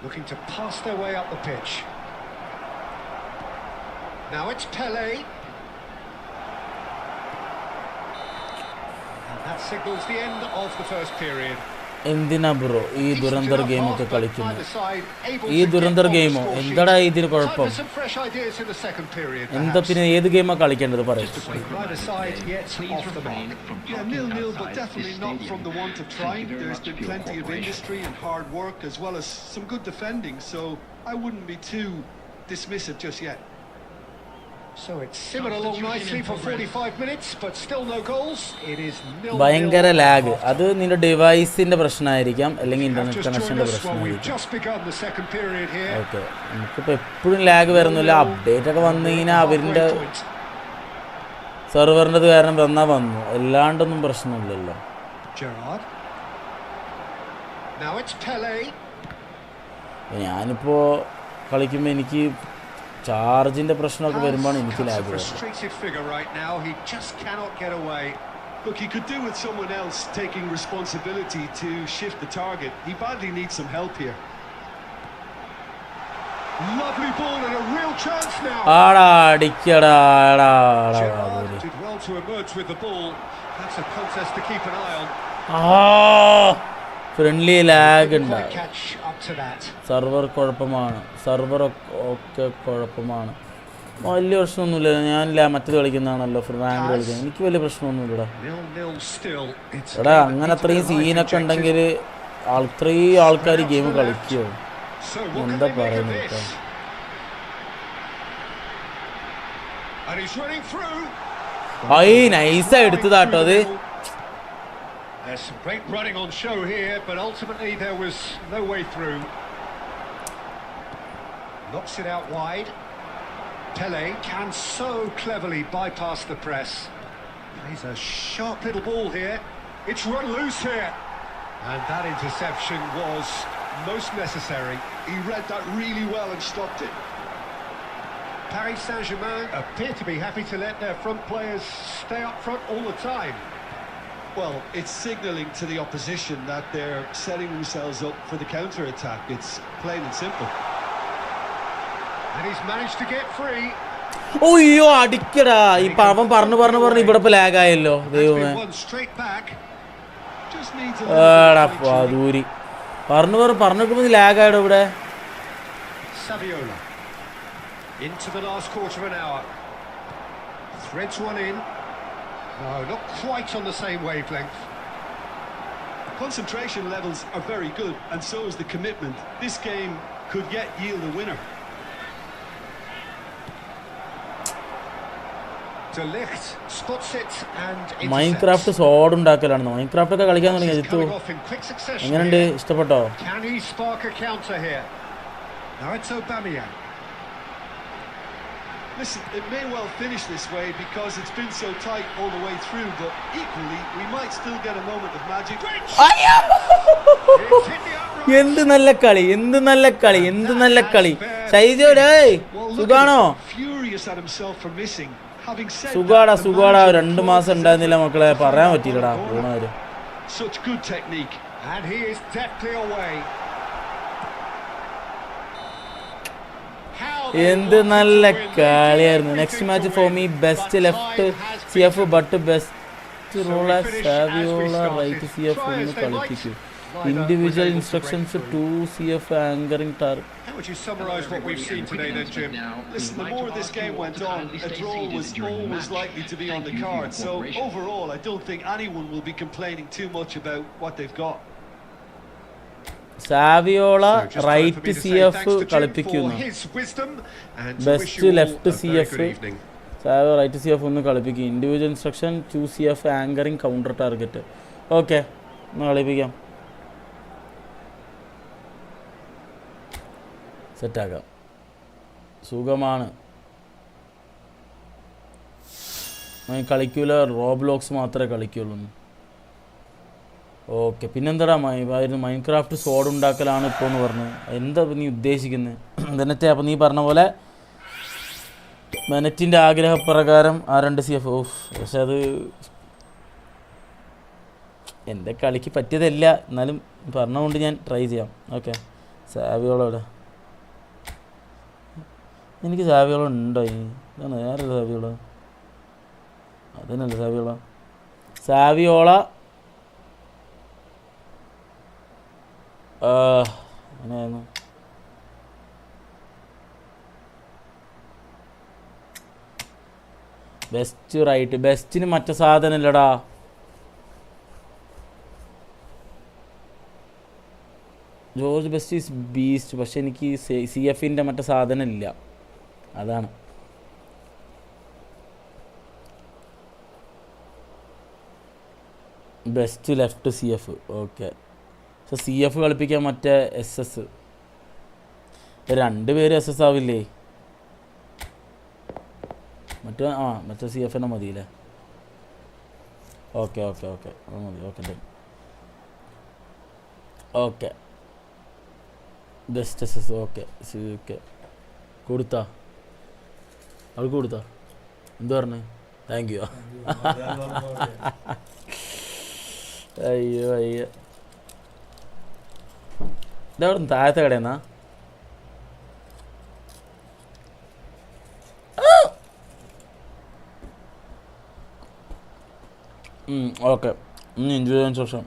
Looking to pass their way up the pitch. Now it's Pelé. And that signals the end of the first period. എന്തിനാ bro ഈ ദുരന്തർ ഗെയിമൊക്കെ കളിക്കുന്നത്? ഈ ദുരന്തർ ഗെയിമോ എന്താടാ ഇതിന് കുഴപ്പം? എന്താ പിന്നെ ഏത് ഗെയിമാണ് കളിക്കേണ്ടത് പറയും? ഭയങ്കര ലാഗ്. അത് നിന്റെ ഡിവൈസിന്റെ പ്രശ്നമായിരിക്കാം, അല്ലെങ്കിൽ ഇന്റർനെറ്റ് കണക്ഷന്റെ പ്രശ്നമായിരിക്കും. ഓക്കെ, നമുക്കിപ്പോൾ എപ്പോഴും ലാഗ് വരുന്നില്ല. അപ്ഡേറ്റ് ഒക്കെ വന്നു കഴിഞ്ഞാൽ അവരുടെ സെർവറിൻ്റെ കാരണം വന്നു, അല്ലാണ്ടൊന്നും പ്രശ്നമില്ലല്ലോ. ഞാനിപ്പോൾ കളിക്കുമ്പോൾ എനിക്ക് ചാർജിന്റെ പ്രശ്നമൊക്കെ വരുമ്പോൾ എനിക്ക് ലാഗ് വരും. Look, he could do with someone else taking responsibility to shift the target. He badly needs some help here. Lovely ball and a real chance now. ആടാ അടിക്കടാ. Did well to emerge with the ball. That's a contest to keep an eye on. Friendly lag Didn't ഉണ്ട്. quite catch up to that. Server കുഴപ്പമാണ്. Server ഒക്കെ കുഴപ്പമാണ്. വലിയ പ്രശ്നമൊന്നുമില്ല. ഞാനില്ല മറ്റേത് കളിക്കുന്നതാണല്ലോ റാങ്ക് കളിക്കുന്നത്. എനിക്ക് വലിയ പ്രശ്നമൊന്നുമില്ലടാ. 0-0 still. It's എടാ അങ്ങനെ അത്രയും സീനൊക്കെ ഉണ്ടെങ്കിൽ അത്രയും ആൾക്കാർ ഗെയിം കളിക്കുമോ? So what can എന്താ they make of പറയുന്നത് this? കേട്ടോ. And he's running through. നൈസായി എടുത്തതാട്ടോ അത്. There's some great running on show here, but ultimately there was no way through. Knocks it out wide. Pele can so cleverly bypass the press. Plays a sharp little ball here. It's run loose here. And that interception was most necessary. He read that really well and stopped it. Paris Saint-Germain appear to be happy to let their front players stay up front all the time. Well, it's signalling to the opposition that they're setting themselves up for the counter-attack. It's plain and simple. And he's managed to get free. ഓയ്യോ അടിക്കടാ. ഈ അവൻ പറഞ്ഞു ഇവിടെ ഇപ്പൊ ലാഗായല്ലോ That's ദൈവമേ. been won straight back. Just needs a little bit of fine-tuning. ദൂരി പറഞ്ഞിട്ട് ലാഗായിടോ ഇവിടെ. Saviola. Into the last quarter of an hour. Threads one in. No, not quite on the same wavelength. Concentration levels are very good, and so is the commitment. This game could yet yield a winner. De Ligt spots it and Minecraft sword ഉണ്ടാക്കലാണ്. Minecraft ഒക്കെ കളിക്കാൻ തുടങ്ങി Jithu. coming off in quick succession. എങ്ങനെയുണ്ട്? here. ഇഷ്ടപ്പെട്ടോ? Can he spark a counter here? Now it's Aubameyang. Listen, it may well finish this way because it's been so tight all the way through, but equally, we might still get a moment of magic. It's hit the upright. എന്ത് നല്ല കളി ഷൈജോടേ. Well, look സുഖാണോ? at him, furious at himself for missing. Having said സുഖാടാ that, the manager 2 മാസം ഉണ്ടായിരുന്നില്ല മക്കളെ. പറയാൻ പറ്റില്ലടാ പോണവര്. Such good technique. And he is deftly away. How they എന്ത് wanted നല്ല to win. They did കളിയായിരുന്നു. Next everything match to four win, me but best left time has C F been but best So role we as finish as we Saviola started. Right C F Try ഒന്ന് as they might, കളിപ്പിക്കൂ. neither individual was able to instructions break through. 2 CF anchoring target. How would you summarise what we've seen today then, Jim? Listen, the more this game went on, a draw was always likely to be on the card. So overall, I don't think anyone will be complaining too much about what they've got. Saviola So just time for right me to C say F thanks to Jim കളിപ്പിക്കുന്നു. for his wisdom and to wish Best you all left a C very F good evening. Savio right C F ഒന്ന് കളിപ്പിക്കും. Individual instruction 2 CF anchoring counter target. Okay ഒന്ന് കളിപ്പിക്കാം. സെറ്റാക്കാം. സുഖമാണ്. കളിക്കൂല. Roblox മാത്രമേ കളിക്കുള്ളൂ. Okay പിന്നെന്താടാ Minecraft sword ഉണ്ടാക്കലാണ് ഇപ്പോൾ എന്ന് പറഞ്ഞു. എന്താ നീ ഉദ്ദേശിക്കുന്നത്? എന്നിട്ട് അപ്പം നീ പറഞ്ഞ പോലെ മെനറ്റിൻ്റെ ആഗ്രഹപ്രകാരം ആ 2 CF. ഓഫ് പക്ഷെ അത് എൻ്റെ കളിക്ക് പറ്റിയതല്ല. എന്നാലും പറഞ്ഞുകൊണ്ട് ഞാൻ ട്രൈ ചെയ്യാം. ഓക്കെ സാവിയോളോടെ എനിക്ക് സാവിയോളം ഉണ്ടോ? ഇതാണ് വേറെ സാവിയോള. അതന്നല്ല സാവിയോള അങ്ങനെയായിരുന്നു. Best right. ബെസ്റ്റിന് മറ്റേ സാധനം ഇല്ലടാ. George Best is beast. പക്ഷെ എനിക്ക് CF മറ്റേ സാധനം ഇല്ല. അതാണ് Best left CF. Okay so CF കളിപ്പിക്കാൻ മറ്റേ SS 2 പേര് SS ആവില്ലേ? മറ്റേ CF തന്നെ മതിയില്ലേ? ഓക്കെ ഓക്കെ ഓക്കെ അത് മതി. Okay done. Okay best SS. Okay okay കൊടുത്താ അവൾക്ക് കൊടുത്താ എന്ത് പറഞ്ഞേ? Thank you. അയ്യോ അയ്യോ ഇതവിടെ താഴത്തെ കടയെന്നാ? ഓക്കെ ഇനി ഇൻജുറി ശേഷം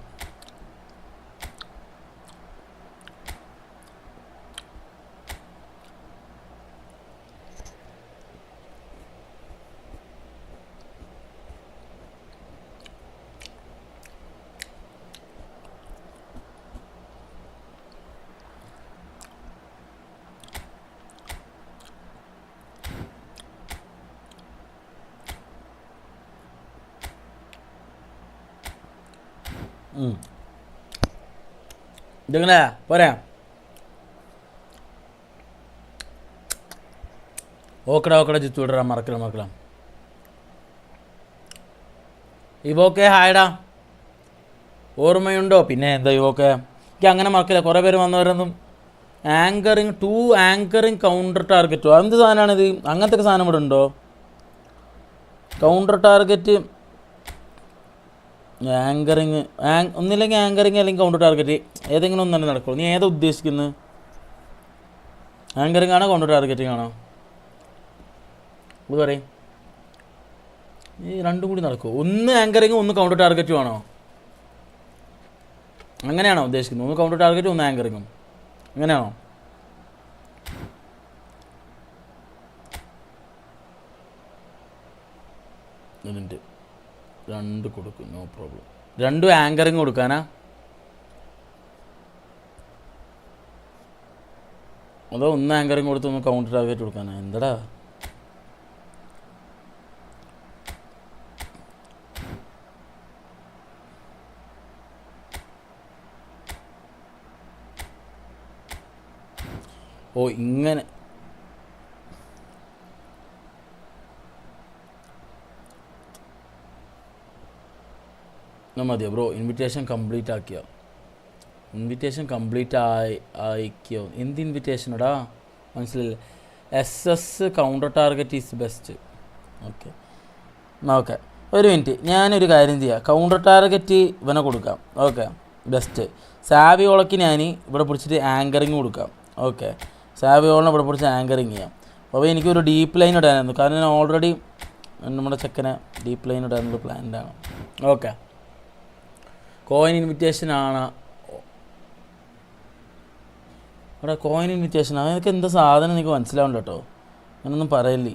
ഇതെങ്ങനെ പോരാ? ഓക്കട ജിത്തു വിടറാ, മറക്കണം. ഇവോക്കെ ഹായടാ, ഓർമ്മയുണ്ടോ? പിന്നെ എന്താ ഇവോക്കെ, എനിക്ക് അങ്ങനെ മറക്കില്ല. കുറേ പേര് വന്നവരൊന്നും ആങ്കറിങ് കൗണ്ടർ ടാർഗറ്റോ എന്ത് സാധനമാണിത്? അങ്ങനത്തെ ഒക്കെ സാധനം ഇവിടെ ഉണ്ടോ? കൗണ്ടർ ടാർഗറ്റ് ആങ്കറിങ് ഒന്നില്ലെങ്കിൽ ആങ്കറിങ് അല്ലെങ്കിൽ കൗണ്ടർ ടാർഗറ്റ് ഏതെങ്കിലും ഒന്നും നടക്കുള്ളൂ. നീ ഏതാ ഉദ്ദേശിക്കുന്നത്? ആങ്കറിങ് ആണോ കൗണ്ടർ ടാർഗറ്റിംഗ് ആണോ? ഇത് പറയും. ഈ രണ്ടും കൂടി നടക്കുമോ? ഒന്ന് ആങ്കറിങ് ഒന്ന് കൗണ്ടർ ടാർഗറ്റും ആണോ? അങ്ങനെയാണോ ഉദ്ദേശിക്കുന്നത്? ഒന്ന് കൗണ്ടർ ടാർഗറ്റും ഒന്ന് ആങ്കറിങ്ങും അങ്ങനെയാണോ? ഇതിൻ്റെ രണ്ട് കൊടുക്കും, നോ പ്രോബ്ലം. രണ്ടും ആങ്കറിങ് കൊടുക്കാനാ അതോ ഒന്ന് ആങ്കറിങ് കൊടുത്ത് ഒന്ന് കൗണ്ടർ ടാർഗറ്റ് കൊടുക്കാനാ? എന്താടാ ഓ ഇങ്ങനെ. മതിയോ ബ്രോ? ഇൻവിറ്റേഷൻ കംപ്ലീറ്റ് ആക്കിയോ? ഇൻവിറ്റേഷൻ കംപ്ലീറ്റ് ആയിക്കോ? എന്ത് ഇൻവിറ്റേഷനടാ മനസ്സിലായില്ല. SS counter target is best. Okay ഒരു മിനിറ്റ്, ഞാനൊരു കാര്യം ചെയ്യാം. കൗണ്ടർ ടാർഗറ്റ് ഇവനെ കൊടുക്കാം. Okay best. സാവിയോളക്ക് ഞാൻ ഇവിടെ പിടിച്ചിട്ട് ആങ്കറിങ് കൊടുക്കാം. ഓക്കെ സാവിയോളിനെ ഇവിടെ പിടിച്ച് ആങ്കറിങ് ചെയ്യാം. അപ്പോൾ എനിക്കൊരു ഡീപ്പ് ലൈൻ ഇടാനായിരുന്നു, കാരണം ഞാൻ ഓൾറെഡി നമ്മുടെ ചെക്കനെ ഡീപ്പ് ലൈൻ ഇടാനുള്ള പ്ലാനിലാണ്. ഓക്കെ കോയിൻ ഇൻവിറ്റേഷൻ ആണ് ഇവിടെ. കോയിൻ ഇൻവിറ്റേഷൻ അതൊക്കെ എന്താ സാധനം എനിക്ക് മനസ്സിലാവുന്നുണ്ട് കേട്ടോ. ഞാനൊന്നും പറയല്ലേ.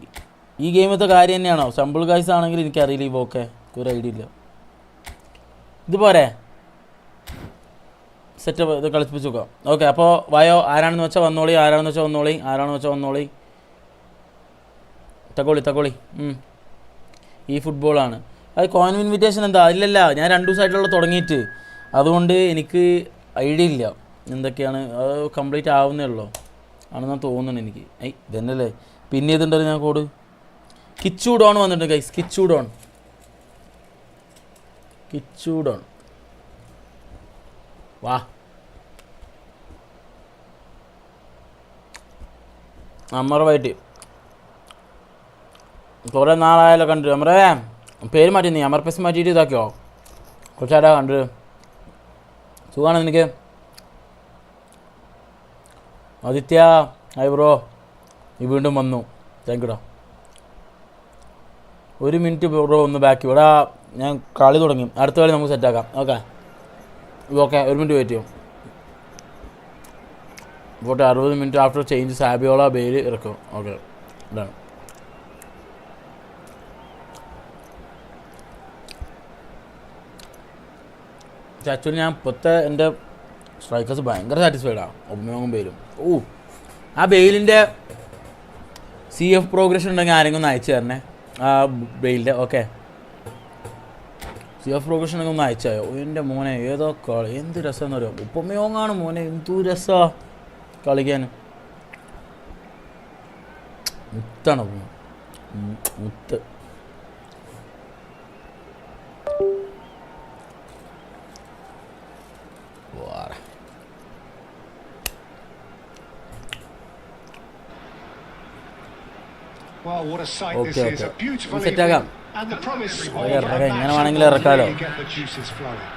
ഈ ഗെയിമത്തെ കാര്യം തന്നെയാണോ? സമ്പിൾ ഗൈസ് ആണെങ്കിൽ എനിക്കറിയില്ല. ഈ ഓക്കെ ഒരു ഐഡിയ ഇല്ല. ഇതുപോരെ സെറ്റപ്പ് ഇത് കളിപ്പിച്ച് നോക്കാം. ഓക്കെ അപ്പോൾ വായോ, ആരാണെന്ന് വെച്ചാൽ വന്നോളി, തക്കോളി. ഈ ഫുട്ബോളാണ്. അത് കോയിൻ ഇൻവിറ്റേഷൻ എന്താ? ഇല്ലല്ല, ഞാൻ 2 ദിവസമായിട്ടുള്ള തുടങ്ങിയിട്ട്, അതുകൊണ്ട് എനിക്ക് ഐഡിയ ഇല്ല എന്തൊക്കെയാണ്. അത് കംപ്ലീറ്റ് ആവുന്നേ ഉള്ളൂ ആണെന്നാണ് തോന്നുന്നു എനിക്ക്. ഇതന്നെയല്ലേ പിന്നെ ഇതുണ്ടല്ലോ ഞാൻ കോഡ്. കിച്ചു ഡോൺ വന്നിട്ടുണ്ട് ഗൈസ്. കിച്ചു ഡോൺ വാ. അമർവായിട്ട് കുറേ നാളായാലോ കണ്ടു. അമറേ പേര് മാറ്റി, നീ അമർ പേസ് മാറ്റിയിട്ട് ഇതാക്കിയോ? കുറച്ചാരാ കണ്ടു. സുഖമാണ് നിനക്ക്? ആദിത്യ ഹായ് ബ്രോ, നീ വീണ്ടും വന്നു. താങ്ക് യുടാ. 1 മിനിറ്റ് ബ്രോ ഒന്ന് ബാക്കി ഇവിടെ. ഞാൻ കളി തുടങ്ങി, അടുത്ത കളി നമുക്ക് സെറ്റാക്കാം. ഓക്കെ 1 മിനിറ്റ് വെയിറ്റ് ചെയ്യും. പോട്ടെ. 60 മിനിറ്റ് ആഫ്റ്റർ ചേഞ്ച് സാബിയോള ബെയിൽ ഇറക്കും. ഓക്കെ ഇതാണ്. ആക്ച്വലി ഞാൻ ഇപ്പോഴത്തെ എൻ്റെ സ്ട്രൈക്കേഴ്സ് ഭയങ്കര സാറ്റിസ്ഫൈഡാണ്. ഒബ്മയോങ്ങും ബെയിലും. ആ ബെയിലിൻ്റെ CF പ്രോഗ്രഷൻ ഉണ്ടെങ്കിൽ ആരെങ്കിലും ഒന്ന് അയച്ചു തരണേ ആ ബെയിലിൻ്റെ. ഓക്കെ CF പ്രോഗ്രഷൻ ഉണ്ടെങ്കിൽ ഒന്ന് അയച്ചായോ? എൻ്റെ മോനെ ഏതോ കളി എന്ത് രസമെന്ന് അറിയാം. ഒബ്മയോങ്ങാണ് മോനെ, എന്തു രസമാണ് കളിക്കാൻ. മുത്താണ് മുത്ത്. Well, what a sight this is. A beautiful Set evening and the promise of a match ഇറക്കാലോ. really get the juices flowing.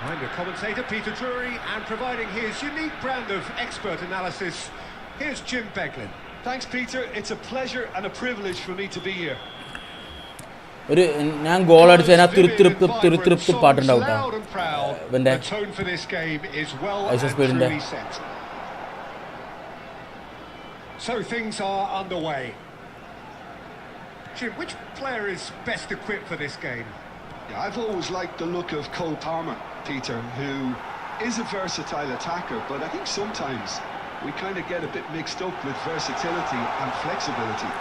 I'm your commentator Peter Drury, and providing his unique brand of expert analysis, here's Jim Beglin. Thanks, Peter. It's a pleasure and a privilege for me to be here. ഒരു ഞാൻ goal അടിച്ച് അതിനകത്ത് തുരുത്തിരുപ്പ് പാട്ടുണ്ടാവും കേട്ടോ. ഇവൻ്റെ സ്പീഡിൻ്റെ. So things are underway. Jim, which player is best equipped for this game? Yeah, I've always liked the look of Cole Palmer, Peter, who is a versatile attacker, but I think sometimes we kind of get a bit mixed up with versatility and flexibility.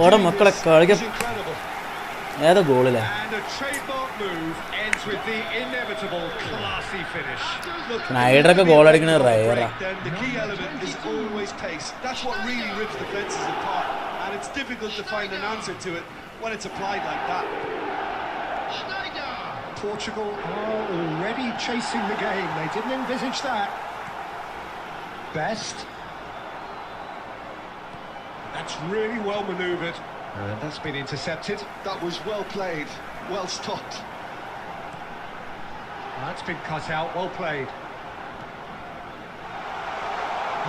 ഓടെ മക്കളെ കളിക്ക ഏതാ ഗോളിലെ And a trademark move ends with the inevitable classy finish. സ്നൈഡറൊക്കെ goal അടിക്കണ റയറാ. Then the key element is always pace. That's what really rips defenses apart, and it's difficult to find an answer to it when it's applied like that. Portugal are already chasing the game. They didn't envisage that. Best. That's really well manoeuvred. And that's been intercepted. That was well played, well stopped. That's been cut out. Well played.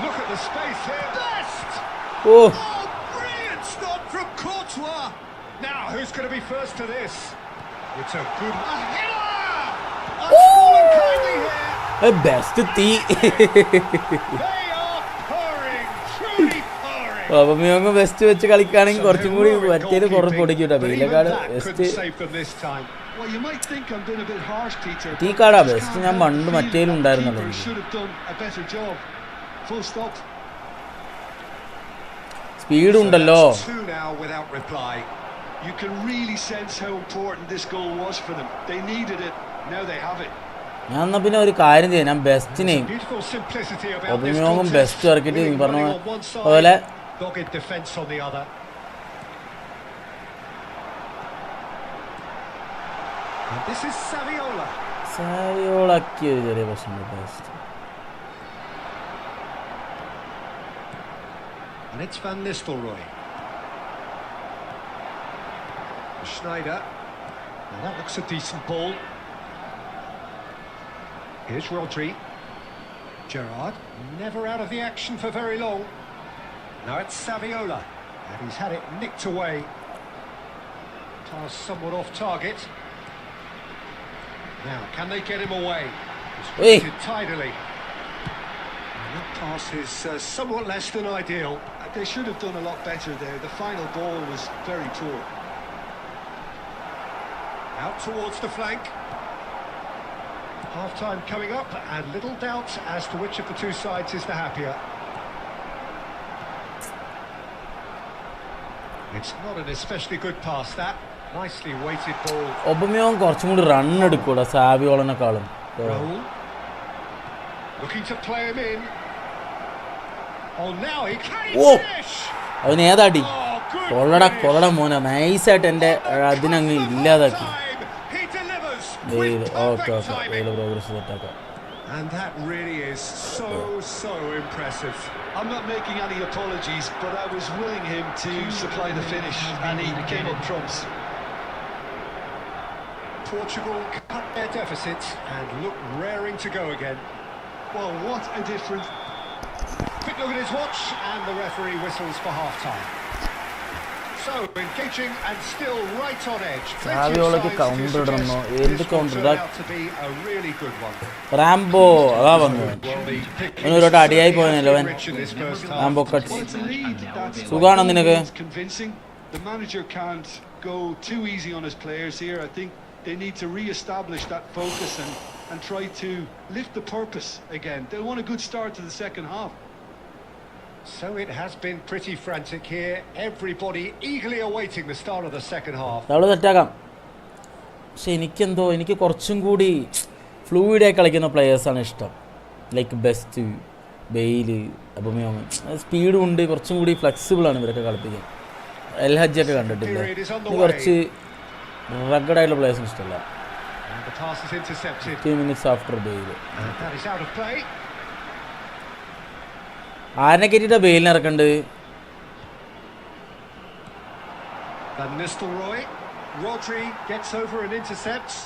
Look at the space here. Best! ഓ Oh, brilliant stop from Courtois. Now, who's going to be first to this? It's a good header! Fallen kindly here. Best തീ. They are purring, truly purring. അപ്പൊ best വെച്ച് കളിക്കുകയാണെങ്കിൽ കുറച്ചും കൂടി മറ്റേത് കുറച്ച് പൊടിക്കൂട്ടാ. ബെയിലക്കാട് best save them this time. Well, you might think I'm being a bit harsh, Peter. ഈ കാടാ best. ഞാൻ പണ്ട് മറ്റേലും ഉണ്ടായിരുന്നല്ലോ. Keeper should have done a better job. Full stop. Speed ഉണ്ടല്ലോ. Two now without reply. You can really sense how important this goal was for them. They needed it. Now they have it. ഞാൻ എന്നാ പിന്നെ ഒരു കാര്യം ചെയ്യാം. ഞാൻ ബെസ്റ്റിനെയും Beautiful simplicity about this ഒബമിയോങ്ങും contest. Best ഇറക്കിയിട്ട് Really പറഞ്ഞ running on one side, അതുപോലെ dogged defense on the other. And this is Saviola. സാവിയോളാക്കി ഒരു ചെറിയ പ്രശ്നം best. And it's Van Nistelrooy. Schneider. Now that looks a decent ball. Here's Rodri. Gerrard, never out of the action for very long. Now it's Saviola. And he's had it nicked away. Pass somewhat off target. Now, can they get him away? He's Hey. waited tidily. And that pass is somewhat less than ideal. They should have done a lot better there. The final ball was very poor. Out towards the flank. Half-time coming up, and little doubt as to which of the two sides is the happier. It's not an especially good pass, that. Nicely weighted ball. ഒബമിയോങ് കുറച്ചും കൂടി run എടുക്കൂടാ സാവിയോളനെക്കാളും. Raul. Looking to play him in. Oh, now he can Oh. finish! അവന് ഏതാടി Oh, good കൊള്ളട finish. കൊള്ളട മോനെ നൈസായിട്ട് എൻ്റെ അതിനങ്ങ് ഇല്ലാതാക്കി. Time. He delivers വെയിൽ with okay perfect okay timing. വെയിൽ progress സെറ്റാക്കാം. And that really is so impressive. I'm not making any apologies, but I was willing him to supply the finish, and he came up trumps. Portugal cut their deficit and look raring to go again. Well, what a difference. Quick look at his watch, and the referee whistles for half-time. So, engaging and still right on edge. Plenty of സാവിയോളക്ക് signs to counter ഇടണോ? suggest എന്ത് this will counter turn ഇടാ? out to be a really good one. Rambo അതാ വന്നു. Well, the pick അവന് ഒരു വട്ടം അടിയായി പോയനല്ലോ അവൻ. rich in this first half. Rambo cuts. Well, it's a lead. That's സുഖാണോ നിനക്ക്? convincing. The manager can't go too easy on his players here. I think they need to re-establish that focus and try to lift the purpose again. They want a good start to the second half. So it has been pretty frantic here. Everybody eagerly awaiting the start of the second half. അവള് സെറ്റാക്കാം. പക്ഷെ എനിക്ക് കുറച്ചും കൂടി ഫ്ലൂയിഡായി കളിക്കുന്ന പ്ലെയേഴ്സാണ് ഇഷ്ടം. Like Best, Bale, Aubameyang. സ്പീഡും ഉണ്ട്, കുറച്ചും കൂടി ഫ്ലെക്സിബിളാണ് ഇവരൊക്കെ കളിപ്പിക്കാൻ. എൽ ഹജ്ജൊക്കെ കണ്ടിട്ടില്ലേ? കുറച്ച് റഗ്ഗഡായിട്ടുള്ള പ്ലേയേഴ്സിന് ഇഷ്ടമല്ല. And the pass is intercepted. 2 minutes after Bale. And that is out of play. ആരെ കയറ്റിയിട്ടാ ബെയിലിന് ഇറക്കണ്ട്? Van Nistelrooy. Rodri gets over and intercepts.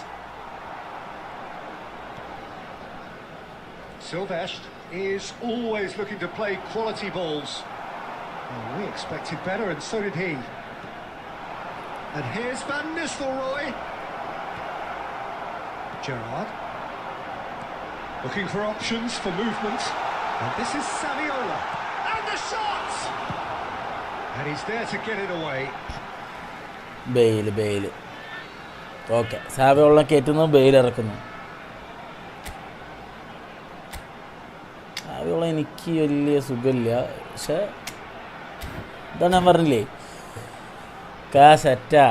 Silvestre is always looking to play quality balls. Oh, we expected better, and so did he. And here's Van Nistelrooy. Gerrard. Looking for options for movement. And this is Saviola. And the shot! And he's there to get it away. Bale okay. സാവിയോളനെ കയറ്റുന്നു, Bale ഇറക്കുന്നു. എനിക്ക് വലിയ സുഖമില്ല. പക്ഷേ ഇതാണ് ഞാൻ പറഞ്ഞില്ലേ, സെറ്റാ.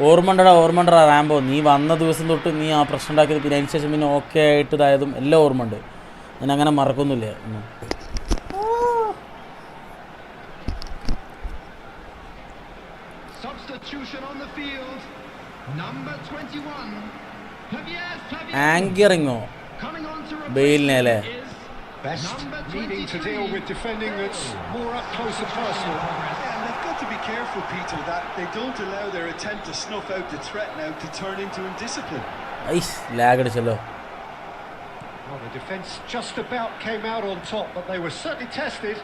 ഓർമ്മണ്ടടാ റാംബോ, നീ വന്ന ദിവസം തൊട്ട് നീ ആ പ്രശ്നം ഉണ്ടാക്കിയത്, പിന്നെ അതിന് ശേഷം പിന്നെ ഓക്കെ ആയിട്ട് ഇതായതും എല്ലാം ഓർമ്മയുണ്ട്. ഞാൻ അങ്ങനെ മറക്കൊന്നുമില്ല. ആങ്കറിങ്ങോ ബെയിലിനെ അല്ലേ? Best needing to deal with defending that's more up close and personal. Yeah, and they've got to be careful, Peter, that they don't allow their attempt to snuff out the threat now to turn into indiscipline. Lag അടിച്ചല്ലോ. Well, the defence just about came out on top, but they were certainly tested.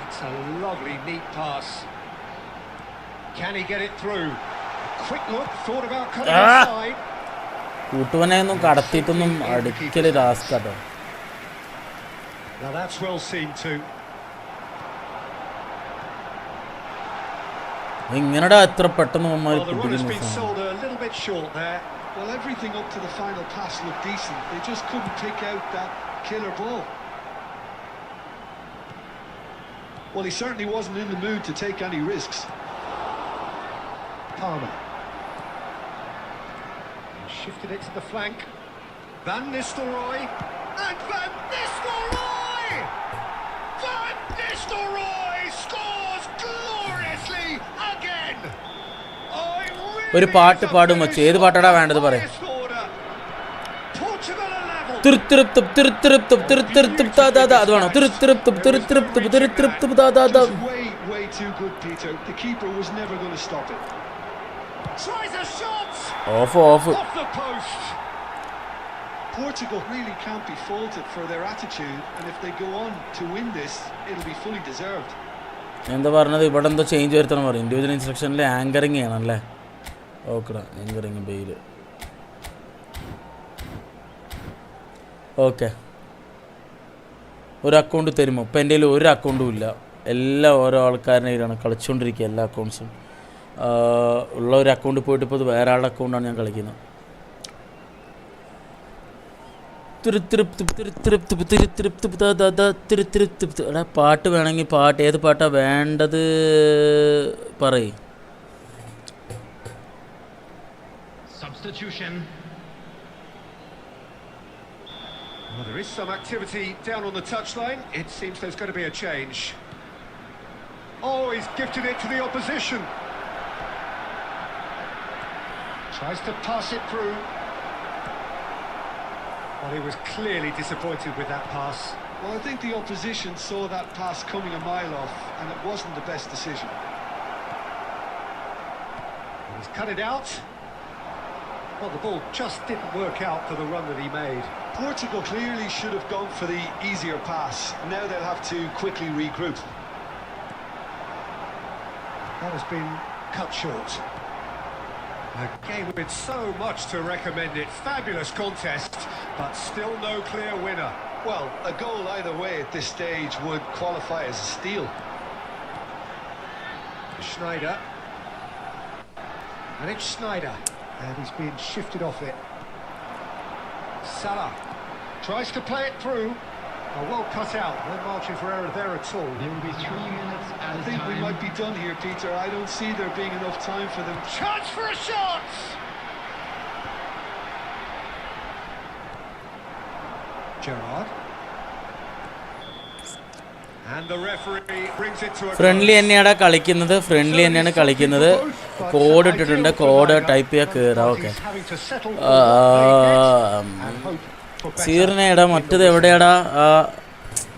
It's a lovely, neat pass. Can he get it through? A quick look, thought about cutting inside. കൂട്ടുവനെ ഒന്നും കടത്തിയിട്ടൊന്നും അടുക്കല് task കേട്ടോ. Now that's well seen too. ഇങ്ങനെടാ എത്ര പെട്ടെന്ന് Well, the run has been sold a little bit short there. Well, everything up to the final pass looked decent. They just couldn't pick out that killer ball. Well, he certainly wasn't in the mood to take any risks. Palmer. Shifted it to the flank. Van Nistelrooy. And Van Nistelrooy! Van Nistelrooy scores gloriously again! ഒരു പാട്ട് പാടും വെച്ച് ഏത് പാട്ടാടാ വേണ്ടത് പറയും. അത് വേണോ? Way too good, Peter. The keeper was never going to stop it. Tries a shot! Off the post! Portugal really can't be faulted for their attitude, and if they go on to win this, it'll be fully deserved. എന്താ പറഞ്ഞത്? ഇവിടെ എന്തോ change വരുത്തണം പറയും. Individual ഇൻസ്ട്രക്ഷനിൽ anchoring ചെയ്യണമല്ലേ? ഓക്കെടാ, anchoring Bale. Okay, ഒരു അക്കൗണ്ട് തരുമോ? ഇപ്പം എൻ്റെ കയ്യിൽ ഒരു അക്കൗണ്ടും ഇല്ല. എല്ലാം ഓരോ ആൾക്കാരുടെ കയ്യിലാണ് കളിച്ചുകൊണ്ടിരിക്കുക, എല്ലാ അക്കൗണ്ട്സും. ഉള്ള ഒരു അക്കൗണ്ടിൽ പോയിട്ട് ഇപ്പോൾ ഇത് വേറെ ആളുടെ അക്കൗണ്ടാണ് ഞാൻ കളിക്കുന്നത്. എടാ പാട്ട് വേണമെങ്കിൽ പാട്ട്, ഏത് പാട്ടാ വേണ്ടത് പറയ്. Well, there is some activity down on the touchline. It seems there's going to be a change. Oh, he's gifted it to the opposition. Tries to pass it through. Well, he was clearly disappointed with that pass. Well, I think the opposition saw that pass coming a mile off, and it wasn't the best decision. He's cut it out. Well, the ball just didn't work out for the run that he made. Portugal clearly should have gone for the easier pass. Now they'll have to quickly regroup. That has been cut short. A game with so much to recommend it. Fabulous contest, but still no clear winner. Well, a goal either way at this stage would qualify as a steal. Schneider. And it's Schneider. And he's been shifted off it. Salah tries to play it through. Oh, well cut out. No margin for error there at all. There will be 3 minutes at I a think time. we might be done here, Peter. I don't see there being enough time for them. Chance for a shot! Gerrard. And the referee brings it to a friendly തന്നെയാണ് കളിക്കുന്നത്. Code ഇട്ടിട്ടുണ്ട്, code type ചെയ്യാൻ കയറാം. Okay, സീറിനെടാ മറ്റത് എവിടെയാടാ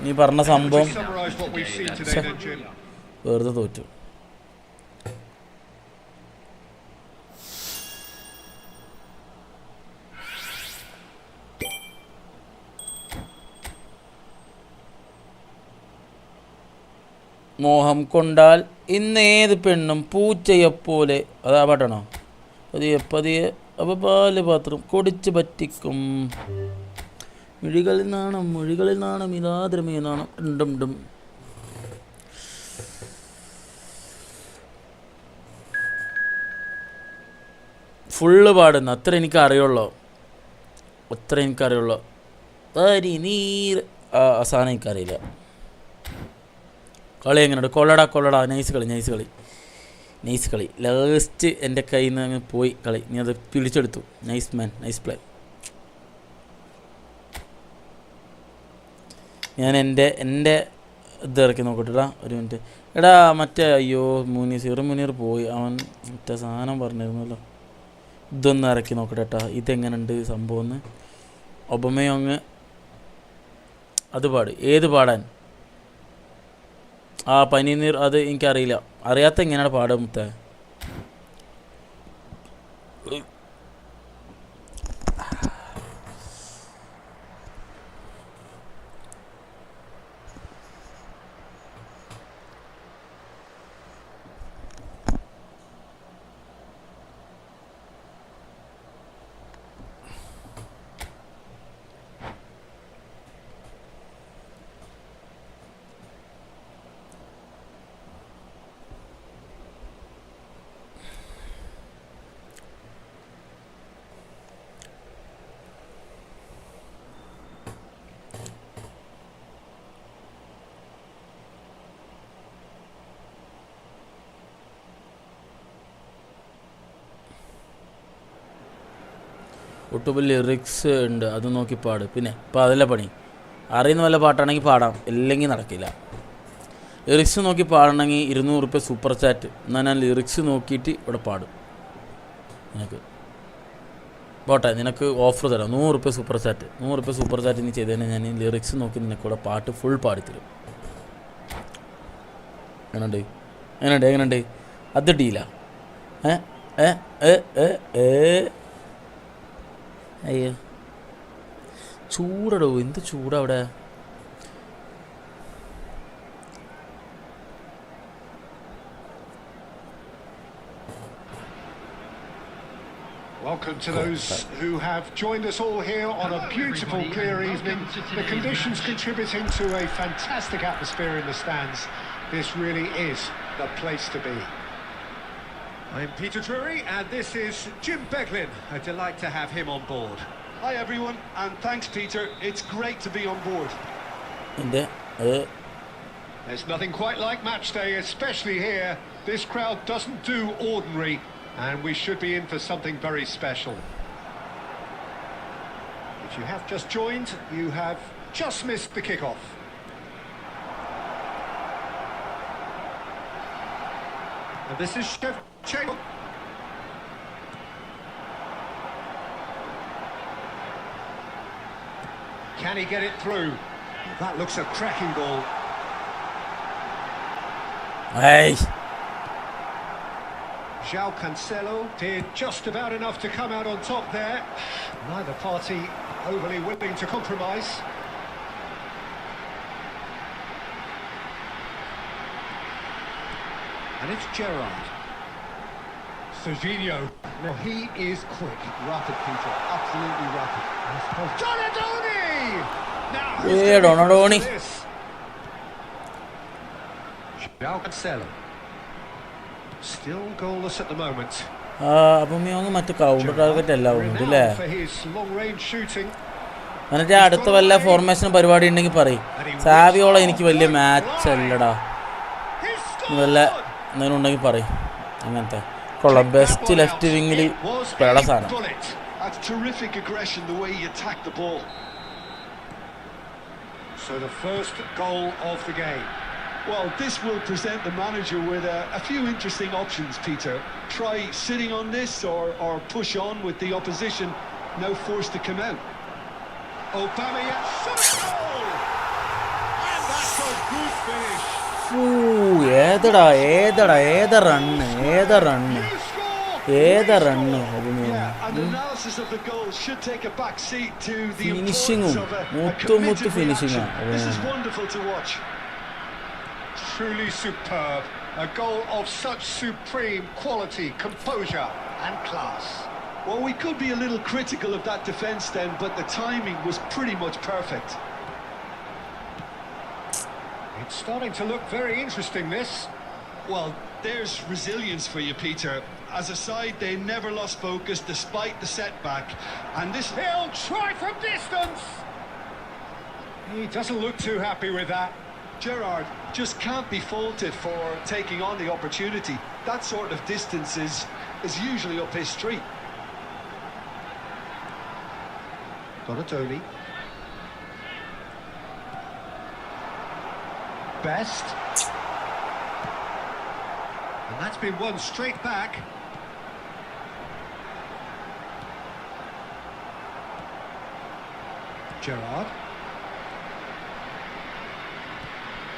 നീ പറഞ്ഞ സംഭവം? വെറുതെ തോറ്റു. മോഹം കൊണ്ടാൽ ഇന്നേത് പെണ്ണും പൂച്ചയെപ്പോലെ, അതാ പാട്ടാണോ? പതിയെ അപ്പോൾ പാല് പാത്രം കൊടിച്ച് പറ്റിക്കും. മൊഴികളിൽ നാണം ഇതാദ്രമേ നാണം ഡും. ഫുള്ള് പാടുന്നു. അത്ര എനിക്കറിയുള്ളൂ. നീര് ആ സാധനം എനിക്കറിയില്ല. കളി എങ്ങനെയുണ്ട്? കൊള്ളടാ. നൈസ് കളി. ലാസ്റ്റ് എൻ്റെ കയ്യിൽ നിന്ന് അങ്ങ് പോയി കളി. നീ അത് പിടിച്ചെടുത്തു. നൈസ് മാൻ, നൈസ് പ്ലേ. ഞാൻ എൻ്റെ ഇത് ഇറക്കി നോക്കട്ടെടാ, ഒരു മിനിറ്റ്. എടാ മറ്റേ അയ്യോ മുനീർ പോയി. അവൻ മറ്റേ സാധനം പറഞ്ഞിരുന്നല്ലോ. ഇതൊന്ന് ഇറക്കി നോക്കട്ടെ കേട്ടാ, ഇതെങ്ങനെയുണ്ട് സംഭവം എന്ന്. ഒബമയോങ് അത് പാട്. ഏത് പാടാൻ? ആ പനിനീർ, അത് എനിക്കറിയില്ല. അറിയാത്ത എങ്ങനെയാണ് പാടുക മുത്തേ? യൂട്യൂബിൽ ലിറിക്സ് ഉണ്ട്, അത് നോക്കി പാട്. പിന്നെ ഇപ്പോൾ അതല്ല പണി. അറിയുന്ന വല്ല പാട്ടാണെങ്കിൽ പാടാം, ഇല്ലെങ്കിൽ നടക്കില്ല. ലിറിക്സ് നോക്കി പാടണമെങ്കിൽ 200 രൂപ സൂപ്പർ ചാറ്റ്. എന്നാൽ ഞാൻ ലിറിക്സ് നോക്കിയിട്ട് ഇവിടെ പാടും. നിനക്ക് ഓഫർ തരാം. 100 രൂപ സൂപ്പർ ചാറ്റ്. 100 രൂപ സൂപ്പർ ചാറ്റ് നീ ചെയ്തതിന് ഞാൻ ലിറിക്സ് നോക്കി നിനക്കൂടെ പാട്ട് ഫുൾ പാടിത്തരും. എങ്ങനെയുണ്ട്? അത് ഡീല. അയ്യോ ചൂടടോ, എന്ത് ചൂടാ അവിടെ. Welcome to those who have joined us all here on a beautiful, clear evening. The conditions contributing to a fantastic atmosphere in the stands. This really is the place to be. I'm Peter Drury, and this is Jim Beglin. A delight to have him on board. Hi everyone, and thanks Peter. It's great to be on board. There's nothing quite like match day, especially here. This crowd doesn't do ordinary, and we should be in for something very special. If you have just joined, you have just missed the kick-off. And this is Shevchenko. Can he get it through? That looks a cracking ball. Hey! João Cancelo did just about enough to come out on top there. Neither party overly willing to compromise. And it's Gerrard. Serginho. Now he is quick. Rapid, Peter. Absolutely rapid. Donadoni! Now Yeah, Donadoni. João Cancelo. Still goalless at the moment. അപ്പം മറ്റു counter target എല്ലാം ഉണ്ട് അല്ലേ? For his long range shooting. എന്നിട്ട് അടുത്ത വല്ല formation പരിപാടി ഉണ്ടെങ്കിൽ പറയും. സാവിയോളം എനിക്ക് വലിയ മാച്ച് അല്ലടാ, വല്ല എന്തെങ്കിലും ഉണ്ടെങ്കിൽ പറയും. അങ്ങനത്തെ കൊള്ളാം. ബെസ്റ്റ് ലെഫ്റ്റ് വിങ്ങിൽ പേട സാധനം. That's terrific aggression, the way he attacked the ball. So the first goal of the game. Well, this will present the manager with a few interesting options, Peter. Try sitting on this or push on with the opposition, now forced to come out. Aubameyang shot a goal! And that's a good finish. ഏതാ run And analysis of the goal should take a back seat to the Finishing importance of a committed finishing. reaction. This is wonderful to watch. Truly superb. A goal of such supreme quality, composure and class. Well, we could be a little critical of that defence then, but the timing was pretty much perfect. It's starting to look very interesting, this. Well, there's resilience for you, Peter. As a side, they never lost focus despite the setback. And this... He'll try from distance. He doesn't look too happy with that. Gerrard just can't be faulted for taking on the opportunity. That sort of distance is usually up his street. Donatoni. Best. And that's been won straight back. Gerrard.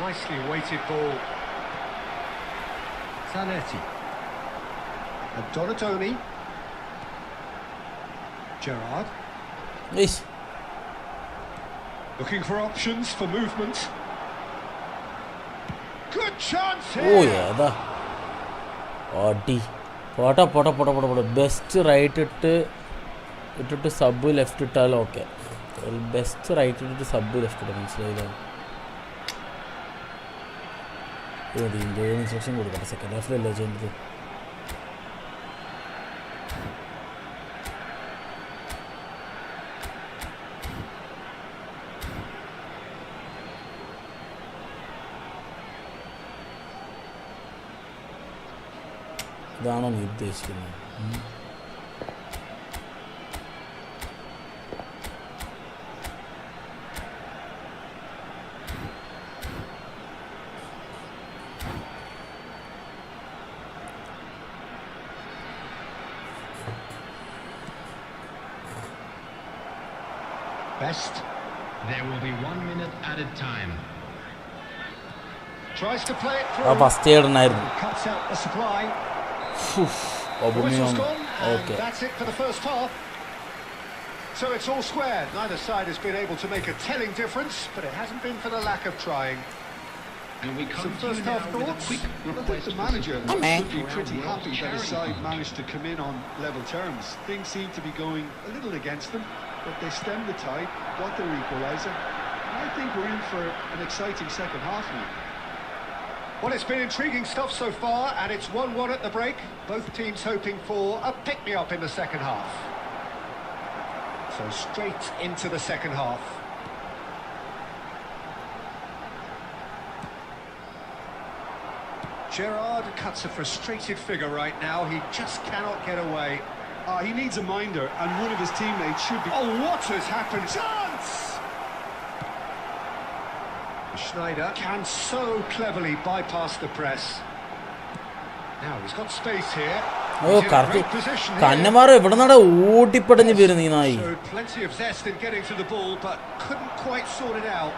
Nicely weighted ball. Zanetti. And Donatoni. Gerrard. Yes. Looking for options for movement. Good chance Oh here. yeah, da. Odi. Pota. Best right ഇട്ടിട്ട് sub left ഇട്ടാൽ okay. Best right ഇട്ടിട്ട് sub left ഇട്ടാൽ മനസ്സിലായില്ല. ഇതിൻ്റെ instruction കൊടുക്കട്ടെ. Second ഹാഫിലല്ലേ ചെയ്യുന്നത്. ഇതാണോ നീ ഉദ്ദേശിക്കുന്നത്? Best. There will be 1 minute added time. Tries to play it ആ through. ഫസ്റ്റ് ഇയറിനായിരുന്നു. Cuts out the supply. Whistle's Aubameyang gone, and okay. that's it for the first half. So it's all square. Neither side has been able to make a telling difference, but it hasn't been for the lack of trying. And we come Some to you first now half with a thoughts? quick I think request the for manager support should be around pretty World happy that his Charity side Fund. managed to come in on level terms. Things seem to be going a little against them, but they stemmed the tide, got their equaliser, and I think we're in for an exciting second half now. Well, it's been intriguing stuff so far, and it's 1-1 at the break. Both teams hoping for a pick-me-up in the second half. So straight into the second half. Gerrard cuts a frustrated figure right now. He just cannot get away. He needs a minder, and one of his teammates should be... Oh, what has happened? Chance! Schneider can so cleverly bypass the press. Now he's got space here. ഓ He's in a correct. great position here. കന്നമാർ എവിടെ നിന്നാണ് ഓട്ടിപ്പടഞ്ഞ് വരുന്ന ഈ നായി? Showed plenty of zest in getting to the ball, but couldn't quite sort it out.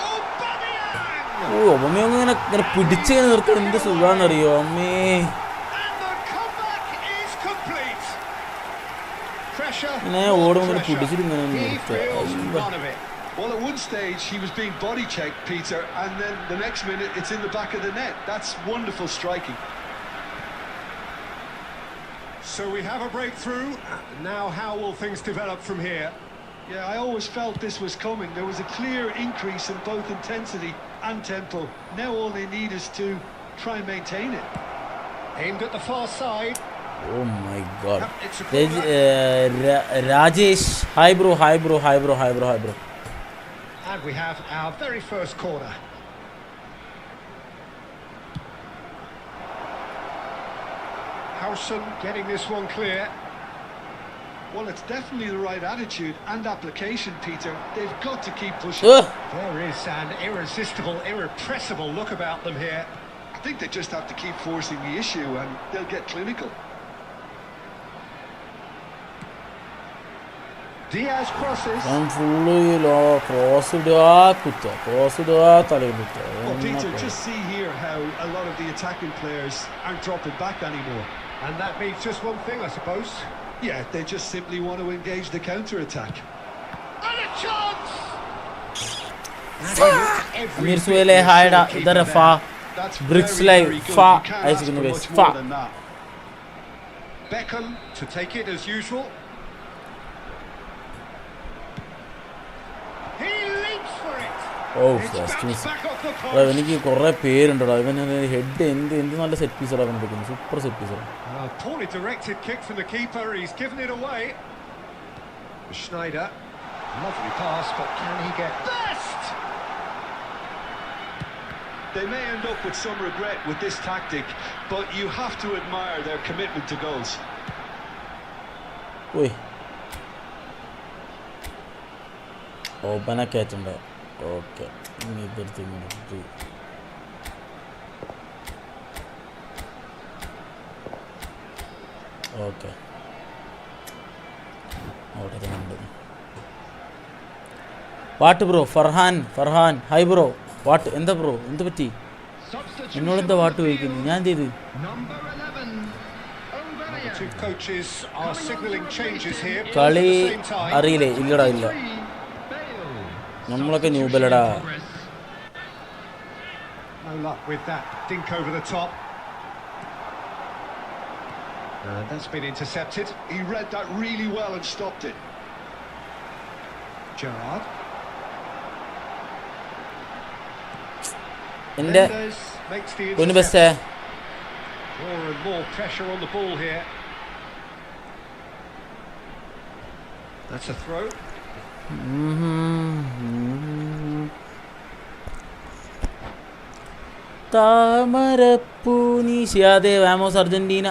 Oh, Aubameyang! ഓ ഒബമിയോങ് ഇങ്ങനെ പിടിച്ച് നിർത്താൻ എന്ത് സുഖാന്നറിയോ അമ്മേ. And the comeback is complete. Pressure. ഇങ്ങനെ ഓടുമ്പോൾ ഇങ്ങനെ Pressure. പിടിച്ചിട്ട് ഇങ്ങനെ He നിർത്തുക. feels none of it. Well, at one stage, he was being body checked, Peter, and then the next minute, it's in the back of the net. That's wonderful striking. So we have a breakthrough. Now how will things develop from here? Yeah, I always felt this was coming. There was a clear increase in both intensity and tempo. Now all they need is to try and maintain it. Aimed at the far side. Oh my god. It's a corner. Rajesh hi bro hi bro hi bro hi bro hi bro. And we have our very first corner. Howson getting this one clear. Well, it's definitely the right attitude and application, Peter. They've got to keep pushing. There is an irresistible, irrepressible look about them here. I think they just have to keep forcing the issue and they'll get clinical. Diaz crosses. ഞാൻ full cross ഇടുക കുത്തുക cross ഇടുക തലയിൽ കുത്തുക. Well, Peter, just see here how a lot of the attacking players aren't dropping back anymore. And that means just one thing, I suppose. Yeah, they just simply want to engage the counter-attack. And a chance! അമീർ സുഹേലെ ഹായ്ഡാ ഇതര ഫാ That's Bricks very, like very good. fa. You can't I ask see for the much fa. more than that. Beckham to take it as usual. He leaps for it. ഓ It's first bounced miss. back off the എനിക്ക് post. കുറേ പേരുണ്ടോ ഇവൻ head എന്ത് നല്ല set പീസറാണ് കണ്ടിരിക്കുന്നത്. Super set പീസറാണ്. Poorly directed kick from the keeper. He's given it away. Schneider. Lovely pass, but can he get best? They may end up with some regret with this tactic, but you have to admire their commitment to goals. ഓയ് ഓപ്പന ക്യാച്ചുണ്ട്. Okay ഇതെടുത്ത് okay അവിടെ ഉണ്ട്. What bro? Farhan hi bro. What എന്താ bro എന്ത് പറ്റി? എന്നോടെന്താ what ചോദിക്കുന്നു? ഞാൻ എന്ത് ചെയ്ത്? Number 11, The two coaches are signalling changes here. കളി At the same time, അറിയില്ലേ? ഇല്ലടാ ഇല്ല, Bale. നമ്മളൊക്കെ ന്യൂബലടാ. no luck with that dink over the top. That's been intercepted. He read that really well and stopped it. Gerrard. എൻ്റെ Mendes makes the ഒന്ന് intercept. ബെസ്റ്റേ. More and more pressure on the ball here. That's a throw. താമരപ്പൂനീശി. അതെ, വാമോസ് Argentina.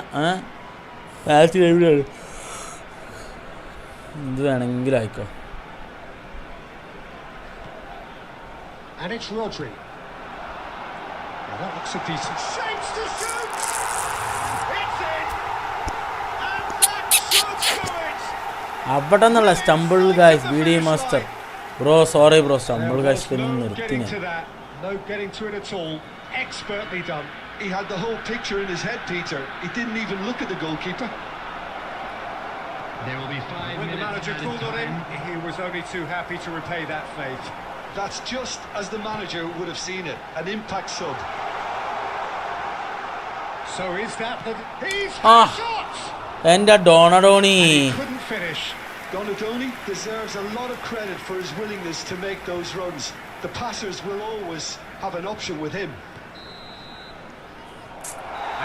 Patch എവിടെയാണ്? എന്ത് വേണമെങ്കിലും ആയിക്കോ. And it's Rodri. Now that looks a decent chance to shoot. It's in. And that should do it. അവിടെ നിന്നുള്ള stumble guys. BD master bro, sorry bro, stumble There guys was പിന്നെ no നിർത്തി getting ഞാൻ. to that. No getting to it at all. Expertly done. He had the whole picture in his head, Peter. He didn't even look at the goalkeeper. There will be 5 When the minutes manager added called on him, time. he was only too happy to repay that faith. That's just as the manager would have seen it. An impact sub. So is that the... He's Ah. shot! എൻ്റെ ഡോണഡോണി. He couldn't finish. Donadoni deserves a lot of credit for his willingness to make those runs. The passers will always have an option with him.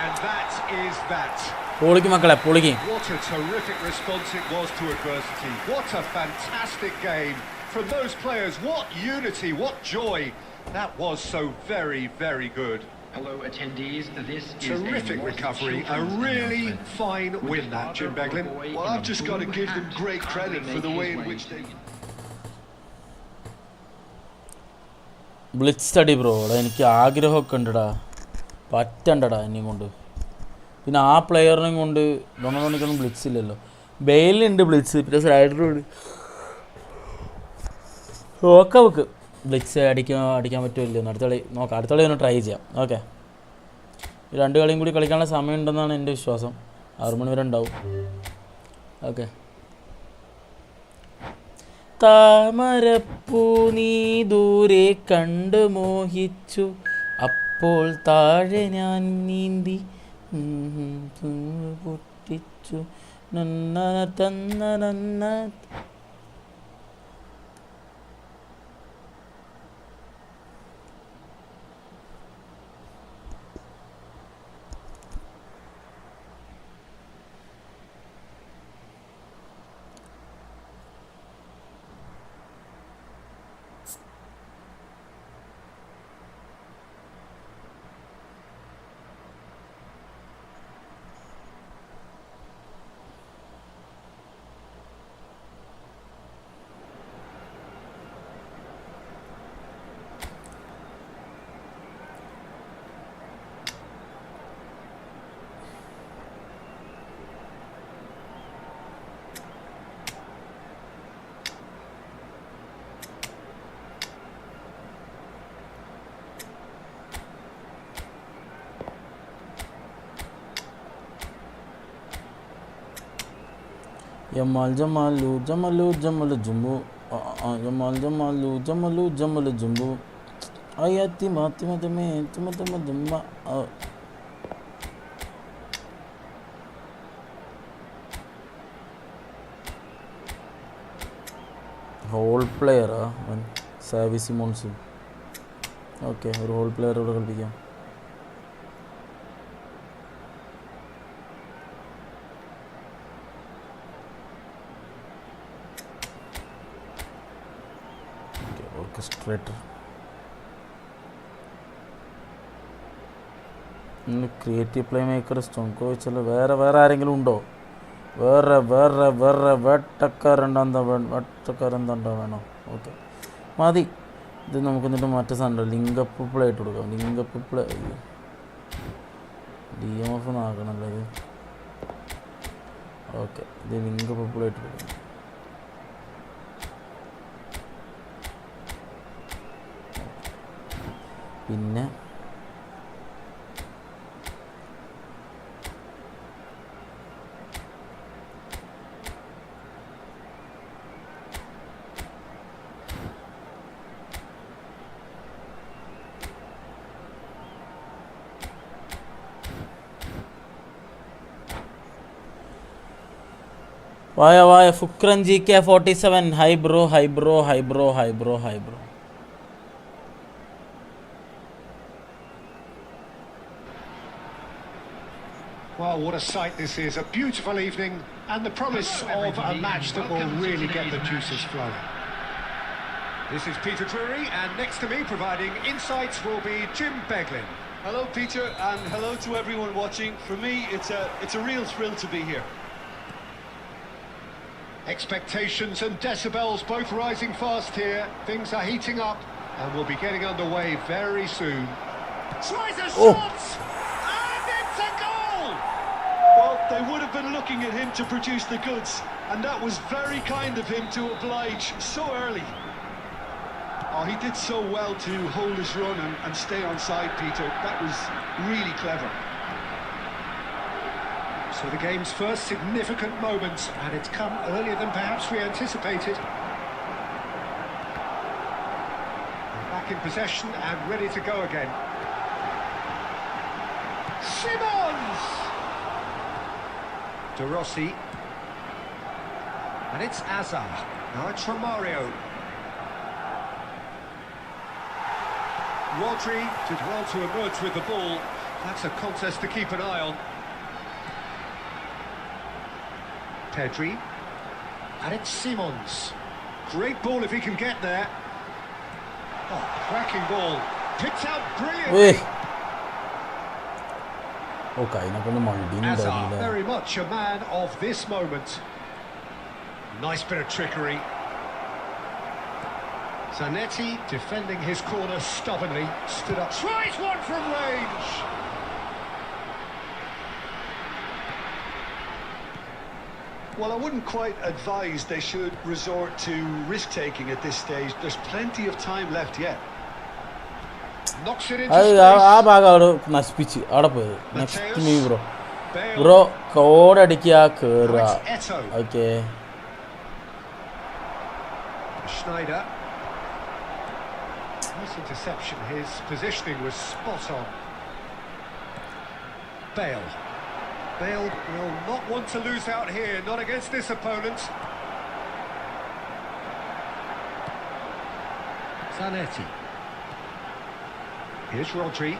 And that is that. പൊളിക്ക് മക്കളെ, പൊളിക്ക്. What a terrific response it was to adversity. What a fantastic game from those players. What unity, what joy. That was so very, very good. Hello attendees, this is Terrific a recovery. A children's really announcement. fine With win, that, father Jim of a Beglin. boy Well, in I've a just got to blue give them hat great credit kindly for the make way his in way which they... to- blitz study bro. എടാ എനിക്ക് ആഗ്രഹമൊക്കെ ഉണ്ടടാ, പറ്റണ്ടടാ എന്നെയും കൊണ്ട്. പിന്നെ ആ പ്ലെയറിനെയും കൊണ്ട് ഡൊണഡോണിക്കൊന്നും blitz ഇല്ലല്ലോ. ബെയിലുണ്ട് ബ്ലിറ്റ്സ്, പിന്നെ സ്ലൈഡറുണ്ട്. നോക്കാം നമുക്ക് ബ്ലിറ്റ്സ് അടിക്കാൻ പറ്റുമോ ഇല്ലയോ. അടുത്ത കളി നോക്കാം, അടുത്ത കളി ഒന്ന് ട്രൈ ചെയ്യാം. ഓക്കെ, ഈ രണ്ട് കളിയും കൂടി കളിക്കാനുള്ള സമയമുണ്ടെന്നാണ് എൻ്റെ വിശ്വാസം. 6 മണി വരെ ഉണ്ടാവും. ഓക്കെ. താമരപ്പൂ നീ ദൂരെ കണ്ടു മോഹിച്ചു, അപ്പോൾ താഴെ ഞാൻ നീന്തി പൊട്ടിച്ചു. നന്ന ജമാൽ ജമാലു ജമലു ജമലു ജുംബു. ജമാൽ ജമാലു ജമലു ജമലു ജുംബു. അയ്യത്തി മാത്തിമതമേ തുമതമ ജുമ്മ. ഹോൾ പ്ലെയറാ സാവി സിമോൺസ്. ഓക്കെ, ഒരു ഹോൾ പ്ലെയറോട് കളിപ്പിക്കാം. ഓർക്കസ്ട്രേറ്റർ. ക്രിയേറ്റീവ് പ്ലേ മേക്കർ സ്റ്റോങ്കോവിച്ചല്ല. വേറെ ആരെങ്കിലും ഉണ്ടോ? വേറെ വേട്ടക്കാരെന്താ വേണോ? ഓക്കെ മതി. ഇത് നമുക്ക് എന്നിട്ട് മറ്റേ സാധനം ലിങ്കപ്പ് പ്ലേ ഇട്ട് കൊടുക്കാം. ലിങ്കപ്പ് പ്ലേ DMF ആക്കണല്ലോ ഇത്. ഓക്കെ, ഇത് ലിങ്കപ്പ് പ്ലേ ഇട്ട് കൊടുക്കാം. പിന്നെ വായ ഫുക്രൻ GK47. Hi bro. Well, what a sight this is. A beautiful evening and the promise of a match that will really get the juices flowing. This is Peter Drury, and next to me providing insights will be Jim Beglin. Hello, Peter, and hello to everyone watching. For me, it's a real thrill to be here. Expectations and decibels both rising fast here. Things are heating up and we'll be getting underway very soon. Tries a shot! And it's a goal! Well, they would have been looking at him to produce the goods, and that was very kind of him to oblige so early. Oh, he did so well to hold his run and stay on side, Peter. That was really clever. So the game's first significant moment, and it's come earlier than perhaps we anticipated. Back in possession and ready to go again. Simons! De Rossi. And it's Azar. Now it's Romario. Rodri did well to emerge with the ball. That's a contest to keep an eye on. Pedri, and it's Simons. Great ball if he can get there. Oh, cracking ball. Picked out brilliantly. Azar, very much a man of this moment. Nice bit of trickery. Zanetti defending his corner stubbornly. Stood up, tries one from range. Well, I wouldn't quite advise they should resort to risk-taking at this stage. There's plenty of time left yet. Knocks it into space. നശിപ്പിച്ച് അവിടെ പോയത്. Next me bro കോടടിക്കുക കേറുക. Okay, Schneider. Nice interception. His positioning was spot on. Bale will not want to lose out here, not against this opponent. Zanetti. Here's Rodri.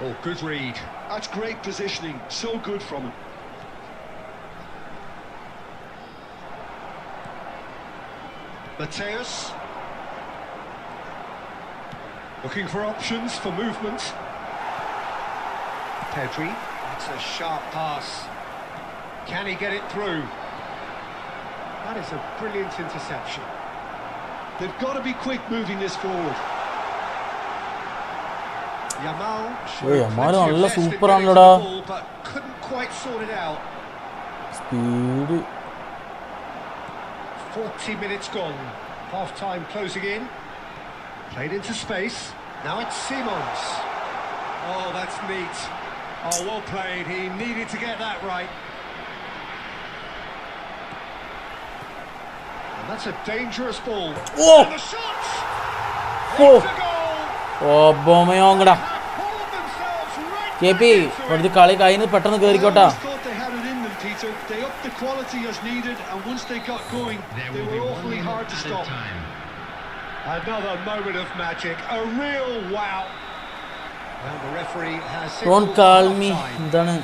Oh, good read. That's great positioning. So good from him. Mateus. Looking for options for movement. Pedri. It's a sharp pass. Can he get it through? That is a brilliant interception. They've got to be quick moving this forward. Yamal നല്ല super the ആണല്ലോടാ. ball, but couldn't quite sort it out. Speed. 40 minutes gone. Half time closing in. Played into space. Now it's Simons. Oh, that's neat. Oh, well played. He needed to get that right. And that's a dangerous ball. Oh! And the shot! Oh! It's a goal! ഓബോമയോങ്ങടാ. Have pulled themselves right KP back into കുറച്ച് it. കളി കഴിഞ്ഞ് പെട്ടെന്ന് കേറിക്കോട്ടാ. I thought they had it in them, Peter. They upped the quality as needed, and once they got going, There they will were be 1 awfully minute hard to added stop. time. Another moment of magic, a real wow. And the referee has don't signalled call me. half-time. എന്താണ്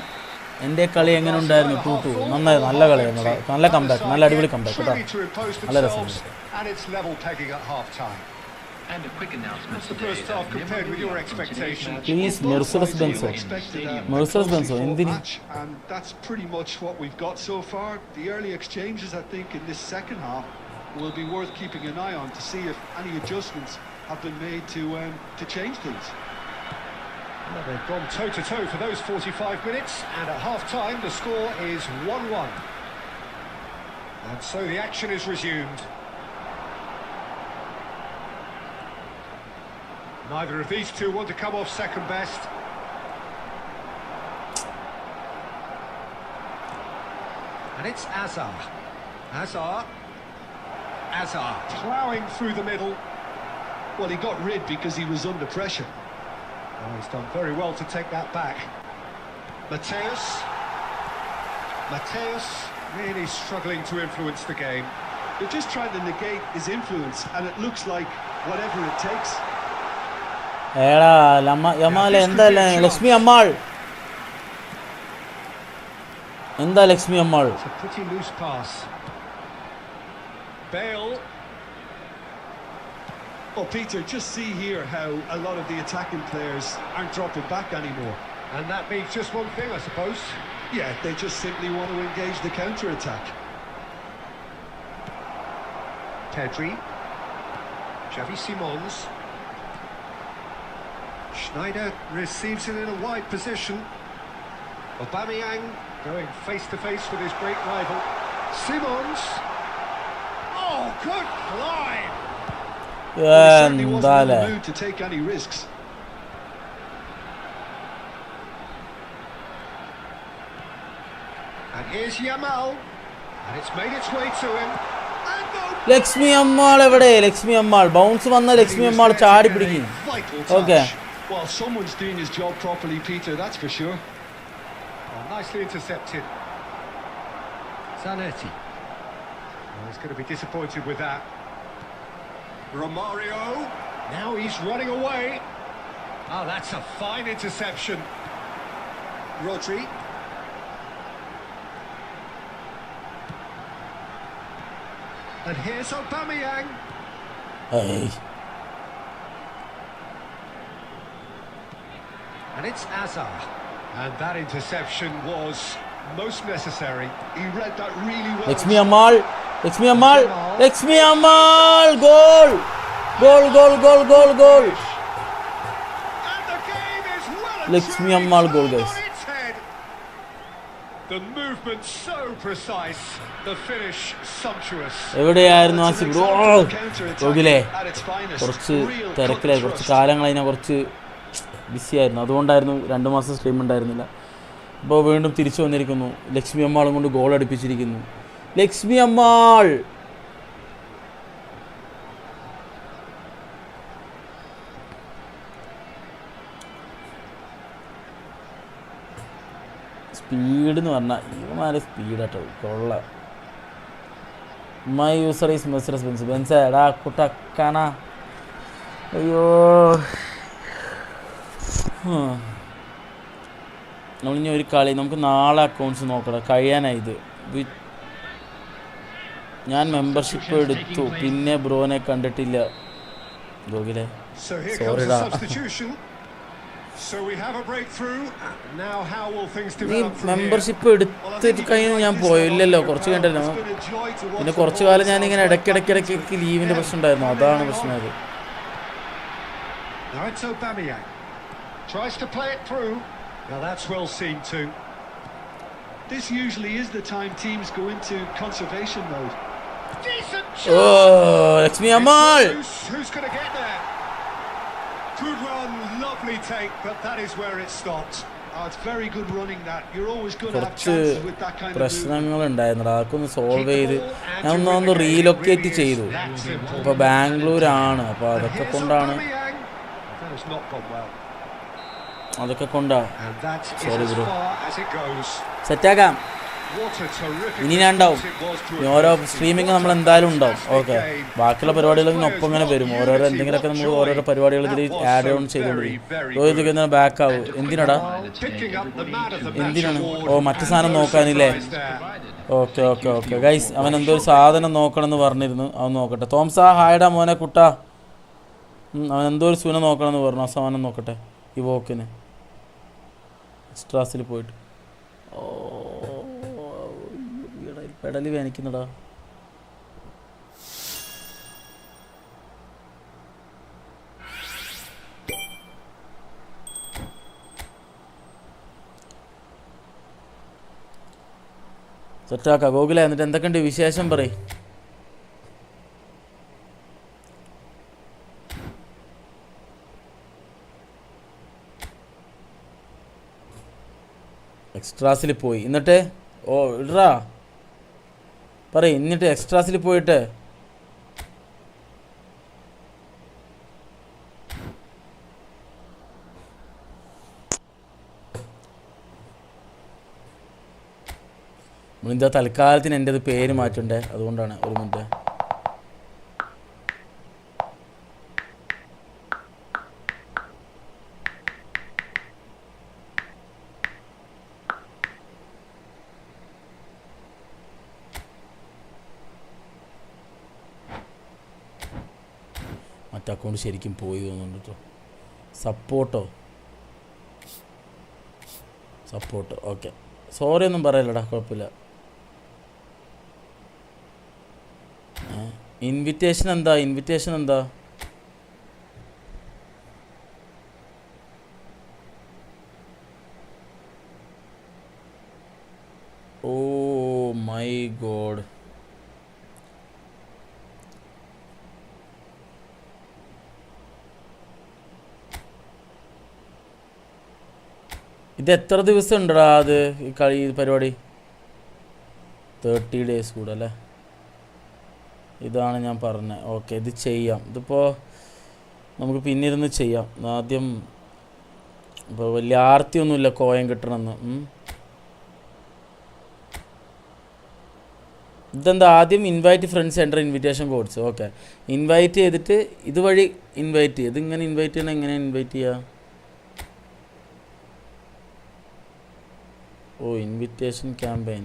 എൻ്റെ കളി എങ്ങനെ ഉണ്ടായിരുന്നു? 2-2 നന്നായി, നല്ല കളിയായിരുന്നു, നല്ല comeback, നല്ല അടിപൊളി കമ്പാക്ക് കേട്ടോ, Truly to impose നല്ല രസം. themselves, and it's level pegging at half-time. And a quick announcement The today first half that compared with your Liverpool expectations. Please Both മെർസഡസ് sides benzo, expected a Mercedes closely Benz, fought എന്തിന്? match, and that's pretty much what we've got so far. The early exchanges, I think, in this second half will be worth keeping an eye on to see if any adjustments have been made to change things. Well, they've gone toe-to-toe for those 45 minutes, and at half-time the score is 1-1. And so the action is resumed. Neither of these two want to come off second best. And it's Azar. Azar ploughing through the middle. Well, he got rid because he was under pressure. Oh, he's done very well to take that back. Mateus really struggling to influence the game. They're just trying to negate his influence, and it looks like whatever it takes. ഏടാ Yamal എന്താ ലക്ഷ്മി അമ്മാൾ, എന്താ Lakshmi Ammal? It's a pretty loose pass. Bale. Well, Peter, just see here how a lot of the attacking players aren't dropping back anymore. And that means just one thing, I suppose. Yeah, they just simply want to engage the counter-attack. Pedri. Xavi Simons. Schneider receives it in a wide position. Aubameyang going face-to-face with his great rival. Simons. Oh, good line! Well, he certainly wasn't in എന്താ the mood to take any risks. And here's Yamal. And it's made its way to him. And no... Lakshmi Ammal എവിടെ? Lakshmi Ammal bounce വന്ന ലക്ഷ്മി അമ്മാൾ ചാടി പിടിക്കും. Vital Okay. touch. Well, someone's doing his job properly, Peter, that's for sure. Oh, nicely intercepted. Zanetti. Oh, he's going to be disappointed with that. Romario. Now he's running away. Oh, that's a fine interception. Rodri. And here's Aubameyang. ഏയ്, And it's Azar. And that interception was most necessary. He read that really well. Lakshmi Ammal, Lakshmi Ammal, Lakshmi Ammal, goal goal goal goal goal goal. And the game is well and Lakshmi truly Ammal goal, turned guys. on its head. The movement so precise, the finish sumptuous. എവിടെയായിരുന്നു ആ It's an സിബ്രോ? example of counter-attack ഗോകുലേ at its finest. കുറച്ച് Real തിരക്കിലായി, cut കുറച്ച് thrust. കാലങ്ങൾ അതിനെ കുറച്ച് BC ആയിരുന്നു, അതുകൊണ്ടായിരുന്നു 2 മാസം stream ഉണ്ടായിരുന്നില്ല. ഇപ്പോൾ വീണ്ടും തിരിച്ചു വന്നിരിക്കുന്നു, ലക്ഷ്മി അമ്മാളും കൊണ്ട് ഗോൾ അടുപ്പിച്ചിരിക്കുന്നു. ലക്ഷ്മി അമ്മാൾ സ്പീഡ് എന്ന് പറഞ്ഞാൽ ഇവന്മാരെ സ്പീഡാട്ടോ കൊള്ള. My user is Mercedes Benz. Benz എടാ കുട്ടക്കണ, അയ്യോ നമ്മളിനി ഒരു കളി നമുക്ക് നാളെ അക്കൗണ്ട്സ് നോക്കണം, കഴിയാനായി ഇത്. ഞാൻ മെമ്പർഷിപ്പ് എടുത്തു, പിന്നെ ബ്രോനെ കണ്ടിട്ടില്ല. ഗോകുലേ So here Sorry comes the da. substitution. So we have a breakthrough. Now how will things നീ develop from here? മെമ്പർഷിപ്പ് എടുത്തിട്ട് കഴിഞ്ഞ് ഞാൻ പോയില്ലല്ലോ, കുറച്ച് കഴിഞ്ഞിട്ടല്ലോ. പിന്നെ കുറച്ച് കാലം ഞാനിങ്ങനെ ഇടയ്ക്കിടയ്ക്ക് ലീവിൻ്റെ പ്രശ്നം ഉണ്ടായിരുന്നു, അതാണ് പ്രശ്നമായത്. Now it's Aubameyang. Tries to play it through. Now that's well seen too. This usually is the time teams go into conservation mode. Decent oh shot. Lakshmi Ammal. Who's going to get there? Good run, lovely take, but that is where it stopped. Oh, it's very good running that. You're always going to have കുറച്ച് chances with that kind of movement. പ്രശ്നങ്ങളുണ്ടായിരുന്നു, അതൊക്കെ ഒന്ന് solve ചെയ്ത് ഞാൻ ഒന്ന് relocate ചെയ്തു. ഇപ്പോൾ ബാംഗ്ലൂരാണ്, അപ്പോൾ അതൊക്കെ Here's കൊണ്ടാണ് Aubameyang. That has not gone well. അതൊക്കെ കൊണ്ടാണ് And that is Sorry, as bro. far as it goes. സെറ്റാക്കാം. What a terrific ഇനി ഞാൻ ഉണ്ടാവും. response it was to ഇനി ഓരോ advance. സ്ട്രീമിങ് നമ്മൾ എന്തായാലും ഉണ്ടാവും. Okay, Fantastic game. ബാക്കിയുള്ള പരിപാടികളൊന്നും ഒപ്പം ഇങ്ങനെ വരും. ഓരോരോ എന്തെങ്കിലുമൊക്കെ നമ്മൾ ഓരോരോ പരിപാടികൾ ഇതിൽ ആഡ് ഓൺ ചെയ്തുകൊണ്ടിരിക്കും. ബാക്ക് ആവും. എന്തിനാടാ, Picking up the man of the match എന്തിനാണ്? award ഓ, മറ്റു സാധനം and no നോക്കാനില്ലേ? surprise there. Okay okay okay guys, അവൻ എന്തോ ഒരു സാധനം നോക്കണമെന്ന് പറഞ്ഞിരുന്നു. അവൻ നോക്കട്ടെ. തോംസാ ഹായടാ മോനെ കുട്ടാ. അവൻ എന്തോ ഒരു സൂന നോക്കണമെന്ന് പറഞ്ഞു. ആ സാധനം നോക്കട്ടെ. ഈ വോക്കിന് എക്സ്ട്രാസിൽ പോയിട്ട്. ഓ, പെടലി വേനിക്കുന്നടാ. സെറ്റാക്ക ഗോകുല. എന്നിട്ട് എന്തൊക്കെയുണ്ട് വിശേഷം പറയും. എക്സ്ട്രാസിൽ പോയി എന്നിട്ട് ഓ ഇടാ പറയും. എന്നിട്ട് എക്സ്ട്രാസിൽ പോയിട്ട് നമ്മളിന്താ തൽക്കാലത്തിന് എൻ്റെ അത് പേര് മാറ്റണ്ടേ, അതുകൊണ്ടാണ്. ഒരു മിനിറ്റ്. മറ്റേ അക്കൗണ്ട് ശരിക്കും പോയി തോന്നുന്നുണ്ട് കേട്ടോ. Support okay. സോറി ഒന്നും പറയല്ലടാ, കുഴപ്പമില്ല. ഇൻവിറ്റേഷൻ എന്താ? Oh my god. ഇത് എത്ര ദിവസം ഉണ്ടടാ അത് ഈ പരിപാടി? 30 days കൂടെ അല്ലേ? ഇതാണ് ഞാൻ പറഞ്ഞത്. ഓക്കെ, ഇത് ചെയ്യാം. ഇതിപ്പോൾ നമുക്ക് പിന്നിരുന്ന് ചെയ്യാം. ആദ്യം ഇപ്പോൾ വലിയ ആർത്തിയൊന്നുമില്ല കോയം കിട്ടണമെന്ന്. ഇതെന്താ ആദ്യം invite friends enter invitation codes. Okay, invite ചെയ്തിട്ട് ഇതുവഴി ഇൻവൈറ്റ് ചെയ്ത് ഇങ്ങനെ ഇൻവൈറ്റ് ചെയ്യണം. എങ്ങനെ ഇൻവൈറ്റ് ചെയ്യുക? ഓ, ഇൻവിറ്റേഷൻ ക്യാമ്പയിൻ.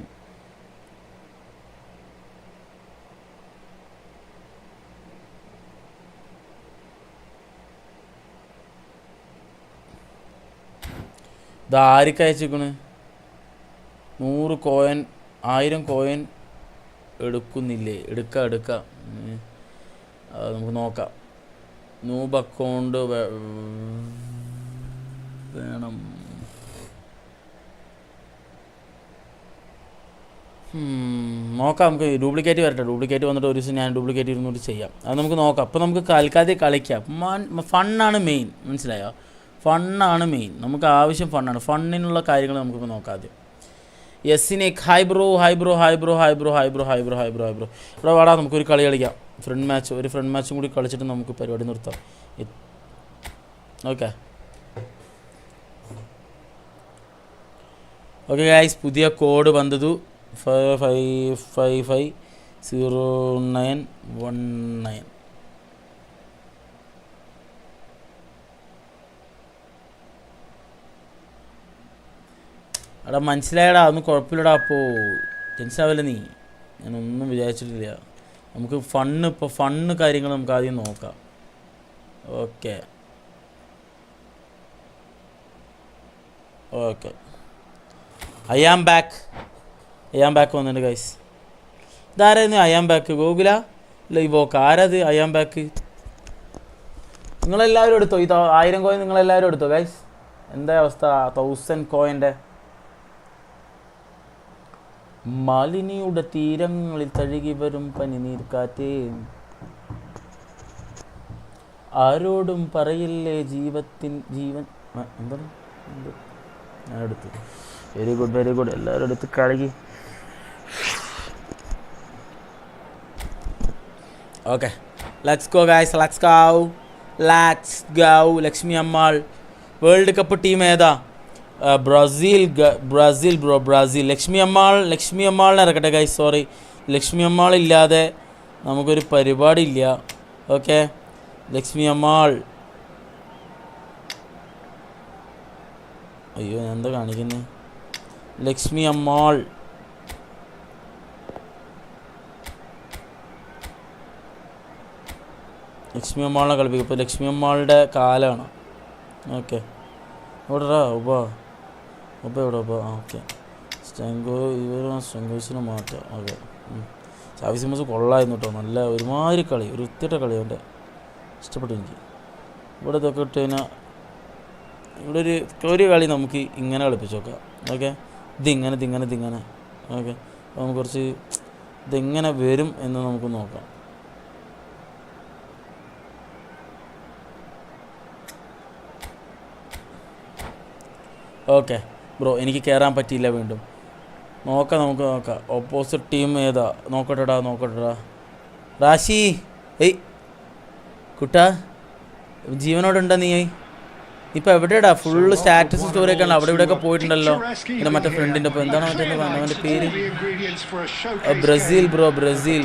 ഇത് ആർക്ക് അയച്ചിക്കണ്? 100 കോയിൻ 1000 കോയിൻ എടുക്കുന്നില്ലേ? എടുക്കാം. നമുക്ക് നോക്കാം. നൂബ് അക്കൗണ്ട് വേണം. നോക്കാം. നമുക്ക് ഡ്യൂപ്ലിക്കേറ്റ് വരട്ടെ. ഡ്യൂപ്ലിക്കേറ്റ് വന്നിട്ട് ഒരു ദിവസം ഞാൻ ഡ്യൂപ്ലിക്കേറ്റ് ഇരുന്നൂറ് ചെയ്യാം. അത് നമുക്ക് നോക്കാം. അപ്പോൾ നമുക്ക് കളിക്കാതെ കളിക്കാം. ഫണ്ണാണ് മെയിൻ, മനസ്സിലായോ? ഫണ്ണാണ് മെയിൻ. നമുക്ക് ആവശ്യം ഫണ്ണാണ്. ഫണ്ണിനുള്ള കാര്യങ്ങൾ നമുക്കിപ്പോൾ നോക്കാം ആദ്യം. യെസ്സിനെ ഹായ് ബ്രോ. ഇവിടെ വാടാ, നമുക്കൊരു കളി കളിക്കാം. ഒരു ഫ്രണ്ട് മാച്ചും കൂടി കളിച്ചിട്ട് നമുക്ക് പരിപാടി നിർത്താം. ഓക്കെ ഗൈസ്, പുതിയ കോഡ് വന്നത് 550919. എടാ മനസ്സിലായടാ, ഒന്നും കുഴപ്പമില്ലടാ. അപ്പോൾ ടെൻഷൻ ആവില്ല നീ. ഞാനൊന്നും വിചാരിച്ചിട്ടില്ല. നമുക്ക് ഫണ്ണ് കാര്യങ്ങൾ നമുക്ക് ആദ്യം നോക്കാം. ഓക്കെ ഐ ആം ബാക്ക് വന്നിട്ടുണ്ട് ഗൈസ്. ഇതാരായിരുന്നു ഐ ആം ബാക്ക്? ഗൂഗിള ഇല്ല ഇവോക്ക്? ആരത് ഐ ആം ബാക്ക്? നിങ്ങളെല്ലാവരും എടുത്തോ? 1000 കോയിൻ നിങ്ങളെല്ലാവരും എടുത്തോ ഗൈസ്? എന്താ അവസ്ഥ? 1000 കോയിൻ്റെ മാലിനിയുടെ തീരങ്ങളിൽ തഴുകി വരും പനിനീർ കാറ്റേ, ആരോടും പറയില്ലേ ജീവൻ. എന്താണ്? ഞാൻ എടുത്തു. Very good. എല്ലാവരും എടുത്ത് കളി. Okay, let's go guys, let's go. Lakshmi Ammal world cup team ഏതാ? Brazil bro, Brazil. ലക്ഷ്മി അമ്മാളിനെ ഇറക്കട്ടെ ഗൈസ്. സോറി, ലക്ഷ്മി അമ്മാൾ ഇല്ലാതെ നമുക്കൊരു പരിപാടി ഇല്ല. ഓക്കെ, ലക്ഷ്മി അമ്മാൾ. അയ്യോ, ഞാൻ എന്താ കാണിക്കുന്നത്? ലക്ഷ്മി അമ്മാൾ. ലക്ഷ്മി അമ്മാളിനെ കളിപ്പിക്കും. ഇപ്പോൾ ലക്ഷ്മി അമ്മാളുടെ കാലാണ്. ഓക്കെ, എവിടെടാ ഉപ്പ എവിടെ ഉപ്പ? ആ ഓക്കെ, സ്റ്റെങ്കോസിനെ മാറ്റാം. ഓക്കെ, ഷാവി സിമോസ് കൊള്ളായിരുന്നു കേട്ടോ. നല്ല ഒരുമാതിരി കളി, ഒരു വൃത്തിയിട്ട കളി അവൻ്റെ ഇഷ്ടപ്പെട്ടു എനിക്ക്. ഇവിടെ ഇതൊക്കെ ഇട്ട് കഴിഞ്ഞാൽ ഇവിടെ ഒരു കളി നമുക്ക് ഇങ്ങനെ കളിപ്പിച്ച് നോക്കാം. ഓക്കെ, ഇതിങ്ങനെ. ഓക്കെ, അപ്പോൾ നമുക്ക് കുറച്ച് ഇതെങ്ങനെ വരും എന്ന് നമുക്ക് നോക്കാം. ഓക്കെ ബ്രോ, എനിക്ക് കയറാൻ പറ്റിയില്ല. വീണ്ടും നമുക്ക് നോക്കാം. ഓപ്പോസിറ്റ് ടീം ഏതാ നോക്കട്ടെടാ. റാശി, ഏയ് കുട്ടാ, ജീവനോടുണ്ടാ നീ? ഇപ്പം എവിടെയാടാ? ഫുള്ള് സ്റ്റാറ്റസ് സ്റ്റോറിയൊക്കെ ഉണ്ട്. അവിടെ ഇവിടെയൊക്കെ പോയിട്ടുണ്ടല്ലോ. പിന്നെ മറ്റേ ഫ്രണ്ടിൻ്റെ ഒപ്പം എന്താണ് അവൻ്റെ പേര്? Brazil bro, Brazil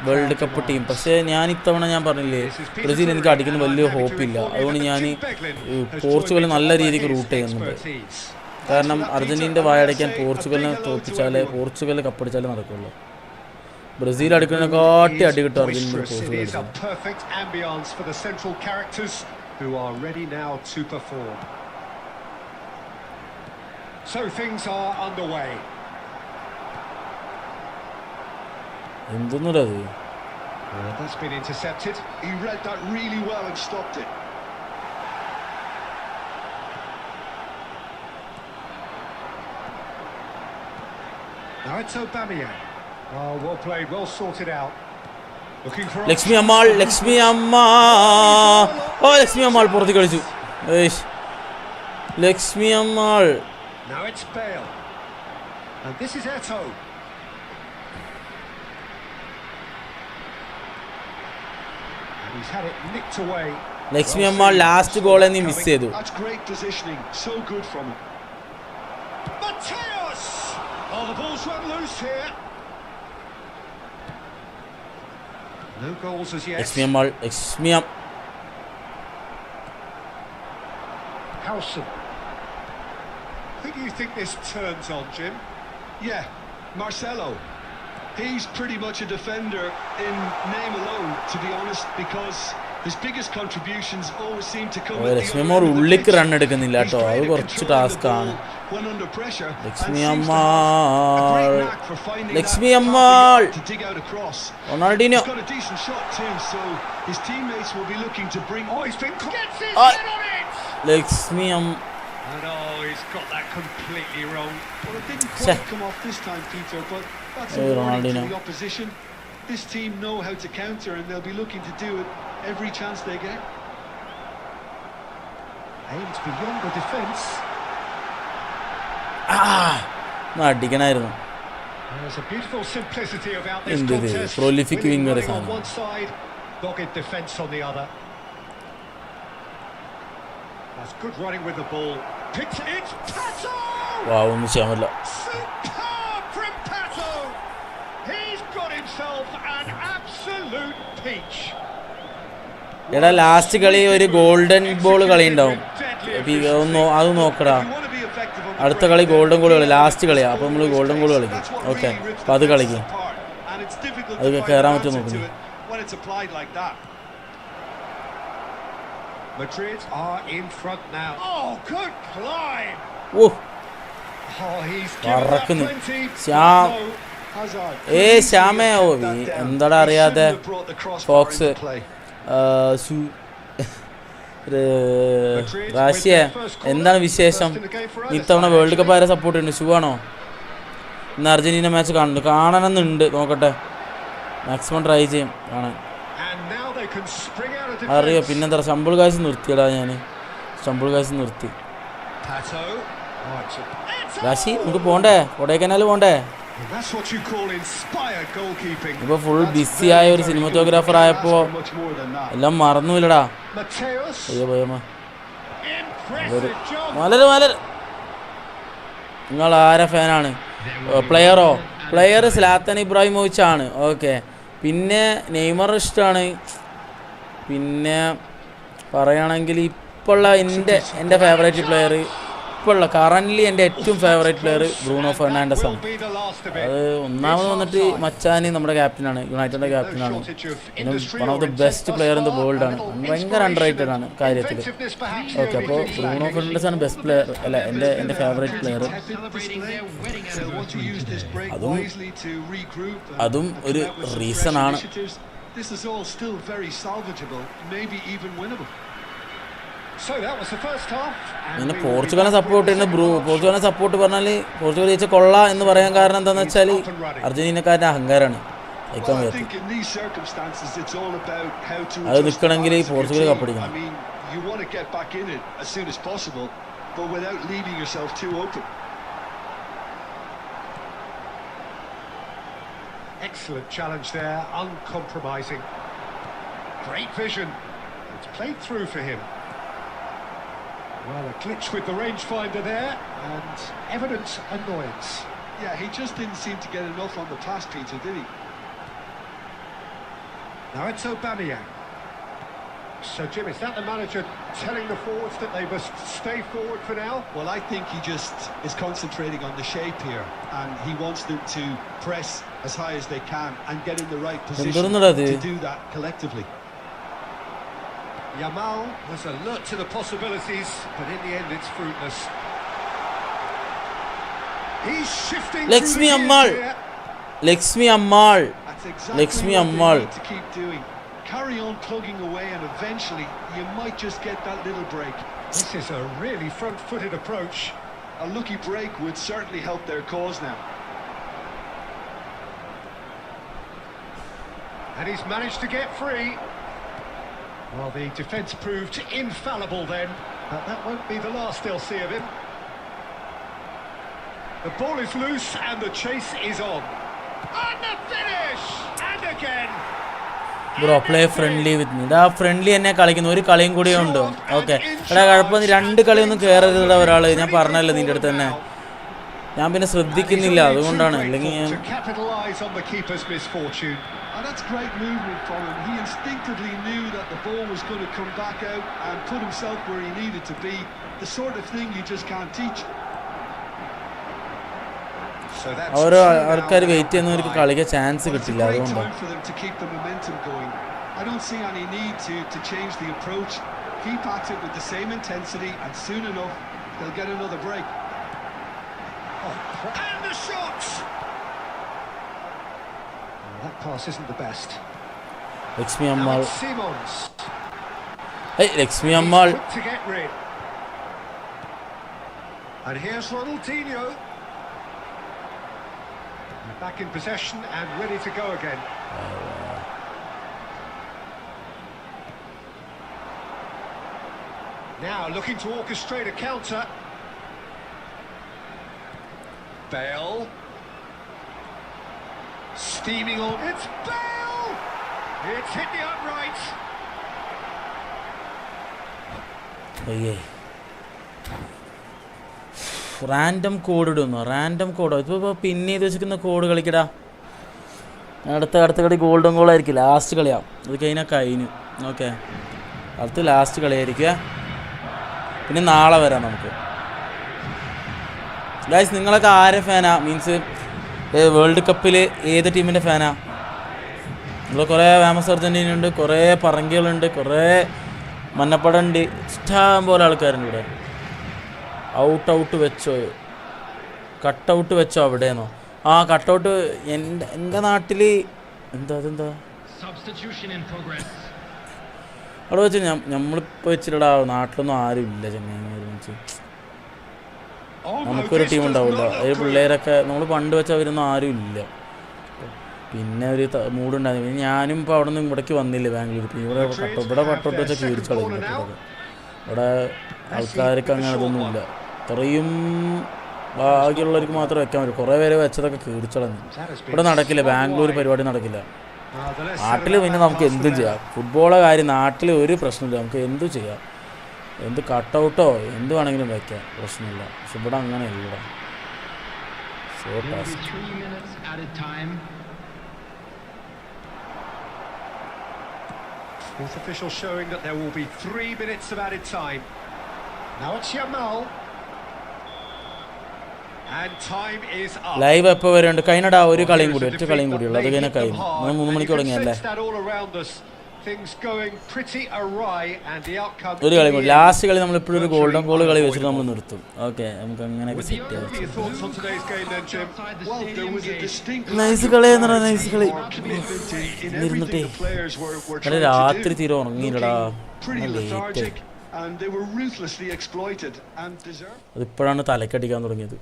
world cup team. പക്ഷേ ഞാൻ ഇത്തവണ ഞാൻ പറഞ്ഞില്ലേ, ബ്രസീൽ എനിക്ക് അടിക്കുന്ന വലിയ ഹോപ്പില്ല. അതുകൊണ്ട് ഞാൻ പോർച്ചുഗൽ നല്ല രീതിക്ക് റൂട്ട് ചെയ്യുന്നുണ്ട്. കാരണം അർജൻറ്റീനയുടെ വായടയ്ക്കാൻ പോർച്ചുഗലിനെ തോൽപ്പിച്ചാലേ, പോർച്ചുഗൽ കപ്പടിച്ചാലേ നടക്കുള്ളൂ. ബ്രസീൽ അടിക്കുന്നതിനെക്കാട്ടി അടി കിട്ടും Argentina. who are ready now to perform. So things are underway. That's been intercepted. He read that really well and stopped it. Now it's Aubameyang. Oh, well played, well sorted out. Lakshmi Ammal. ഓ, ലക്ഷ്മി അമ്മാൾ പുറത്ത് കളിച്ചു. Lakshmi Ammal. Now it's Bale. And this is Eto'o. And he's had it nicked away. Lakshmi Ammal last goal നീ miss ചെയ്തു. That's great positioning. So good from him. Mateus! Oh, the ball's run loose here. No goals as yet. Lakshmi Ammal. Howson. Who do you think this turns on, Jim? Yeah, Marcelo. He's pretty much a defender in name alone, to be honest, because his biggest contributions always seem to come at the Lakshmi Ammal ഉള്ളിക്ക് run എടുക്കുന്നില്ല കേട്ടോ. അത് കുറച്ച് task ആണ്. Lakshmi Ammal. Ronaldinho. Lakshmi And oh, he's got that completely wrong. Well, it didn't quite come off this time, Peter, but that's a warning to the opposition. This team know how to counter, and they'll be looking to do it every chance they get. Aimed beyond the defence. അടിക്കണായിരുന്നു. There's a beautiful simplicity about this contest. Prolific winger on one side, dogged defence on the other. That's good running with the ball. Picked it. Pato! Wow, ഒന്നും ചെയ്യാൻ പറ്റില്ല. Superb from Pato. He's got himself an absolute peach. എടാ, last കളി ഒരു golden ball കളി ഉണ്ടാവും. അത് നോക്കടാ. അടുത്ത കളി ഗോൾഡൻ ഗോൾ കളി, ലാസ്റ്റ് കളിയാണ്. അപ്പോൾ നമ്മൾ ഗോൾഡൻ ഗോൾ കളിക്കും. ഓക്കെ, അപ്പോൾ അത് കളിക്കും. അത് കയറാൻ പറ്റുമോ നോക്കുന്നു. Madrid are in front now. Oh, good climb. Oh, he's given plenty. ശ്യാമേ, എന്താടാ അറിയാതെ ഫോക്സ്. റാശിയ, എന്താണ് വിശേഷം? ഇത്തവണ വേൾഡ് കപ്പ് ആരെ സപ്പോർട്ട് ചെയ്യുന്നുണ്ട്? ഷൂ ആണോ? ഇന്ന് അർജന്റീന മാച്ച് കാണണമെന്നുണ്ട്. നോക്കട്ടെ, മാക്സിമം ട്രൈ ചെയ്യും കാണാൻ. അറിയോ പിന്നെന്താ, സ്റ്റംബിൾ കാശ് നിർത്തിയടാ ഞാൻ. സ്റ്റംബിൾ കാശ് നിർത്തി. റാശി, നമുക്ക് പോണ്ടേ? കൊടൈക്കനാൽ പോണ്ടേ? ഇപ്പൊ ഫുൾ ബിസി ആയ ഒരു സിനിമറ്റോഗ്രാഫർ ആയപ്പോ എല്ലാം മറന്നുമില്ലടാ. അയ്യോ പോയമ്മ. മലര് നിങ്ങൾ ആരെ ഫാനാണ്? പ്ലെയറോ? പ്ലെയർ സ്ലാത്തൻ ഇബ്രാഹിമോവിച്ച് ആണ്. ഓക്കെ. പിന്നെ നെയ്മർ ഇഷ്ടമാണ്. പിന്നെ പറയുകയാണെങ്കിൽ ഇപ്പോൾ ഉള്ള എൻ്റെ ഫേവറേറ്റ് പ്ലെയർ, ഇപ്പോൾ ഉള്ള കറൻ്റ്ലി എൻ്റെ ഏറ്റവും ഫേവറേറ്റ് പ്ലെയർ ബ്രൂണോ ഫെർണാണ്ടസ് ആണ്. അത് ഒന്നാമത് വന്നിട്ട് മച്ചാനി നമ്മുടെ ക്യാപ്റ്റനാണ്, യുണൈറ്റഡിൻ്റെ ക്യാപ്റ്റനാണ്. പിന്നെ one of the best player in the world ആണ്. ഭയങ്കര അണ്ടർ റേറ്റഡ് ആണ് കാര്യത്തിൽ. ഓക്കെ. അപ്പോൾ ബ്രൂണോ ഫെർണാണ്ടസ് ആണ് ബെസ്റ്റ് പ്ലെയർ, അല്ല എൻ്റെ ഫേവറേറ്റ് പ്ലെയർ. അതും ഒരു റീസൺ ആണ്. പിന്നെ പോർച്ചുഗലിനെ സപ്പോർട്ട് ചെയ്യുന്ന പോർച്ചുഗലിനെ സപ്പോർട്ട് പറഞ്ഞാൽ പോർച്ചുഗൽ ജയിച്ച കൊള്ള എന്ന് പറയാൻ കാരണം എന്താണെന്ന് വെച്ചാൽ അർജന്റീനക്കാരുടെ അഹങ്കാരമാണ്. അത് നിൽക്കണമെങ്കിൽ Portugal കപ്പടിക്കണം. Excellent challenge there, uncompromising. Great vision. It's played through for him. Well, a glitch with the rangefinder there, and evident annoyance. Yeah, he just didn't seem to get enough on the pass, Peter, did he? Now it's Aubameyang. So, Jim, is that the manager telling the forwards that they must stay forward for now? Well, I think he just is concentrating on the shape here, and he wants them to press as high as they can and get in the right position to do that collectively. Yamal was alert to the possibilities, but in the end it's fruitless. He's shifting Lakshmi through the Ammal. years here. Lakshmi Ammal. That's exactly Lakshmi what Ammal. they need to keep doing. Carry on plugging away, and eventually you might just get that little break. This is a really front-footed approach. A lucky break would certainly help their cause now. And he's managed to get free. Well, the defence proved infallible then, but that won't be the last they'll see of him. The ball is loose and the chase is on. And the finish! And again! Bro play friendly with me. ഇതാ friendly എന്നെ കളിക്കുന്നു. ഒരു കളിയും കൂടെ ഉണ്ട്. Okay. എടാ കുഴപ്പം, 2 കളിയൊന്നും കയറരുത് ഒരാൾ. ഞാൻ പറഞ്ഞല്ലോ നിൻ്റെ അടുത്ത് തന്നെ. ഞാൻ പിന്നെ ശ്രദ്ധിക്കുന്നില്ല, അതുകൊണ്ടാണ്. അല്ലെങ്കിൽ ഞാൻ And that's great movement from him. He instinctively knew that the ball was going to come back out and put himself where he needed to be. The sort of thing you just can't teach. ഓരോ ആൾക്കാർ wait ചെയ്യുന്നവർക്ക് കളിക്കാൻ chance കിട്ടില്ല, അതുകൊണ്ടാണ്. I don't see any need to change the approach. Keep at it with the same intensity, and soon enough they'll get another break. And the shots! That pass isn't the best. Lakshmi Ammal. Simons. Hey, Lakshmi Ammal. To get rid. And here's Ronaldinho. Back in possession and ready to go again. Now looking to orchestrate a counter. Bale. Steaming on. It's Bale! It's hit the upright. അയ്യേ, random code ഇടുന്നു. Random കോഡോ? ഇപ്പോൾ പിന്നെ ഇത് വെച്ചിരിക്കുന്ന code കളിക്കടാ. അടുത്ത കളി golden ഗോളായിരിക്കും. Last കളിയാണ് അത്. കഴിഞ്ഞു. ഓക്കെ, അടുത്ത് ലാസ്റ്റ് കളിയായിരിക്കുക. പിന്നെ നാളെ വരാം നമുക്ക്. ഗൈസ്, നിങ്ങളൊക്കെ ആരെ ഫാനാ? മീൻസ് വേൾഡ് കപ്പിൽ ഏത് ടീമിൻ്റെ ഫാനാ? നിങ്ങൾ കുറേ ഫേമസ് അർജൻറ്റീന ഉണ്ട്, കുറേ പറങ്കികളുണ്ട്, കുറേ മന്നപ്പടമുണ്ട്, ഇഷ്ടം പോലെ ആൾക്കാരുണ്ട് ഇവിടെ. ഔട്ട് വെച്ചോ, കട്ടൗട്ട് വെച്ചോ അവിടെയെന്നോ? ആ കട്ടൗട്ട് എൻ്റെ നാട്ടിൽ അതെന്താ അവിടെ വെച്ച് നമ്മളിപ്പോൾ വെച്ചിട്ടാ. നാട്ടിലൊന്നും ആരും ഇല്ല ചെങ്ങായിമാർ. വെച്ച് നമുക്കൊരു ടീം ഉണ്ടാവില്ല. ഈ പിള്ളേരൊക്കെ നമ്മൾ പണ്ട് വെച്ചാൽ അവരൊന്നും ആരും ഇല്ല. പിന്നെ ഒരു മൂടുണ്ടായിരുന്നു. പിന്നെ ഞാനും ഇപ്പോൾ അവിടെ നിന്ന് ഇവിടേക്ക് വന്നില്ല, ബാംഗ്ലൂർ. ഇവിടെ കട്ടൗട്ട് വെച്ചാൽ കീഴിച്ചളയും. ഇവിടെ ആൾക്കാർക്ക് അങ്ങനെ അതൊന്നുമില്ല. ഇത്രയും ഭാഗ്യമുള്ളവർക്ക് മാത്രമേ വെക്കാൻ പറ്റൂ. കുറേ പേര് വെച്ചതൊക്കെ കീഴിച്ചളഞ്ഞു. ഇവിടെ നടക്കില്ല, ബാംഗ്ലൂർ പരിപാടി നടക്കില്ല. നാട്ടിൽ പിന്നെ നമുക്ക് എന്തും ചെയ്യാം. ഫുട്ബോളെ കാര്യം നാട്ടിൽ ഒരു പ്രശ്നമില്ല, നമുക്ക് എന്തും ചെയ്യാം. എന്ത് കട്ടൗട്ടോ എന്ത് വേണമെങ്കിലും വയ്ക്കാം, പ്രശ്നമില്ല. പക്ഷെ ഇവിടെ അങ്ങനെയല്ല. So There will fast. be 3 minutes added time. Fourth official showing that there will be 3 minutes of added time. Now it's Yamal. And time is up. Live എപ്പോൾ വരുന്നുണ്ട്? കഴിഞ്ഞടാ ഒരു കളിയും കൂടി, ഒറ്റ കളിയും കൂടിയുള്ളൂ, അത് കഴിഞ്ഞാൽ കഴിയും. 3 മണിക്ക് തുടങ്ങിയല്ലേ? Things going pretty awry and the outcome. ഒരു കളി കൂടി, ലാസ്റ്റ് കളി നമ്മൾ ഇപ്പോഴും ഒരു ഗോൾഡൻ ഗോൾ കളി വെച്ചിട്ട് നമ്മൾ നിർത്തും. ഓക്കെ, നമുക്ക് അങ്ങനെയൊക്കെ സെറ്റ് ചെയ്യാം. What are your thoughts on today's game then, Jim? Well, there was a distinct nice കളി എന്ന് പറഞ്ഞാൽ നൈസ് കളി. commitment in ഇരുന്നിട്ടേ everything the players were അത് trying to രാത്രി do. തീരെ ഉറങ്ങിയില്ലടാ, Pretty late. lethargic and they were ruthlessly exploited and deserved. അതിപ്പോഴാണ് തലക്കടിക്കാൻ തുടങ്ങിയത്.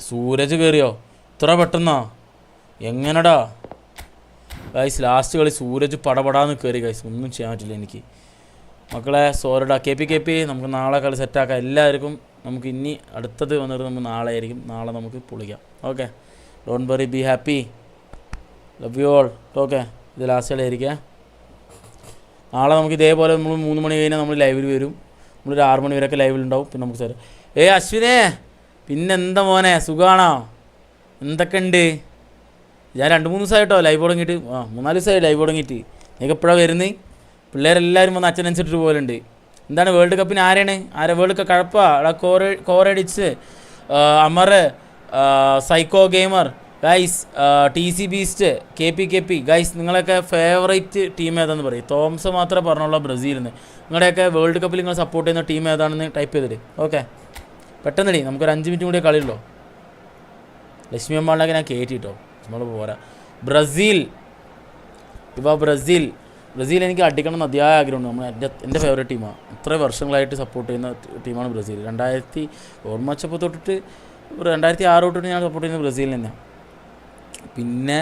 സൂരജ് കയറിയോ ഇത്ര പെട്ടെന്നാ? എങ്ങനെടാ ഗൈസ്, ലാസ്റ്റ് കളി സൂരജ് പടപടാന്ന് കയറി ഗൈസ്, ഒന്നും ചെയ്യാൻ പറ്റില്ല എനിക്ക്. മക്കളെ സോറിടാ, കെ പി നമുക്ക് നാളെ കളി സെറ്റാക്കാം. എല്ലാവർക്കും നമുക്ക് ഇനി അടുത്തത് വന്നിട്ട് നമുക്ക് നാളെ ആയിരിക്കും. നാളെ നമുക്ക് പൊളിക്കാം. Okay, don't worry, be happy, love you all. Okay, ഇത് ലാസ്റ്റ് കളി ആയിരിക്കാം. നാളെ നമുക്ക് ഇതേപോലെ നമ്മൾ 3 മണി കഴിഞ്ഞാൽ നമ്മൾ ലൈവിൽ വരും. നമ്മളൊരു 6 മണി വരെയൊക്കെ ലൈവിലുണ്ടാവും. പിന്നെ നമുക്ക് തരാം. അശ്വിനെ, പിന്നെന്താ മോനെ, സുഖമാണോ? എന്തൊക്കെ ഉണ്ട്? ഞാൻ 2-3 ദിവസമായിട്ടോ ലൈവ് തുടങ്ങിയിട്ട്. 3-4 ദിവസമായി ലൈവ് തുടങ്ങിയിട്ട്. നിങ്ങൾക്ക് എപ്പോഴാണ് വരുന്നത്? പിള്ളേരെല്ലാവരും വന്ന് അച്ഛനനുസരിച്ചിട്ട് പോലുണ്ട്. എന്താണ് വേൾഡ് കപ്പിന് ആരാണ് വേൾഡ് കപ്പ്? കഴപ്പാ എടാ, കോറഡിച്ച്, Amar, psycho gamer guys, TC beast, KP guys, നിങ്ങളൊക്കെ ഫേവറേറ്റ് ടീം ഏതാണെന്ന് പറയും. തോംസ് മാത്രമേ പറഞ്ഞുള്ളൂ ബ്രസീലിൽ നിന്ന്. നിങ്ങളുടെയൊക്കെ വേൾഡ് കപ്പിൽ നിങ്ങൾ സപ്പോർട്ട് ചെയ്യുന്ന ടീം ഏതാണെന്ന് ടൈപ്പ് ചെയ്തിട്ട്. ഓക്കെ, പെട്ടെന്നടി, നമുക്കൊരു 5 മിനിറ്റ് കൂടിയേ കളിയുള്ളൂ. ലക്ഷ്മി അമ്മാളിനൊക്കെ ഞാൻ കയറ്റിട്ടോ, നമ്മൾ പോരാ. ബ്രസീൽ എനിക്ക് അടിക്കണം എന്ന് അതിയായ ആഗ്രഹമുണ്ട്. എൻ്റെ ഫേവറേറ്റ് ടീമാണ്. ഇത്രയും വർഷങ്ങളായിട്ട് സപ്പോർട്ട് ചെയ്യുന്ന ടീമാണ് ബ്രസീൽ. 2000 ഓർമ്മ വച്ചപ്പോൾ തൊട്ടിട്ട് 2006 തൊട്ടിട്ട് ഞാൻ സപ്പോർട്ട് ചെയ്യുന്നത് ബ്രസീലിൽ തന്നെയാണ്. പിന്നെ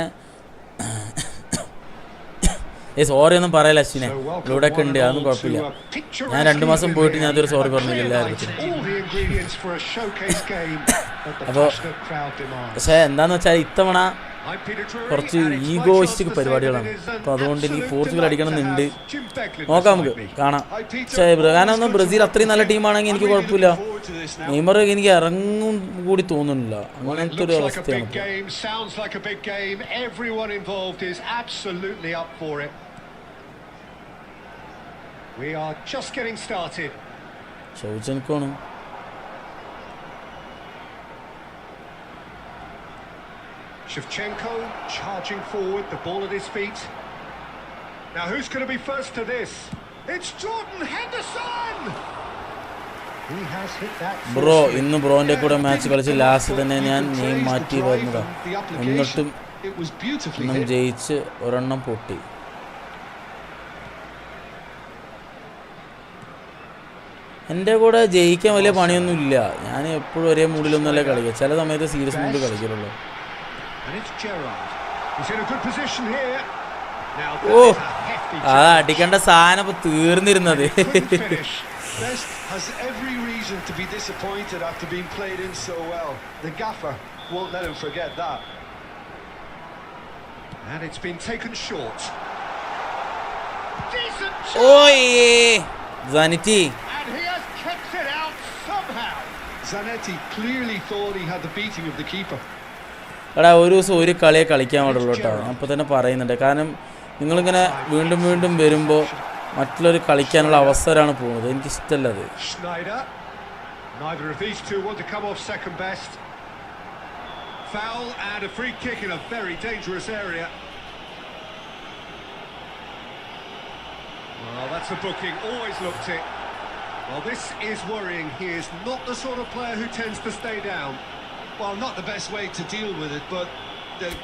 സോറി ഒന്നും പറയല അശ്വിനെ, ഇവിടെയൊക്കെ ഉണ്ട്, അതൊന്നും കുഴപ്പമില്ല. ഞാൻ 2 മാസം പോയിട്ട് ഞാൻ ഇതൊരു സോറി പറഞ്ഞില്ല എല്ലാവരും. അപ്പോൾ പക്ഷേ എന്താണെന്ന് വെച്ചാൽ ഇത്തവണ കുറച്ച് ഈഗോയിസ്റ്റിക് പരിപാടികളാണ്. അപ്പോൾ അതുകൊണ്ട് എനിക്ക് പോർച്ചുഗൽ അടിക്കണമെന്നുണ്ട്. നോക്കാം, നമുക്ക് കാണാം. പക്ഷേ കാരണം ബ്രസീൽ അത്രയും നല്ല ടീമാണെങ്കിൽ എനിക്ക് കുഴപ്പമില്ല. നെയ്മർ എനിക്ക് ഇറങ്ങും കൂടി തോന്നുന്നില്ല. അങ്ങനത്തെ ഒരു അവസ്ഥയാണ്. ഷൗചൻകോണ് Shevchenko charging forward, the ball at his feet. Now who's going to be first to this? It's Jordan Henderson! He has hit that. Bro, ഇന്ന് ബ്രോൻ്റെ കൂടെ മാച്ച് കളിച്ച് ലാസ്റ്റ് തന്നെ ഞാൻ നെയിം മാറ്റി വരുന്നതാണ്. എന്നിട്ടും ഒന്നും ജയിച്ച് ഒരെണ്ണം പൊട്ടി. എൻ്റെ കൂടെ ജയിക്കാൻ വലിയ പണിയൊന്നുമില്ല. ഞാൻ എപ്പോഴും ഒരേ മൂഡിലൊന്നുമല്ല കളിക്കുക. ചില സമയത്ത് സീരിയസ് മൂഡ് കളിക്കുള്ളൂ. ഓ, അടിക്കേണ്ട സാധനം ഇപ്പൊ തീർന്നിരുന്നത്. Zanetti clearly thought he had the beating of the keeper. എടാ, ഒരു ദിവസം ഒരു കളിയെ കളിക്കാൻ പാടുള്ളൂ കേട്ടോ. ഞാൻ ഇപ്പോൾ തന്നെ പറയുന്നുണ്ട്. കാരണം നിങ്ങളിങ്ങനെ വീണ്ടും വീണ്ടും വരുമ്പോൾ മറ്റുള്ളവർ കളിക്കാനുള്ള അവസരമാണ് പോകുന്നത്. എനിക്കിഷ്ടമല്ല അത്. Well, this is worrying. He is not the sort of player who tends to stay down. Well, not the best way to deal with it, but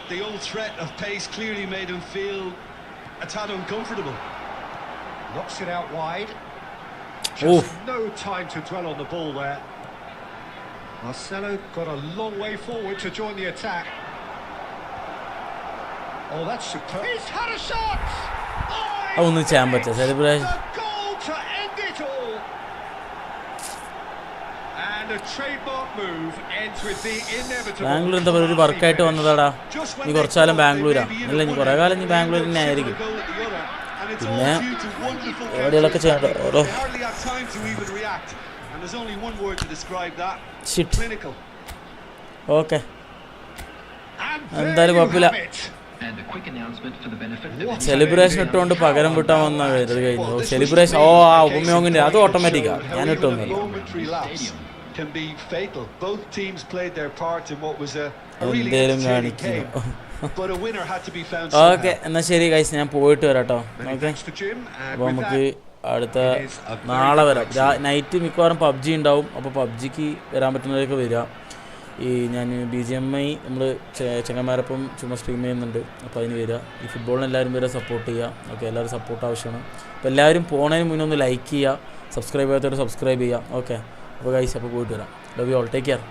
the old threat of pace clearly made him feel a tad uncomfortable. Knocks it out wide. Just no time to dwell on the ball there. Marcelo got a long way forward to join the attack. Oh, that's superb. He's had a shot! Oh, ഒന്നും ചെയ്യാൻ പറ്റില്ല. Celebration. And a trademark move ends with the inevitable. Bangalore എന്താ പറയുക, ഒരു വർക്കായിട്ട് വന്നതാടാ. നീ കുറച്ചാലും ബാംഗ്ലൂരാ അല്ല, നീ കുറേ കാലം നീ ബാംഗ്ലൂർ തന്നെ ആയിരിക്കും. പിന്നെ എവിടെയൊക്കെ ചെയ്യണ്ട ഓരോ ഓക്കെ എന്തായാലും കുഴപ്പമില്ല. സെലിബ്രേഷൻ ഇട്ടുകൊണ്ട് പകരം വിട്ടാൻ വന്ന കഴിഞ്ഞു. സെലിബ്രേഷൻ ആ ഉപയോഗത്തിൻ്റെ അത് ഓട്ടോമാറ്റിക്കാണ്, ഞാൻ ഇട്ടൊന്നുമില്ല. എന്തേലും കാണിക്കുന്നു. ഓക്കെ എന്നാൽ ശരി ഗൈസ്, ഞാൻ പോയിട്ട് വരാം കേട്ടോ. ഓക്കെ അപ്പോൾ നമുക്ക് അടുത്ത നാളെ വരാം. നൈറ്റ് മിക്കവാറും PUBG ഉണ്ടാവും. അപ്പോൾ PUBGക്ക് വരാൻ പറ്റുന്നവരൊക്കെ വരിക. ഈ ഞാൻ BGMI നമ്മൾ ചെങ്ങന്മാരൊപ്പം ചുമ്മാ സ്ട്രീം ചെയ്യുന്നുണ്ട്. അപ്പോൾ അതിന് വരിക. ഈ ഫുട്ബോളിന് എല്ലാവരും വരെ സപ്പോർട്ട് ചെയ്യുക. ഓക്കെ, എല്ലാവരും സപ്പോർട്ട് ആവശ്യമാണ്. അപ്പോൾ എല്ലാവരും പോണതിന് മുന്നേ ഒന്ന് ലൈക്ക് ചെയ്യുക, സബ്സ്ക്രൈബ് ചെയ്യാത്തവർ സബ്സ്ക്രൈബ് ചെയ്യുക. ഓക്കെ അപ്പോൾ ഗൈസ്, അപ്പോൾ പോയിട്ട് വരാം. Love you all, take care.